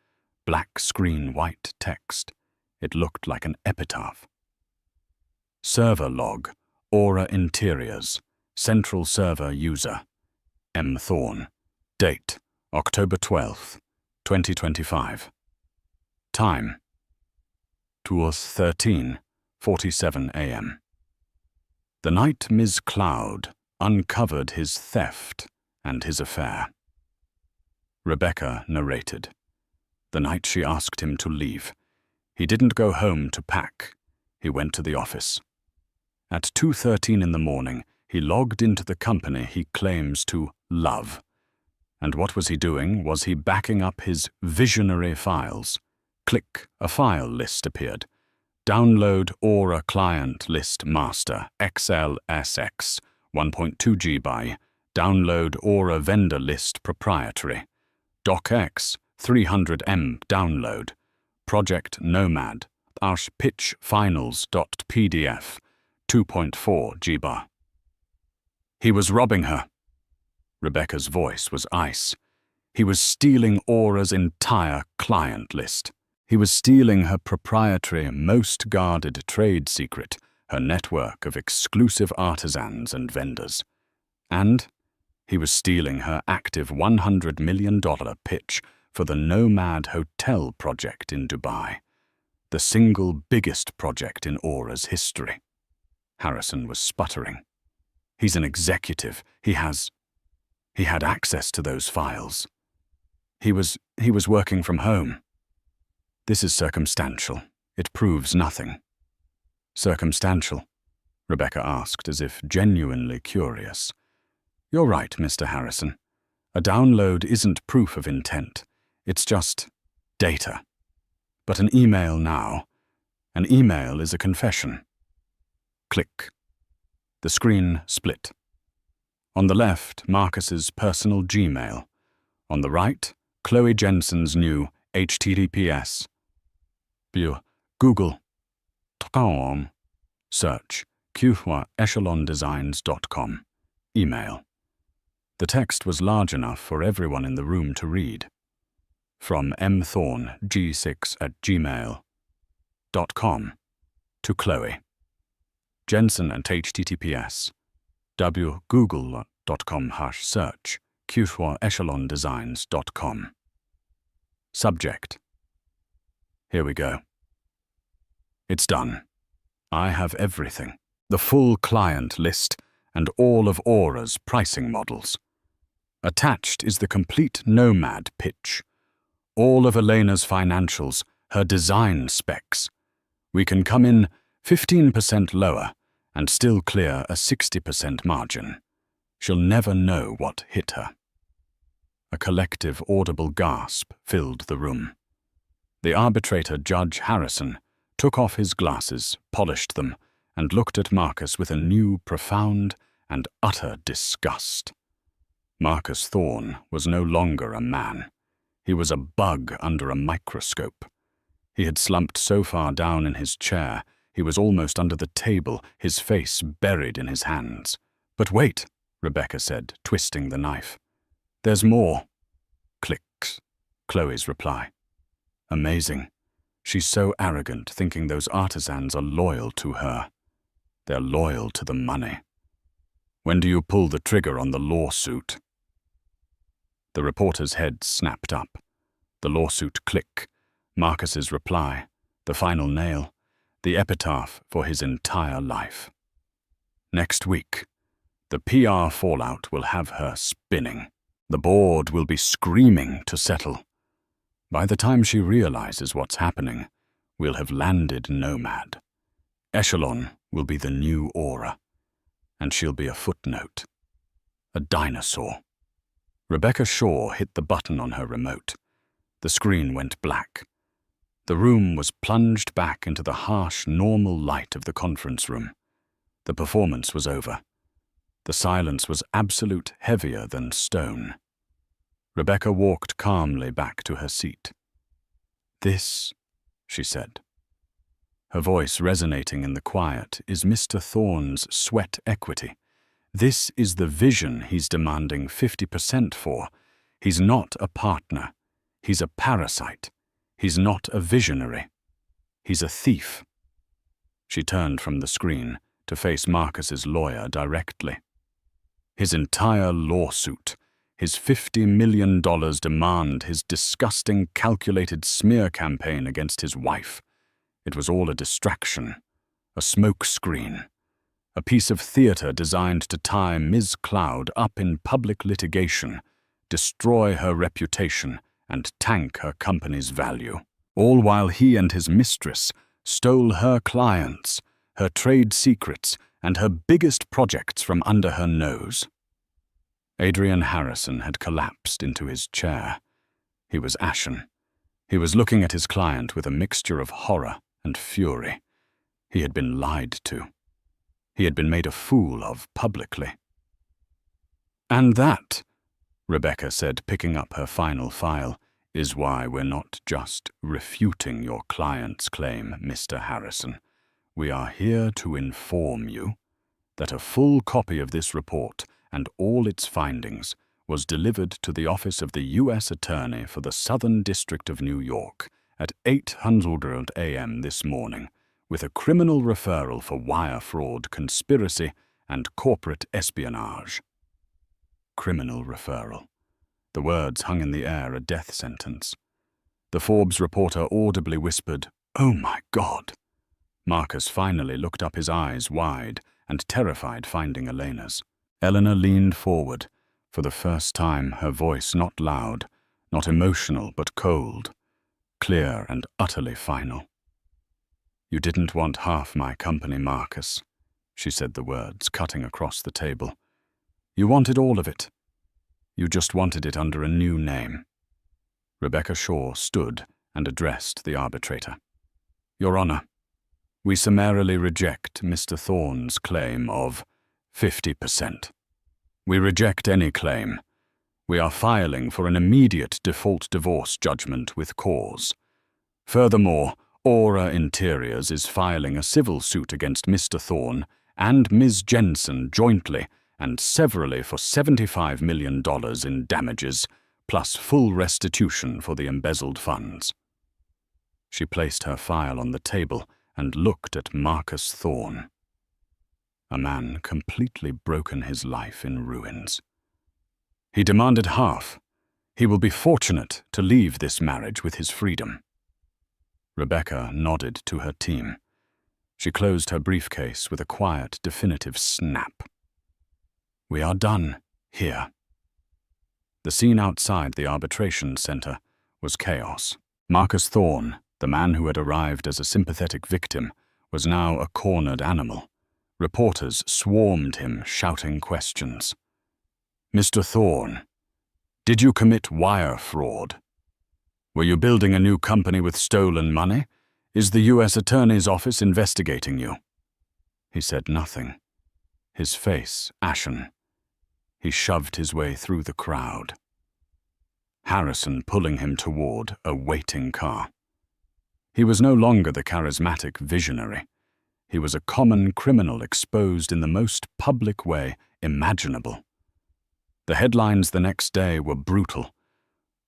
Black screen, white text. It looked like an epitaph. Server log. Aura Interiors. Central server user. M. Thorne. Date. October 12th, 2025. Time. 13:47 a.m. The night Ms. Cloud uncovered his theft and his affair. Rebecca narrated. The night she asked him to leave. He didn't go home to pack. He went to the office. At 2:13 in the morning, he logged into the company he claims to love. And what was he doing? Was he backing up his visionary files? Click. A file list appeared. Download Aura Client List Master XLSX 1.2 GB. Download Aura Vendor List Proprietary. DocX 300 M download. Project Nomad Pitch Finals.pdf 2.4 GB. He was robbing her. Rebecca's voice was ice. He was stealing Aura's entire client list. He was stealing her proprietary, most guarded trade secret, her network of exclusive artisans and vendors. And he was stealing her active $100 million pitch for the Nomad Hotel project in Dubai, the single biggest project in Aura's history. Harrison was sputtering. He's an executive. He had access to those files. He was working from home. This is circumstantial. It proves nothing. Circumstantial? Rebecca asked, as if genuinely curious. You're right, Mr. Harrison. A download isn't proof of intent. It's just data. But an email now. An email is a confession. Click. The screen split. On the left, Marcus's personal Gmail. On the right, Chloe Jensen's new HTTPS. Google.com. Search echelondesigns.com. Email. The text was large enough for everyone in the room to read. From mthorng6@gmail.com to Chloe. Jensen at HTTPS. Google.com/search echelondesigns.com. Subject. Here we go. It's done. I have everything. The full client list and all of Aura's pricing models. Attached is the complete Nomad pitch. All of Elena's financials, her design specs. We can come in 15% lower and still clear a 60% margin. She'll never know what hit her. A collective audible gasp filled the room. The arbitrator, Judge Harrison, took off his glasses, polished them, and looked at Marcus with a new, profound, and utter disgust. Marcus Thorne was no longer a man. He was a bug under a microscope. He had slumped so far down in his chair, he was almost under the table, his face buried in his hands. But wait, Rebecca said, twisting the knife. There's more. Clicks. Chloe's reply. Amazing. She's so arrogant, thinking those artisans are loyal to her. They're loyal to the money. When do you pull the trigger on the lawsuit? The reporter's head snapped up. The lawsuit click. Marcus's reply. The final nail. The epitaph for his entire life. Next week. The PR fallout will have her spinning. The board will be screaming to settle. By the time she realizes what's happening, we'll have landed Nomad. Echelon will be the new Aura, and she'll be a footnote. A dinosaur. Rebecca Shaw hit the button on her remote. The screen went black. The room was plunged back into the harsh, normal light of the conference room. The performance was over. The silence was absolute, heavier than stone. Rebecca walked calmly back to her seat. This, she said. Her voice resonating in the quiet, is Mr. Thorne's sweat equity. This is the vision he's demanding 50% for. He's not a partner. He's a parasite. He's not a visionary. He's a thief. She turned from the screen to face Marcus's lawyer directly. His entire lawsuit, his $50 million demand, his disgusting, calculated smear campaign against his wife. It was all a distraction, a smokescreen, a piece of theater designed to tie Ms. Cloud up in public litigation, destroy her reputation, and tank her company's value, all while he and his mistress stole her clients, her trade secrets, and her biggest projects from under her nose. Adrian Harrison had collapsed into his chair. He was ashen. He was looking at his client with a mixture of horror and fury. He had been lied to. He had been made a fool of publicly. And that, Rebecca said, picking up her final file, is why we're not just refuting your client's claim, Mr. Harrison. We are here to inform you that a full copy of this report and all its findings was delivered to the office of the U.S. Attorney for the Southern District of New York at 800 a.m. this morning with a criminal referral for wire fraud, conspiracy, and corporate espionage. Criminal referral. The words hung in the air, a death sentence. The Forbes reporter audibly whispered, "Oh my God!" Marcus finally looked up, his eyes wide and terrified, finding Elena's. Eleanor leaned forward, for the first time, her voice not loud, not emotional, but cold, clear and utterly final. "You didn't want half my company, Marcus," she said, the words cutting across the table. "You wanted all of it. You just wanted it under a new name." Rebecca Shaw stood and addressed the arbitrator. "Your Honor, we summarily reject Mr. Thorne's claim of 50%. We reject any claim. We are filing for an immediate default divorce judgment with cause. Furthermore, Aura Interiors is filing a civil suit against Mr. Thorne and Ms. Jensen jointly and severally for $75 million in damages, plus full restitution for the embezzled funds." She placed her file on the table and looked at Marcus Thorne. A man completely broken, his life in ruins. He demanded half. He will be fortunate to leave this marriage with his freedom. Rebecca nodded to her team. She closed her briefcase with a quiet, definitive snap. "We are done here." The scene outside the arbitration center was chaos. Marcus Thorne, the man who had arrived as a sympathetic victim, was now a cornered animal. Reporters swarmed him, shouting questions. "Mr. Thorne, did you commit wire fraud? Were you building a new company with stolen money? Is the U.S. Attorney's Office investigating you?" He said nothing, his face ashen. He shoved his way through the crowd, Harrison pulling him toward a waiting car. He was no longer the charismatic visionary. He was a common criminal exposed in the most public way imaginable. The headlines the next day were brutal.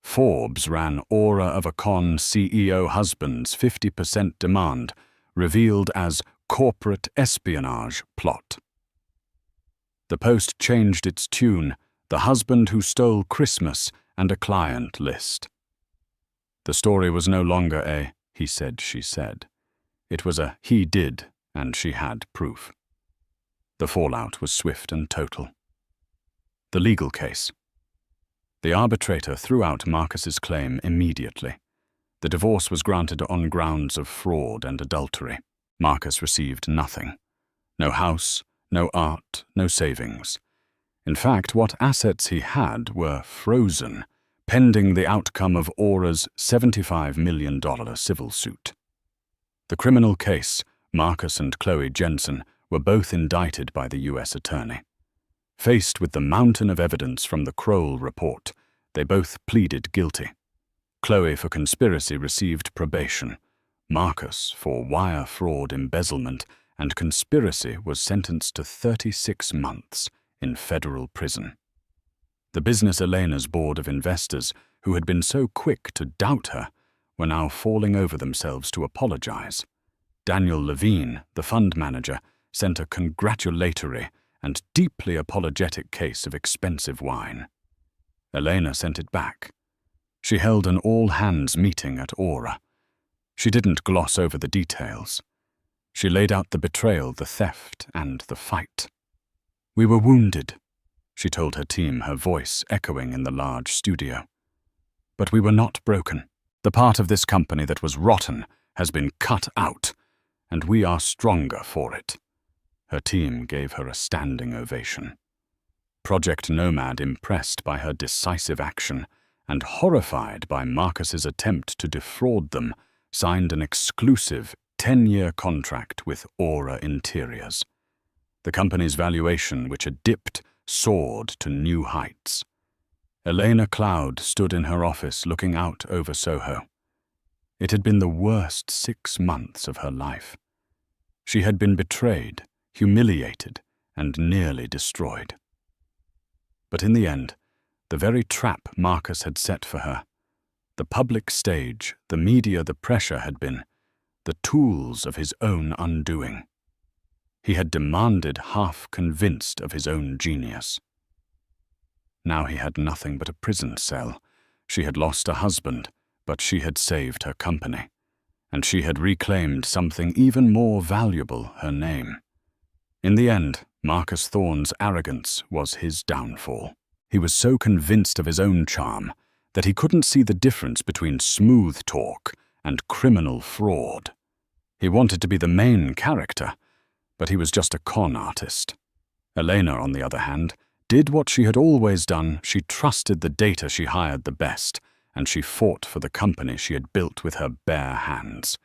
Forbes ran Aura of a Con CEO husband's 50% demand, revealed as corporate espionage plot. The Post changed its tune, the husband who stole Christmas and a client list. The story was no longer a he said, she said. It was a he did, and she had proof. The fallout was swift and total. The legal case. The arbitrator threw out Marcus's claim immediately. The divorce was granted on grounds of fraud and adultery. Marcus received nothing. No house, no art, no savings. In fact, what assets he had were frozen, pending the outcome of Aura's $75 million civil suit. The criminal case, Marcus and Chloe Jensen were both indicted by the U.S. Attorney. Faced with the mountain of evidence from the Kroll report, they both pleaded guilty. Chloe for conspiracy received probation. Marcus for wire fraud, embezzlement, and conspiracy was sentenced to 36 months in federal prison. The business Elena's board of investors, who had been so quick to doubt her, were now falling over themselves to apologize. Daniel Levine, the fund manager, sent a congratulatory and deeply apologetic case of expensive wine. Elena sent it back. She held an all-hands meeting at Aura. She didn't gloss over the details. She laid out the betrayal, the theft, and the fight. "We were wounded," she told her team, her voice echoing in the large studio. "But we were not broken. The part of this company that was rotten has been cut out, and we are stronger for it." Her team gave her a standing ovation. Project Nomad, impressed by her decisive action and horrified by Marcus's attempt to defraud them, signed an exclusive 10-year contract with Aura Interiors. The company's valuation, which had dipped, soared to new heights. Elena Cloud stood in her office looking out over Soho. It had been the worst 6 months of her life. She had been betrayed, humiliated, and nearly destroyed. But in the end, the very trap Marcus had set for her, The public stage, the media, the pressure had been the tools of his own undoing. He had demanded, half convinced of his own genius. Now he had nothing but a prison cell. She had lost a husband, but she had saved her company. And she had reclaimed something even more valuable, her name. In the end, Marcus Thorne's arrogance was his downfall. He was so convinced of his own charm that he couldn't see the difference between smooth talk and criminal fraud. He wanted to be the main character, but he was just a con artist. Elena, on the other hand, did what she had always done. She trusted the data she hired the best, and she fought for the company she had built with her bare hands.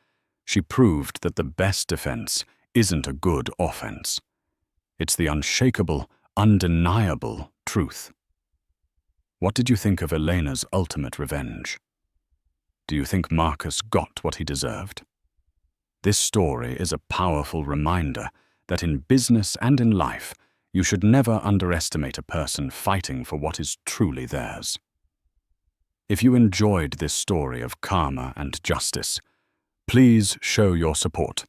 She proved that the best defense isn't a good offense. It's the unshakable, undeniable truth. What did you think of Elena's ultimate revenge? Do you think Marcus got what he deserved? This story is a powerful reminder that in business and in life, you should never underestimate a person fighting for what is truly theirs. If you enjoyed this story of karma and justice, please show your support.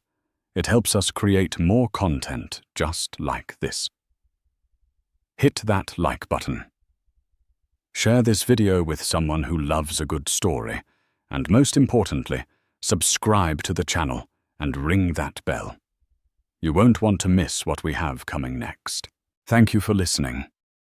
It helps us create more content just like this. Hit that like button. Share this video with someone who loves a good story, and most importantly, subscribe to the channel and ring that bell. You won't want to miss what we have coming next. Thank you for listening.